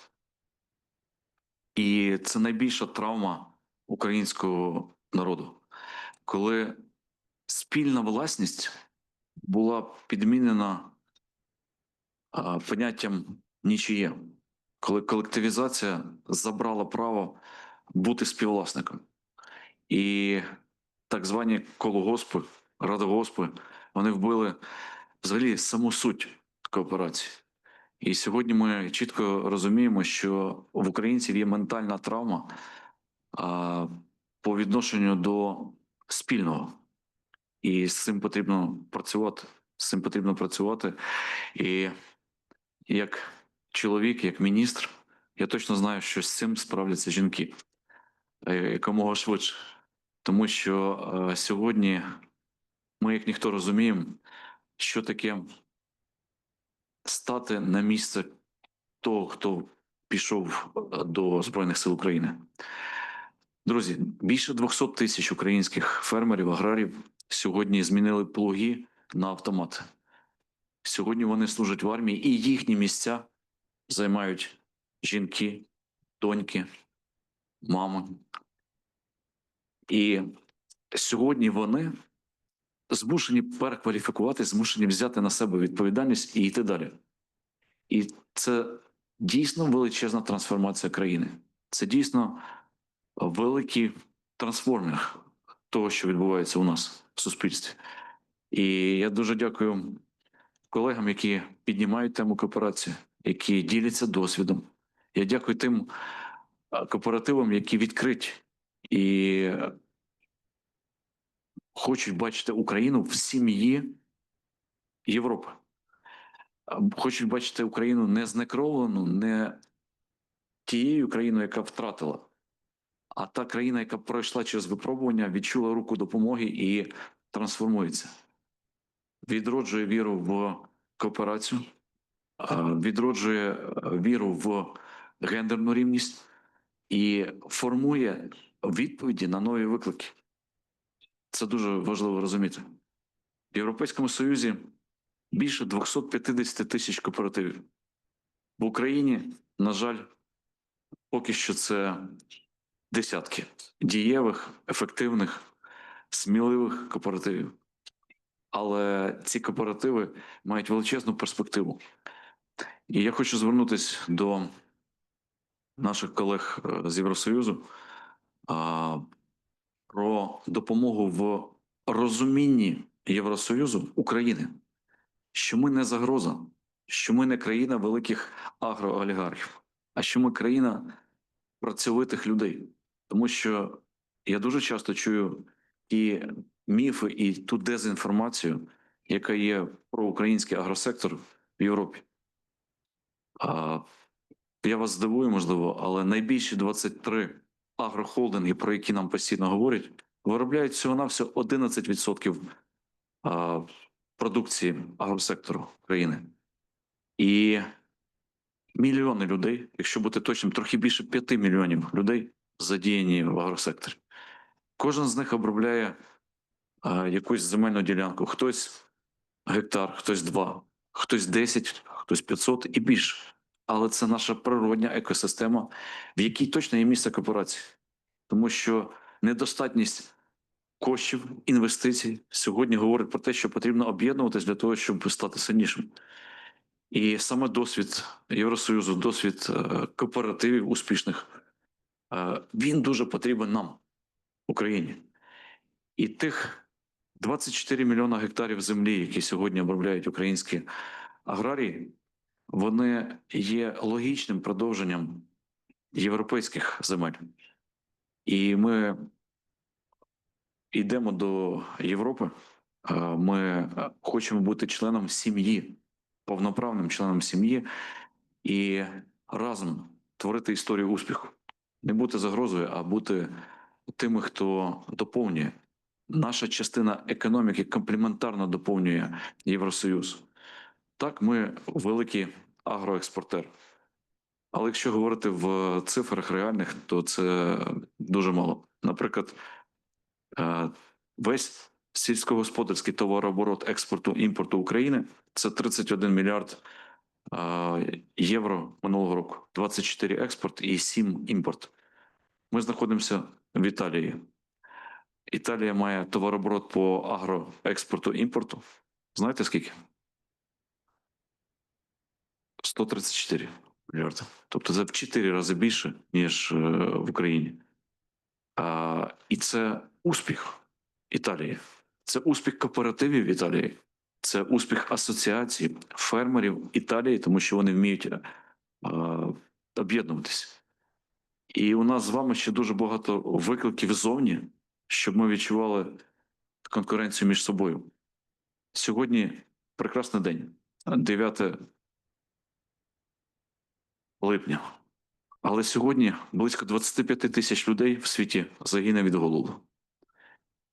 І це найбільша травма українського народу, коли спільна власність була підмінена поняттям нічиє, коли колективізація забрала право бути співвласником. І так звані колгоспи, радгоспи, вони вбили взагалі саму суть кооперації. І сьогодні ми чітко розуміємо, що в українців є ментальна травма по відношенню до спільного. І з цим потрібно працювати. І як чоловік, як міністр, я точно знаю, що з цим справляться жінки якомога швидше. Тому що сьогодні ми, як ніхто, розуміємо, що таке стати на місце того, хто пішов до Збройних сил України. Друзі, більше 200 тисяч українських фермерів, аграрів сьогодні змінили плуги на автомат. Сьогодні вони служать в армії, і їхні місця займають жінки, доньки, мами. І сьогодні вони змушені перекваліфікуватися, змушені взяти на себе відповідальність і йти далі. І це дійсно величезна трансформація країни. Це дійсно великий трансформінг того, що відбувається у нас в суспільстві. І я дуже дякую колегам, які піднімають тему кооперації, які діляться досвідом. Я дякую тим кооперативам, які відкриті і хочуть бачити Україну в сім'ї Європи. Хочуть бачити Україну не знекровлену, не тією країною, яка втратила, а та країна, яка пройшла через випробування, відчула руку допомоги і трансформується. Відроджує віру в кооперацію, відроджує віру в гендерну рівність і формує відповіді на нові виклики. Це дуже важливо розуміти. В Європейському Союзі більше 250 тисяч кооперативів. В Україні, на жаль, поки що це десятки дієвих, ефективних, сміливих кооперативів. Але ці кооперативи мають величезну перспективу. І я хочу звернутися до наших колег з Євросоюзу про допомогу в розумінні Євросоюзу України, що ми не загроза, що ми не країна великих агроолігархів, а що ми країна працьовитих людей. Тому що я дуже часто чую ті міфи і ту дезінформацію, яка є про український агросектор в Європі. Я вас здивую, можливо, але найбільші 23 агрохолдинги, про які нам постійно говорять, виробляють всього-навсього 11% продукції агросектору країни. І мільйони людей, якщо бути точним, трохи більше 5 мільйонів людей задіяні в агросекторі. Кожен з них обробляє якусь земельну ділянку. Хтось гектар, хтось 2, хтось 10, хтось 500 і більше. Але це наша природня екосистема, в якій точно є місце кооперації. Тому що недостатність коштів, інвестицій сьогодні говорить про те, що потрібно об'єднуватись для того, щоб стати сильнішим. І саме досвід Євросоюзу, досвід кооперативів успішних, він дуже потрібен нам, Україні. І тих 24 мільйона гектарів землі, які сьогодні обробляють українські аграрії, вони є логічним продовженням європейських земель. І ми йдемо до Європи, ми хочемо бути членом сім'ї, повноправним членом сім'ї і разом творити історію успіху. Не бути загрозою, а бути тими, хто доповнює. Наша частина економіки комплементарно доповнює Євросоюз. Так, ми великий агроекспортер. Але якщо говорити в цифрах реальних, то це дуже мало. Наприклад, весь сільськогосподарський товарооборот експорту імпорту України – це 31 мільярд євро минулого року. 24 експорт і 7 імпорт. Ми знаходимося в Італії. Італія має товарооборот по агроекспорту імпорту. Знаєте скільки? 134 мільярди. Тобто це в 4 рази більше, ніж в Україні. І це успіх Італії. Це успіх кооперативів Італії. Це успіх асоціацій фермерів Італії, тому що вони вміють об'єднуватися. І у нас з вами ще дуже багато викликів ззовні, щоб ми відчували конкуренцію між собою. Сьогодні прекрасний день, 9 липня. Але сьогодні близько 25 тисяч людей в світі загине від голоду.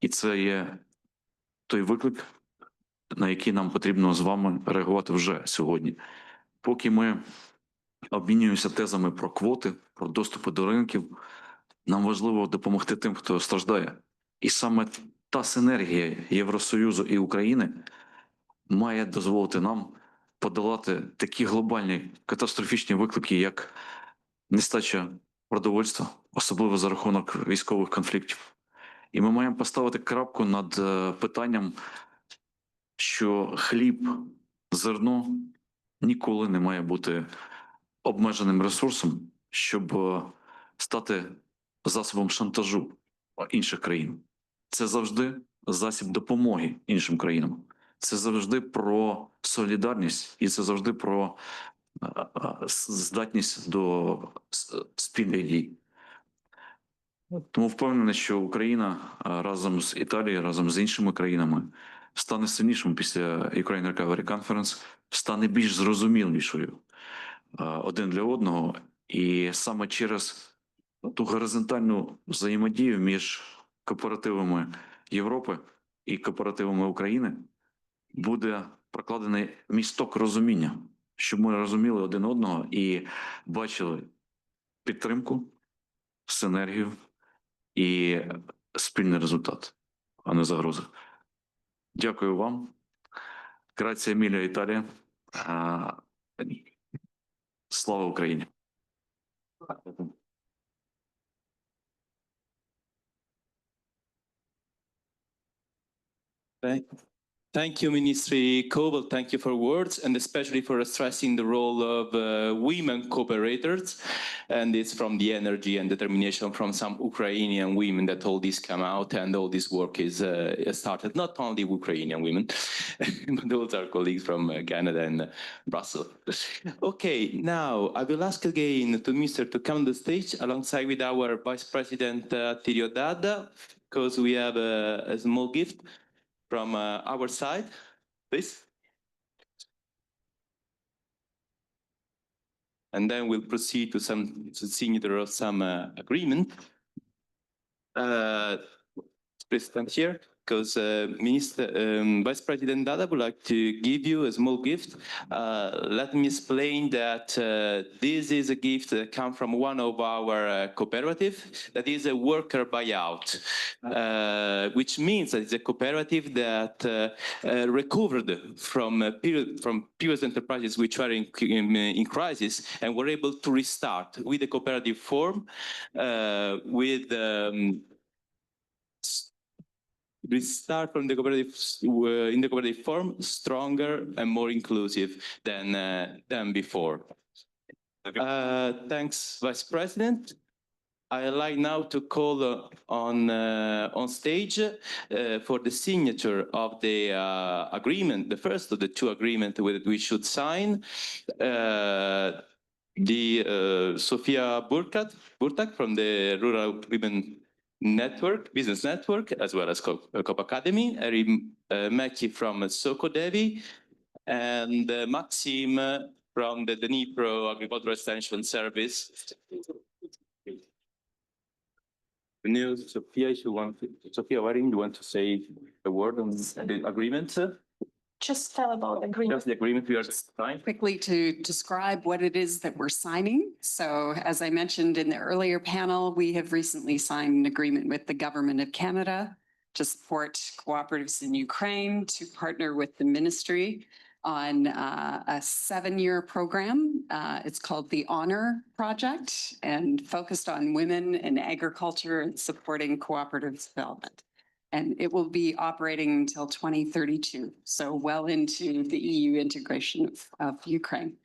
І це є той виклик, на який нам потрібно з вами реагувати вже сьогодні. Поки ми обмінюємося тезами про квоти, про доступи до ринків, нам важливо допомогти тим, хто страждає. І саме та синергія Євросоюзу і України має дозволити нам подолати такі глобальні катастрофічні виклики, як нестача продовольства, особливо за рахунок військових конфліктів. І ми маємо поставити крапку над питанням, що хліб, зерно ніколи не має бути обмеженим ресурсом, щоб стати засобом шантажу інших країн. Це завжди засіб допомоги іншим країнам. Це завжди про солідарність і це завжди про здатність до спільних дій. Тому впевнений, що Україна разом з Італією, разом з іншими країнами стане сильнішим після Ukraine Recovery Conference, стане більш зрозумілішою один для одного. І саме через ту горизонтальну взаємодію між кооперативами Європи і кооперативами України буде прокладений місток розуміння, щоб ми розуміли один одного і бачили підтримку, синергію і спільний результат, а не загрози. Дякую вам. Грація мілля Італія. Слава Україні. Thank you, Ministry Koval. Thank you for words and especially for stressing the role of women cooperators. And it's from the energy and determination from some Ukrainian women that all this come out and all this work is started. Not only Ukrainian women, but also our colleagues from Canada and Brussels. Okay, now I will ask again to Mr. to come on the stage alongside with our Vice President Tirio Dada, because we have a small gift from our side, please. And then we'll proceed to signature of some agreement. Please stand here, because Vice President Dada would like to give you a small gift. Let me explain that this is a gift that comes from one of our cooperative, that is a worker buyout, which means that it's a cooperative that recovered from previous enterprises which are in crisis and were able to restart with a cooperative form, with restart from the cooperative in the cooperative form stronger and more inclusive than before. Thanks, Vice President. I'd like now to call on stage for the signature of the agreement, the first of the two agreements that we should sign, Sofia Burtak from the Rural Women Network, Business Network, as well as Cooperative Academy, Eri Meki from SOCODEVI, and Maxime from the Dnipro Agricultural Extension Service. Sophia, Sophia, why didn't you want to say a word on the agreement? Just tell about the agreement. Just the agreement we are signing. Quickly to describe what it is that we're signing. So as I mentioned in the earlier panel, we have recently signed an agreement with the Government of Canada to support cooperatives in Ukraine, to partner with the ministry on a 7-year program. It's called the Honor Project and focused on women in agriculture and supporting cooperative development. And it will be operating until 2032, so well into the EU integration of Ukraine.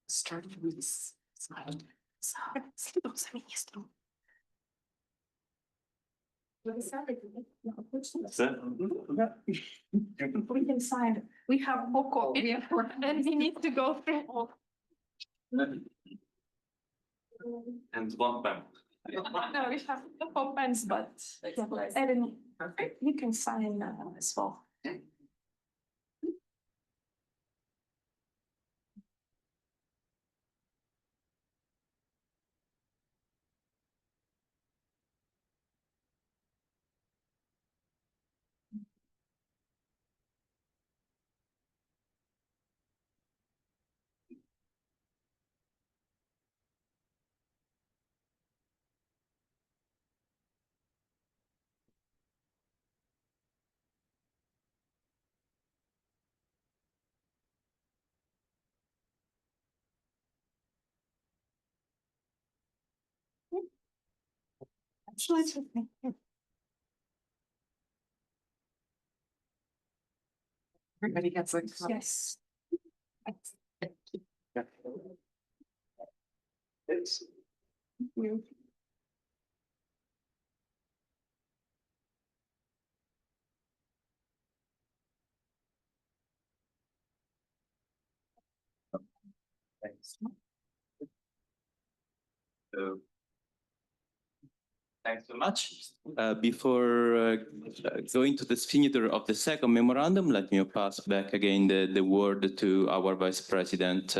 Start from this side. We can sign. We have 4 copies and we need to go through all. And 1 pen. No, we have 4 pens, but Eden, you can sign as well. Everybody gets a copy. Yes. Thanks. Thanks so much. Before going to the signature of the second memorandum, let me pass back again the word to our Vice President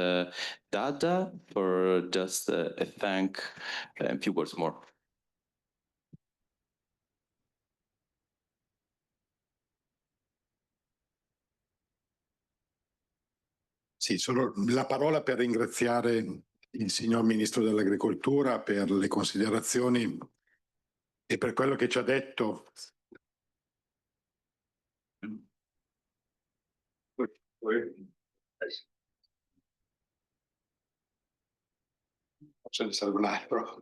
Dada for just a thank and a few words more. Sì, solo la parola per ringraziare il signor Ministro dell'Agricoltura per le considerazioni e per quello che ci ha detto. Faccio il cellulare, però.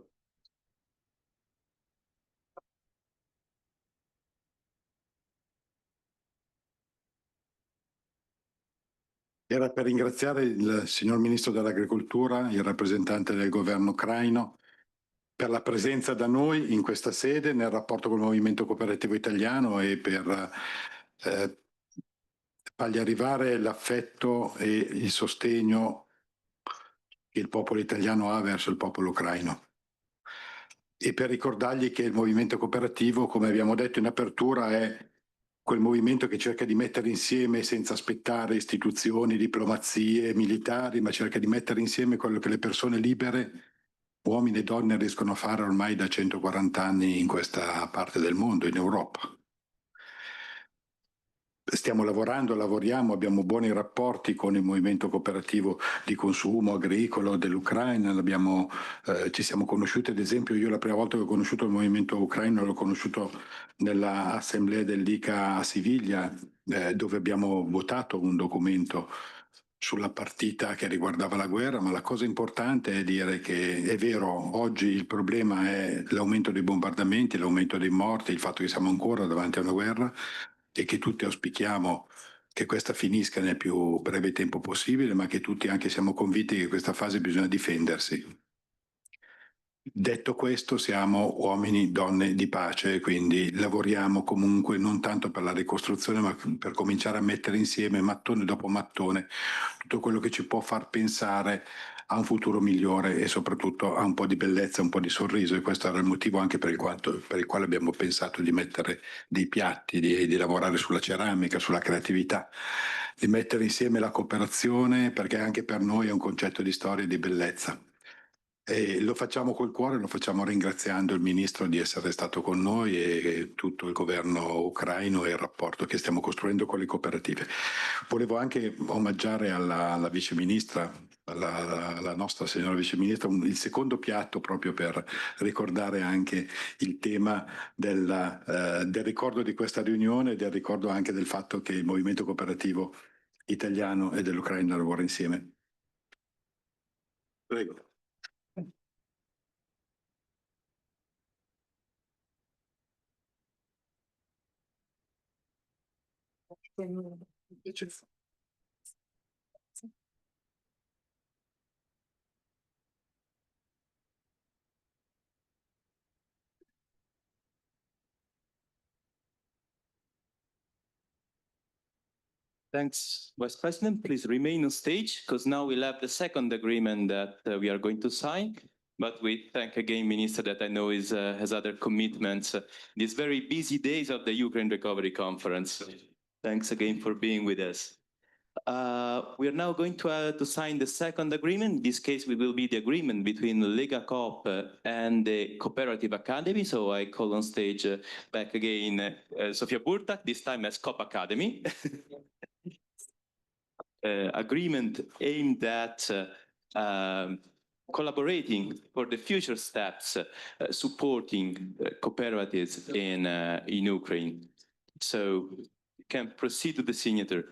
Era per ringraziare il signor Ministro dell'Agricoltura, il rappresentante del governo ucraino, per la presenza da noi in questa sede nel rapporto col Movimento Cooperativo Italiano e per fargli arrivare l'affetto e il sostegno che il popolo italiano ha verso il popolo ucraino. E per ricordargli che il movimento cooperativo, come abbiamo detto in apertura, è quel movimento che cerca di mettere insieme, senza aspettare istituzioni, diplomazie, militari, ma cerca di mettere insieme quello che le persone libere, uomini e donne, riescono a fare ormai da 140 anni in questa parte del mondo, in Europa. Stiamo lavoriamo, abbiamo buoni rapporti con il movimento cooperativo di consumo agricolo dell'Ucraina, ci siamo conosciuti, ad esempio io la prima volta che ho conosciuto il movimento ucraino l'ho conosciuto nell'assemblea dell'ICA a Siviglia, dove abbiamo votato un documento sulla partita che riguardava la guerra, ma la cosa importante è dire che è vero, oggi il problema è l'aumento dei bombardamenti, l'aumento dei morti, il fatto che siamo ancora davanti a una guerra e che tutti auspichiamo che questa finisca nel più breve tempo possibile, ma che tutti anche siamo convinti che in questa fase bisogna difendersi. Detto questo, siamo uomini, donne di pace, quindi lavoriamo comunque non tanto per la ricostruzione, ma per cominciare a mettere insieme mattone dopo mattone tutto quello che ci può far pensare a un futuro migliore e soprattutto a un po' di bellezza, un po' di sorriso, e questo era il motivo anche per il quale abbiamo pensato di mettere dei piatti, di lavorare sulla ceramica, sulla creatività, di mettere insieme la cooperazione, perché anche per noi è un concetto di storia e di bellezza. E lo facciamo col cuore, lo facciamo ringraziando il ministro di essere stato con noi e tutto il governo ucraino e il rapporto che stiamo costruendo con le cooperative. Volevo anche omaggiare alla viceministra, alla nostra signora viceministra, il secondo piatto proprio per ricordare anche il tema del ricordo di questa riunione e del ricordo anche del fatto che il movimento cooperativo italiano e dell'Ucraina lavora insieme. Prego. Thanks, Vice President. Please remain on stage because now we'll have the second agreement that we are going to sign. But we thank again, Minister, that I know has other commitments these very busy days of the Ukraine Recovery Conference. Thanks again for being with us. We are now going to sign the second agreement. In this case, it will be the agreement between Legacoop and the Cooperative Academy. So I call on stage back again Sofia Burtak, this time as Coop Academy. Agreement aimed at collaborating for the future steps, supporting cooperatives in Ukraine. So you can proceed to the signature.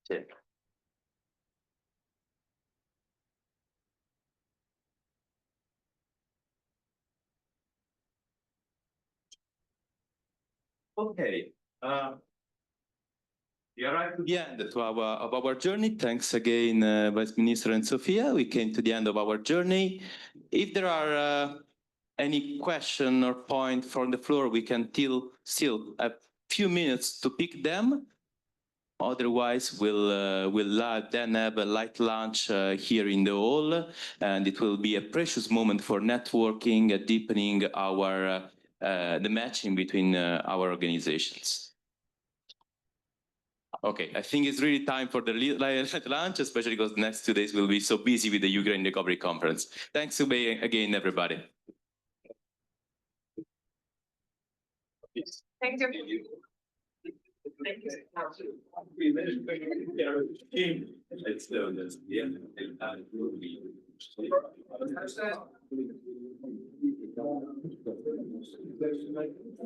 Check. Okay. We arrived to the end of our journey. Thanks again, Vice Minister and Sofia. We came to the end of our journey. If there are any question or point from the floor, we can still a few minutes to pick them. Otherwise, we'll then have a light lunch here in the hall, and it will be a precious moment for networking, deepening our the matching between our organizations. Okay, I think it's really time for the light lunch, especially because the next 2 days we'll be so busy with the Ukraine Recovery Conference. Thanks again, everybody. Thank you. Thank you.